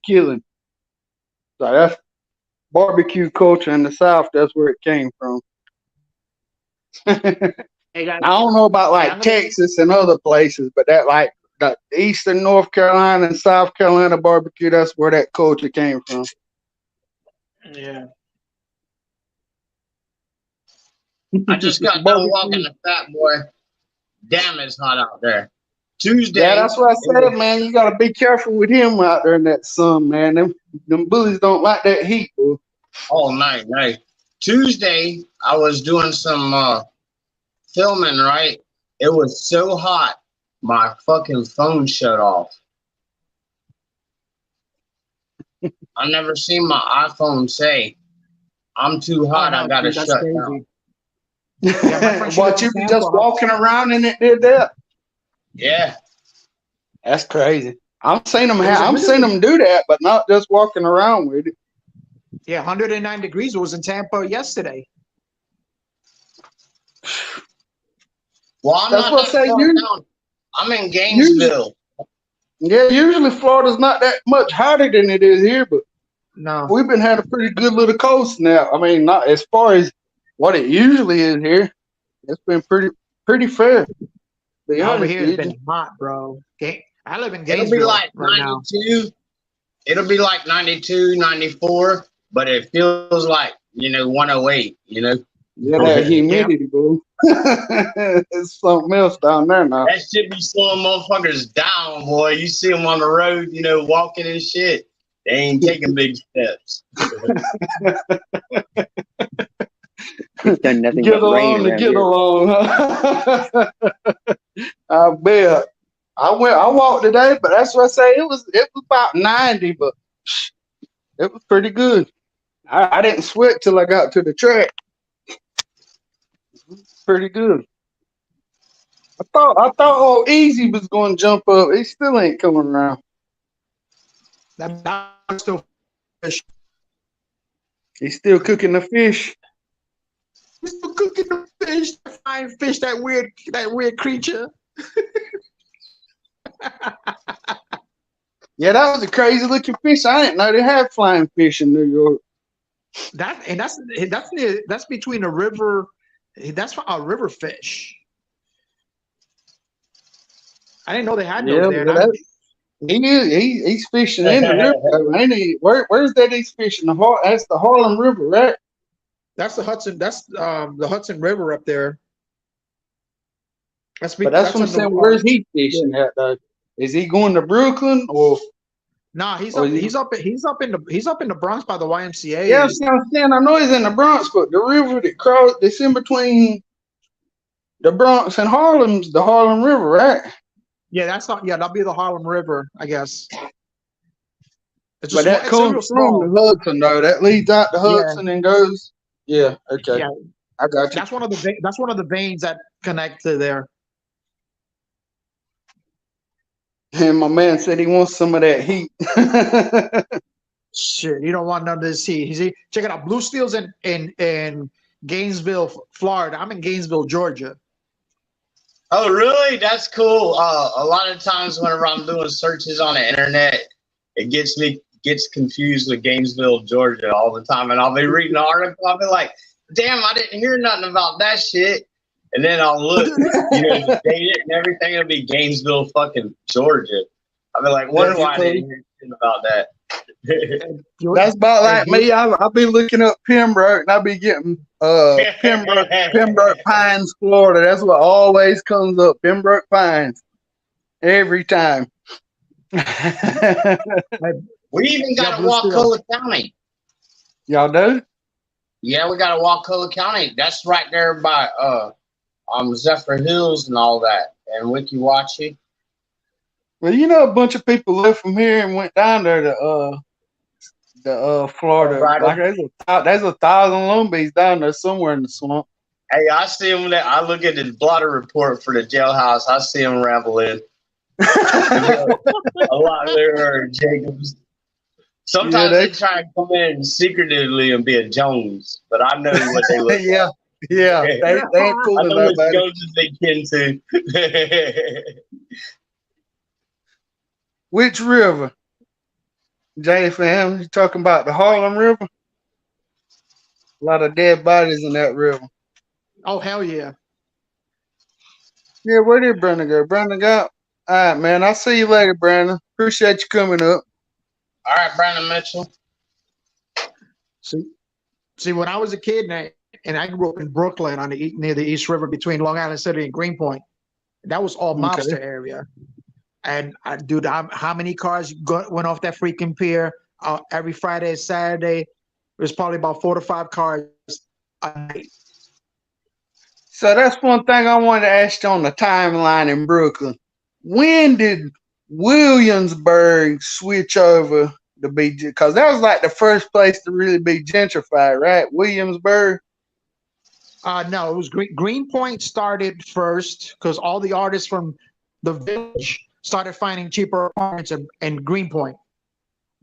Speaker 1: killing. So that's barbecue culture in the South. That's where it came from.
Speaker 2: Hey guys,
Speaker 1: I don't know about
Speaker 2: hey,
Speaker 1: like
Speaker 2: I'm gonna-
Speaker 1: Texas and other places, but that like the Eastern North Carolina and South Carolina barbecue, that's where that culture came from.
Speaker 2: yeah.
Speaker 7: I just got done walking the fat boy. Damn, it's hot out there. Tuesday.
Speaker 1: Yeah, that's what I said, man. You gotta be careful with him out there in that sun, man. Them bullies don't like that heat, bro.
Speaker 7: All night, right? Tuesday, I was doing some filming, right? It was so hot, my fucking phone shut off. I never seen my iPhone say, I'm too hot,
Speaker 2: Oh, no,
Speaker 7: I gotta
Speaker 2: dude, that's
Speaker 7: shut
Speaker 2: crazy.
Speaker 7: down.
Speaker 2: Yeah, my friend, she
Speaker 1: What,
Speaker 2: lives
Speaker 1: you
Speaker 2: in
Speaker 1: be just
Speaker 2: Tampa.
Speaker 1: walking around and it did that?
Speaker 7: Yeah.
Speaker 1: That's crazy. I'm seeing them
Speaker 2: It was
Speaker 1: do that, but not just walking around with it.
Speaker 2: Yeah, 109 degrees was in Tampa yesterday.
Speaker 7: Well, I'm
Speaker 1: That's
Speaker 7: not
Speaker 1: what
Speaker 7: that
Speaker 1: I say,
Speaker 7: far
Speaker 1: you-
Speaker 7: down. I'm in Gainesville.
Speaker 1: Yeah, usually Florida's not that much hotter than it is here, but
Speaker 2: No.
Speaker 1: we've been had a pretty good little coast now. I mean, not as far as what it usually is here. It's been pretty fair. Be
Speaker 2: Over
Speaker 1: honest
Speaker 2: here
Speaker 1: with
Speaker 2: it's
Speaker 1: you.
Speaker 2: been hot, bro. I live in
Speaker 7: It'll be
Speaker 2: Gainesville
Speaker 7: like
Speaker 2: right now.
Speaker 7: 92. It'll be like 92, 94, but it feels like, 108,
Speaker 1: Yeah, that humidity, bro. It's something else down there now.
Speaker 7: That shit be slowing motherfuckers down, boy. You see them on the road, walking and shit. They ain't taking big steps.
Speaker 6: It's done nothing
Speaker 1: Get
Speaker 6: but rain
Speaker 1: along to
Speaker 6: around
Speaker 1: get
Speaker 6: here.
Speaker 1: along. Huh? I bet. I walked today, but that's what I say. It was about 90, but it was pretty good. I didn't sweat till I got to the track. Pretty good. I thought old Easy was going to jump up. He still ain't coming around.
Speaker 2: That's still fish.
Speaker 1: He's still cooking the fish.
Speaker 2: He's still cooking the fish, the flying fish, that weird creature.
Speaker 1: Yeah, that was a crazy looking fish. I didn't know they had flying fish in New York.
Speaker 2: That's between a river. That's a river fish. I didn't know they had those there.
Speaker 1: but he's fishing in the river. Ain't he? Where's that he's fishing? That's the Harlem River, right?
Speaker 2: That's the Hudson. That's the Hudson River up there.
Speaker 1: But that's what I'm saying. Where's he fishing at though? Is he going to Brooklyn or?
Speaker 2: Nah, he's
Speaker 1: Or
Speaker 2: up.
Speaker 1: is he-
Speaker 2: He's up in the Bronx by the YMCA.
Speaker 1: Yeah, see what I'm saying. I know he's in the Bronx, but the river that's in between the Bronx and Harlem's the Harlem River, right?
Speaker 2: Yeah, that's not. Yeah, that'll be the Harlem River, I guess. It's
Speaker 1: But that comes from the Hudson, though. That leads out the Hudson and goes. Yeah. Okay.
Speaker 2: Yeah,
Speaker 1: I got you.
Speaker 2: that's one of the veins that connect to there.
Speaker 1: And my man said he wants some of that heat.
Speaker 2: Shit, you don't want none of this heat. Check it out. Blue Steel's in Gainesville, Florida. I'm in Gainesville, Georgia.
Speaker 7: Oh, really? That's cool. A lot of times whenever I'm doing searches on the internet, it gives me gets confused with Gainesville, Georgia all the time. And I'll be reading the article. I'll be like, damn, I didn't hear nothing about that shit. And then I'll look, the date and everything. It'll be Gainesville, fucking Georgia. I'll be like, what do I didn't hear shit about that?
Speaker 1: That's about like me. I'll be looking up Pembroke, and I'll be getting Pembroke Pines, Florida. That's what always comes up. Pembroke Pines, every time.
Speaker 7: We even got a Wakulla County.
Speaker 1: Y'all do?
Speaker 7: Yeah, we got a Wakulla County. That's right there by Zephyr Hills and all that, and Weeki Wachee.
Speaker 1: Well, a bunch of people left from here and went down there to Florida. Like there's 1,000 Lumbees down there somewhere in the swamp.
Speaker 7: Hey, I see them. I look at the blotter report for the jailhouse. I see them ramble in. A lot there are Jacobs. Sometimes they try and come in secretively and be a Jones, but I know what they look like.
Speaker 1: Yeah. They ain't fooling
Speaker 7: I know
Speaker 1: nobody.
Speaker 7: Joneses they kin to.
Speaker 1: Which river? JFM, you talking about the Harlem River? A lot of dead bodies in that river.
Speaker 2: Oh, hell yeah.
Speaker 1: Yeah, where did Brandon go? Brandon got? All right, man. I'll see you later, Brandon. Appreciate you coming up.
Speaker 7: All right, Brandon Mitchell.
Speaker 2: See, when I was a kid, and I grew up in Brooklyn near the East River between Long Island City and Greenpoint, that was all mobster area. And dude, how many cars went off that freaking pier every Friday and Saturday? There's probably about 4 to 5 cars a night.
Speaker 1: So that's one thing I wanted to ask you on the timeline in Brooklyn. When did Williamsburg switch over to be? Because that was like the first place to really be gentrified, right? Williamsburg.
Speaker 2: No, it was Greenpoint started first because all the artists from the Village started finding cheaper apartments in Greenpoint.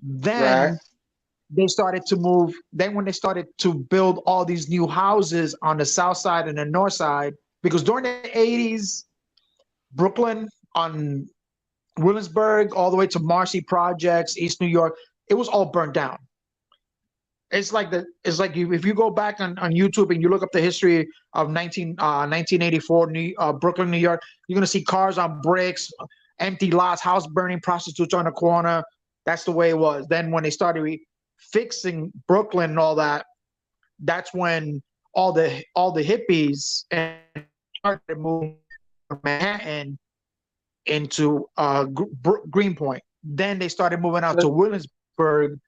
Speaker 2: Then they started to move. Then when they started to build all these new houses on the south side and the north side, because during the 80s, Brooklyn on Williamsburg all the way to Marcy Projects, East New York, it was all burnt down. It's like if you go back on YouTube and you look up the history of 1984 Brooklyn, New York, you're gonna see cars on bricks, empty lots, house burning, prostitutes on the corner. That's the way it was. Then when they started fixing Brooklyn and all that, that's when all the hippies and started moving from Manhattan into Greenpoint. Then they started moving out to Williamsburg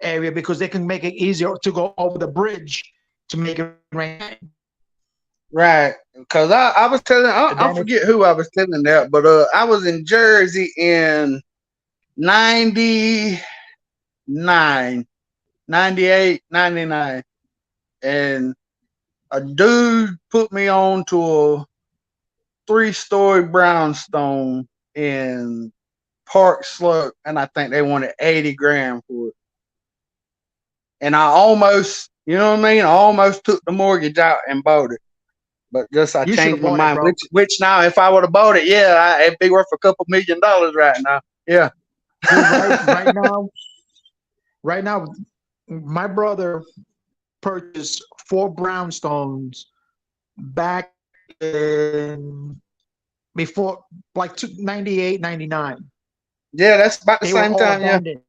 Speaker 2: area because they can make it easier to go over the bridge to make it rain.
Speaker 1: Right, because I was telling, I forget who I was telling that, but I was in Jersey in 99, 98, 99, and a dude put me on to a 3-story brownstone in Park Slope, and I think they wanted $80,000 for it. And I almost, you know what I mean? I almost took the mortgage out and bought it. But just I changed my mind. Which now, if I would have bought it, it'd be worth a couple $1 million right now. Yeah.
Speaker 2: Dude, right now, my brother purchased 4 brownstones back in before, like 98, 99.
Speaker 1: Yeah, that's about the same time.
Speaker 2: Abandoned.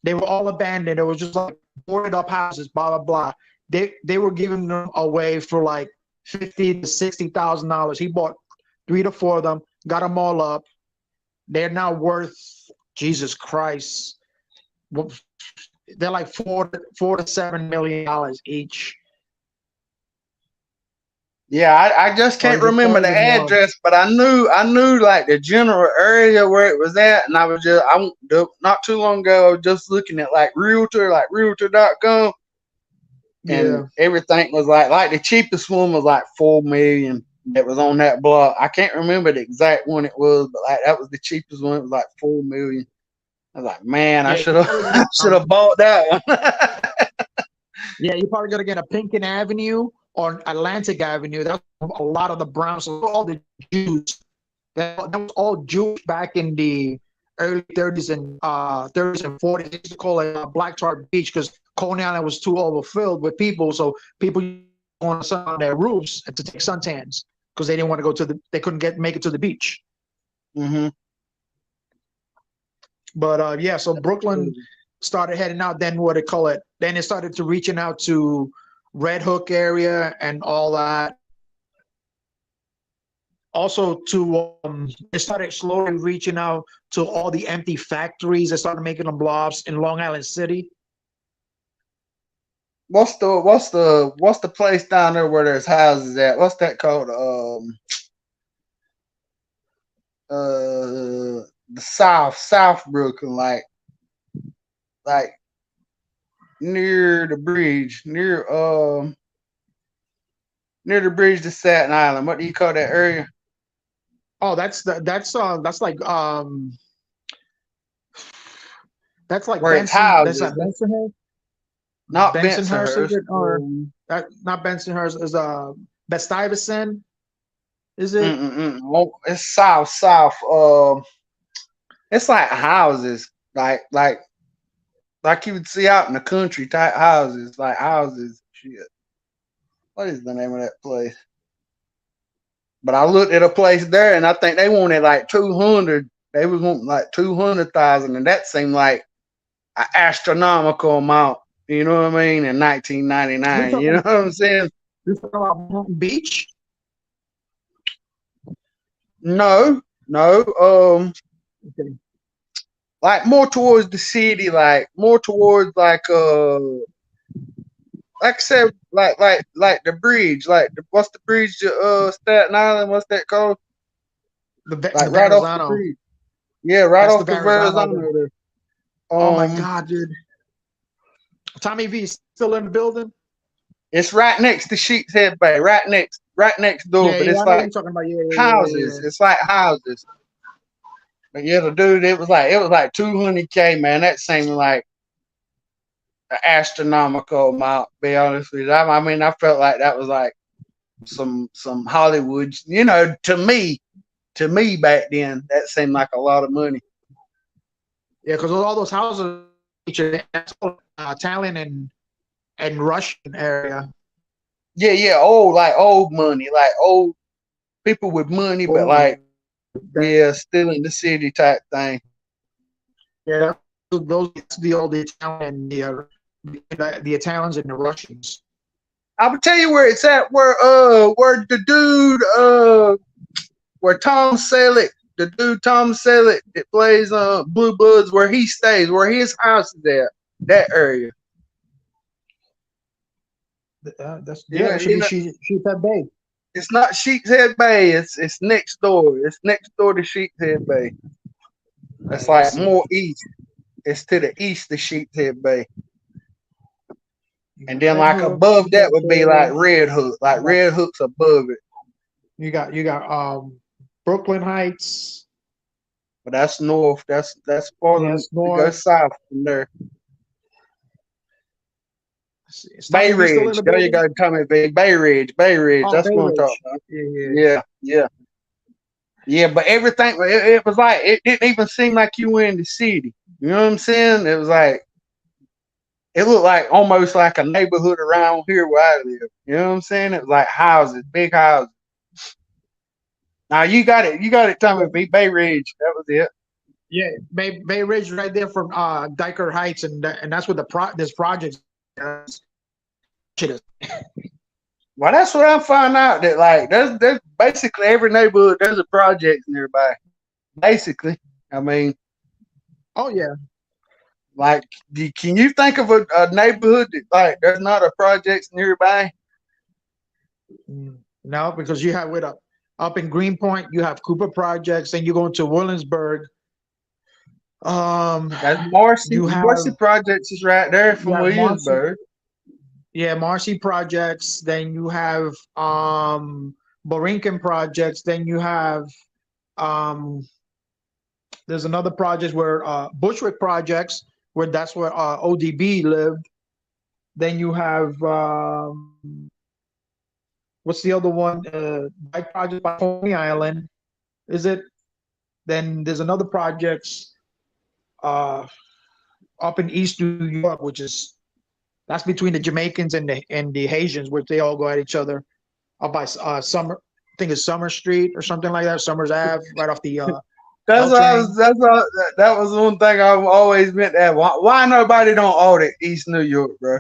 Speaker 2: They were all abandoned. It was just like boarded up houses, blah blah blah. They were giving them away for like $50,000 to $60,000. He bought 3 to 4 of them, got them all up. They're now worth, Jesus Christ, they're like $4 to $7 million each.
Speaker 1: Yeah, I just can't remember the address, but I knew like the general area where it was at, and I not too long ago I was just looking at like realtor.com, and everything was like the cheapest one was like $4 million that was on that block. I can't remember the exact one it was, but like that was the cheapest one. It was like $4 million. I was like, man, I should have bought that one.
Speaker 2: Yeah, you're probably gonna get a Pinkin Avenue or Atlantic Avenue. That's a lot of the Browns, all the Jews. That was all Jews back in the early 30s and 30s and 40s. They used to call it Black Tar Beach because Coney Island was too overfilled with people. So people on their roofs to take suntans because they didn't want to go to they couldn't make it to the beach.
Speaker 1: Mm-hmm.
Speaker 2: But yeah, so Brooklyn started heading out. Then what they call it? Then it started to reaching out to Red Hook area and all that. Also to they started slowly reaching out to all the empty factories. They started making them blobs in Long Island City.
Speaker 1: What's the place down there where there's houses at? What's that called? The South Brooklyn, like near the bridge, near the bridge to Staten Island. What do you call that area?
Speaker 2: Oh, that's like that's like
Speaker 1: Where it's
Speaker 2: Benson.
Speaker 1: houses.
Speaker 2: That's like Bensonhurst.
Speaker 1: Not
Speaker 2: Bensonhurst, is
Speaker 1: Bensonhurst.
Speaker 2: it? Or that not Bensonhurst is Best Stuyvesant. Is it?
Speaker 1: Oh, it's south. It's like houses, like you would see out in the country type houses, like houses. Shit, what is the name of that place? But I looked at a place there, and I think they wanted like 200. They was wanting like 200,000, and that seemed like an astronomical amount. You know what I mean? In 1999, you know what I'm saying?
Speaker 2: You're talking about Manhattan Beach?
Speaker 1: No.
Speaker 2: Okay.
Speaker 1: Like more towards the city, like more towards like I said, like the bridge, what's the bridge to Staten Island? What's that called? Like right off the bridge. Yeah, right off the Verrazano there.
Speaker 2: Oh my God, dude! Tommy V is still in the building.
Speaker 1: It's right next to Sheep's Head Bay, right next door.
Speaker 2: Yeah,
Speaker 1: but
Speaker 2: yeah,
Speaker 1: it's
Speaker 2: I know what
Speaker 1: like
Speaker 2: you're talking about. Yeah,
Speaker 1: houses.
Speaker 2: yeah.
Speaker 1: It's like houses. But yeah, the dude, it was like $200K, man. That seemed like an astronomical amount. To be honest with you, I mean, I felt like that was like some Hollywood. You know, to me back then, that seemed like a lot of money.
Speaker 2: Yeah, because all those houses feature Italian and Russian area.
Speaker 1: Yeah, old money, like old people with money, but like still in the city type thing.
Speaker 2: Yeah, those the old Italian, the Italians and the Russians.
Speaker 1: I will tell you where it's at. Where the dude where Tom Selleck, that plays Blue Bloods, where he stays, where his house is at, that area.
Speaker 2: It should be Sheephead Bay.
Speaker 1: It's not Sheep's Head Bay. It's next door. It's next door to Sheep's Head Bay. It's like more east. It's to the east of Sheep's Head Bay. And then like above that would be like Red Hook. Like Red Hook's above it.
Speaker 2: You got Brooklyn Heights.
Speaker 1: But that's north. That's farther.
Speaker 2: That's north.
Speaker 1: Go south from there. Bay Ridge. There you go, Tommy B. Bay Ridge.
Speaker 2: Oh,
Speaker 1: That's
Speaker 2: Bay
Speaker 1: what I'm
Speaker 2: Ridge.
Speaker 1: talking about. Yeah. But everything, it was like, it didn't even seem like you were in the city. You know what I'm saying? It was like, it looked like almost like a neighborhood around here where I live. You know what I'm saying? It was like houses, big houses. Now you got it, Tommy B. Bay Ridge. That was it.
Speaker 2: Yeah, Bay Ridge right there from Diker Heights, and that's what this project is.
Speaker 1: Well, that's what I'm finding out, that like there's basically every neighborhood there's a project nearby. Basically, I mean,
Speaker 2: oh yeah,
Speaker 1: like can you think of a neighborhood that like there's not a project nearby?
Speaker 2: No, because you have up in Greenpoint, you have Cooper Projects, then you go into Williamsburg.
Speaker 1: That's Marcy. Marcy Projects is right there from Williamsburg.
Speaker 2: Yeah, Marcy Projects. Then you have Borinquen Projects. Then you have there's another project where Bushwick Projects, where that's where ODB lived. Then you have what's the other one? Bike Project by Coney Island, is it? Then there's another project up in East New York, which is that's between the Jamaicans and the Haitians, which they all go at each other up by Summer. I think it's Summer Street or something like that. Summers Ave, right off the.
Speaker 1: That's what I
Speaker 2: L
Speaker 1: was. That's all. That was one thing I've always meant to ask. Why nobody don't audit East New York, bro?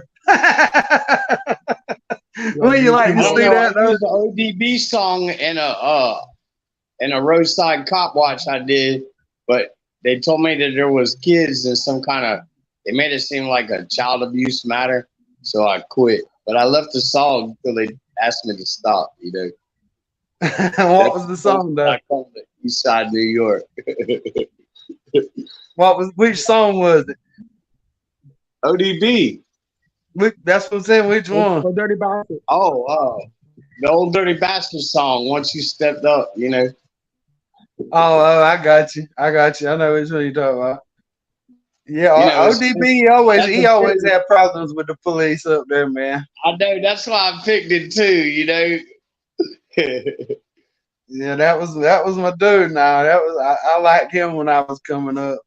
Speaker 1: When you like to
Speaker 7: I don't
Speaker 1: see
Speaker 7: know.
Speaker 1: that?
Speaker 7: I used the ODB song in a roadside cop watch I did, but they told me that there was kids and some kind of. They made it seem like a child abuse matter, so I quit. But I left the song until they asked me to stop. You know.
Speaker 1: What was the song though?
Speaker 7: I called it East Side New York.
Speaker 1: Which song was it?
Speaker 7: ODB.
Speaker 1: That's what I'm saying. Which one?
Speaker 2: For Dirty Bastard.
Speaker 7: Oh, the old Dirty Bastard song. Once you stepped up, you know.
Speaker 1: Oh, I got you. I know which one you're talking about. Yeah,
Speaker 7: You know,
Speaker 1: ODB he
Speaker 7: that's
Speaker 1: always
Speaker 7: a-
Speaker 1: had problems with the police up there, man.
Speaker 7: I know. That's why I picked it too. You know.
Speaker 1: Yeah, that was my dude. Now I liked him when I was coming up.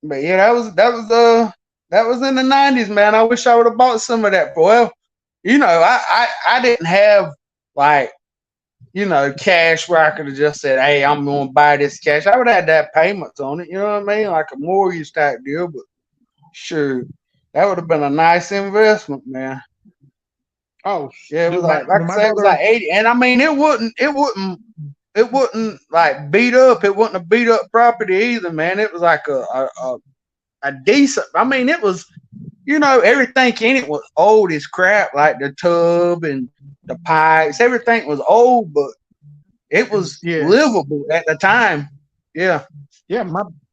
Speaker 1: But yeah, that was in the 90s, man. I wish I would have bought some of that. Well, you know, I didn't have like, you know, cash where I could have just said, hey, I'm gonna buy this cash. I would have had to have payments on it, you know what I mean? Like a mortgage type deal, but sure, that would have been a nice investment, man.
Speaker 2: Oh,
Speaker 1: Yeah, it was like I
Speaker 2: my
Speaker 1: say, it was
Speaker 2: brother-
Speaker 1: like 80, and I mean, it wouldn't like beat up. It wasn't a beat up property either, man. It was like a decent. I mean, it was, you know, everything in it was old as crap, like the tub and the pipes. Everything was old, but it was
Speaker 2: Yeah.
Speaker 1: livable at the time. Yeah.
Speaker 2: Yeah,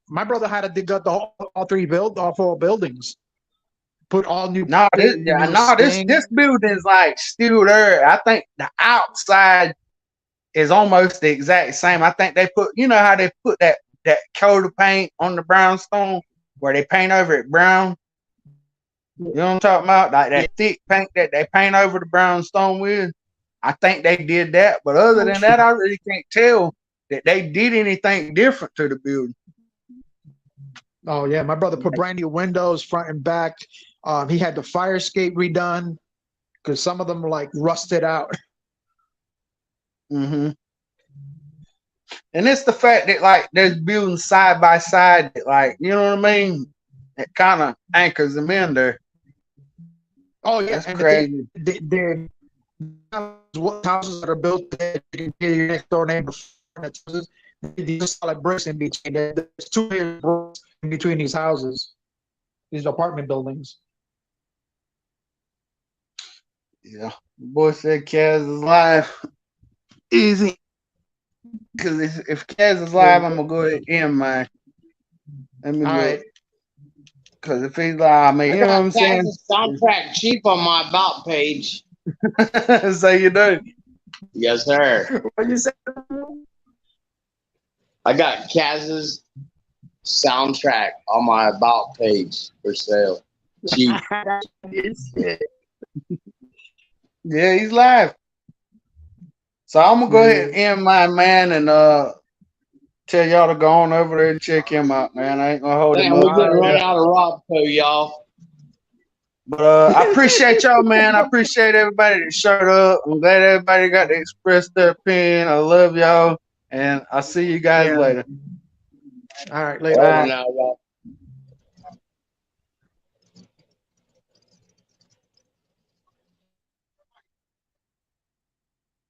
Speaker 2: my brother had to dig up all four buildings, put all new.
Speaker 1: This building's like still there. I think the outside is almost the exact same. I think they put, you know how they put that coat of paint on the brownstone where they paint over it brown. You know what I'm talking about? Like that thick paint that they paint over the brownstone with. I think they did that, but other than that, I really can't tell that they did anything different to the building.
Speaker 2: Oh yeah, my brother put brand new windows front and back. He had the fire escape redone because some of them were like rusted out.
Speaker 1: Mm-hmm. And it's the fact that like there's buildings side by side that, like, you know what I mean? It kind of anchors them in there.
Speaker 2: Oh yeah,
Speaker 1: That's
Speaker 2: and
Speaker 1: crazy.
Speaker 2: They're what houses that are built there, you can hear your next door neighbor. These solid bricks in between. There's 2 layers of bricks in between these houses, these apartment buildings.
Speaker 1: Yeah. Boy said Kaz is live. Easy. Because if Kaz is live, I'm going to go ahead and end mine. Let me
Speaker 2: All
Speaker 1: look.
Speaker 2: right.
Speaker 1: Because if he's live, I mean, you know what I'm saying?
Speaker 7: Soundtrack cheap on my about page.
Speaker 1: So you do.
Speaker 7: Yes, sir.
Speaker 2: What you say?
Speaker 7: I got Kaz's soundtrack on my about page for sale. Cheap.
Speaker 1: Yeah, he's live. So I'm gonna go ahead and end mine, man, and tell y'all to go on over there and check him out, man. I ain't gonna hold him
Speaker 7: Damn, we're
Speaker 1: up.
Speaker 7: getting run out of Robco, y'all.
Speaker 1: But I appreciate y'all, man. I appreciate everybody that showed up. I'm glad everybody got to express their opinion. I love y'all, and I'll see you guys later.
Speaker 2: All right, later.
Speaker 7: Over now, y'all.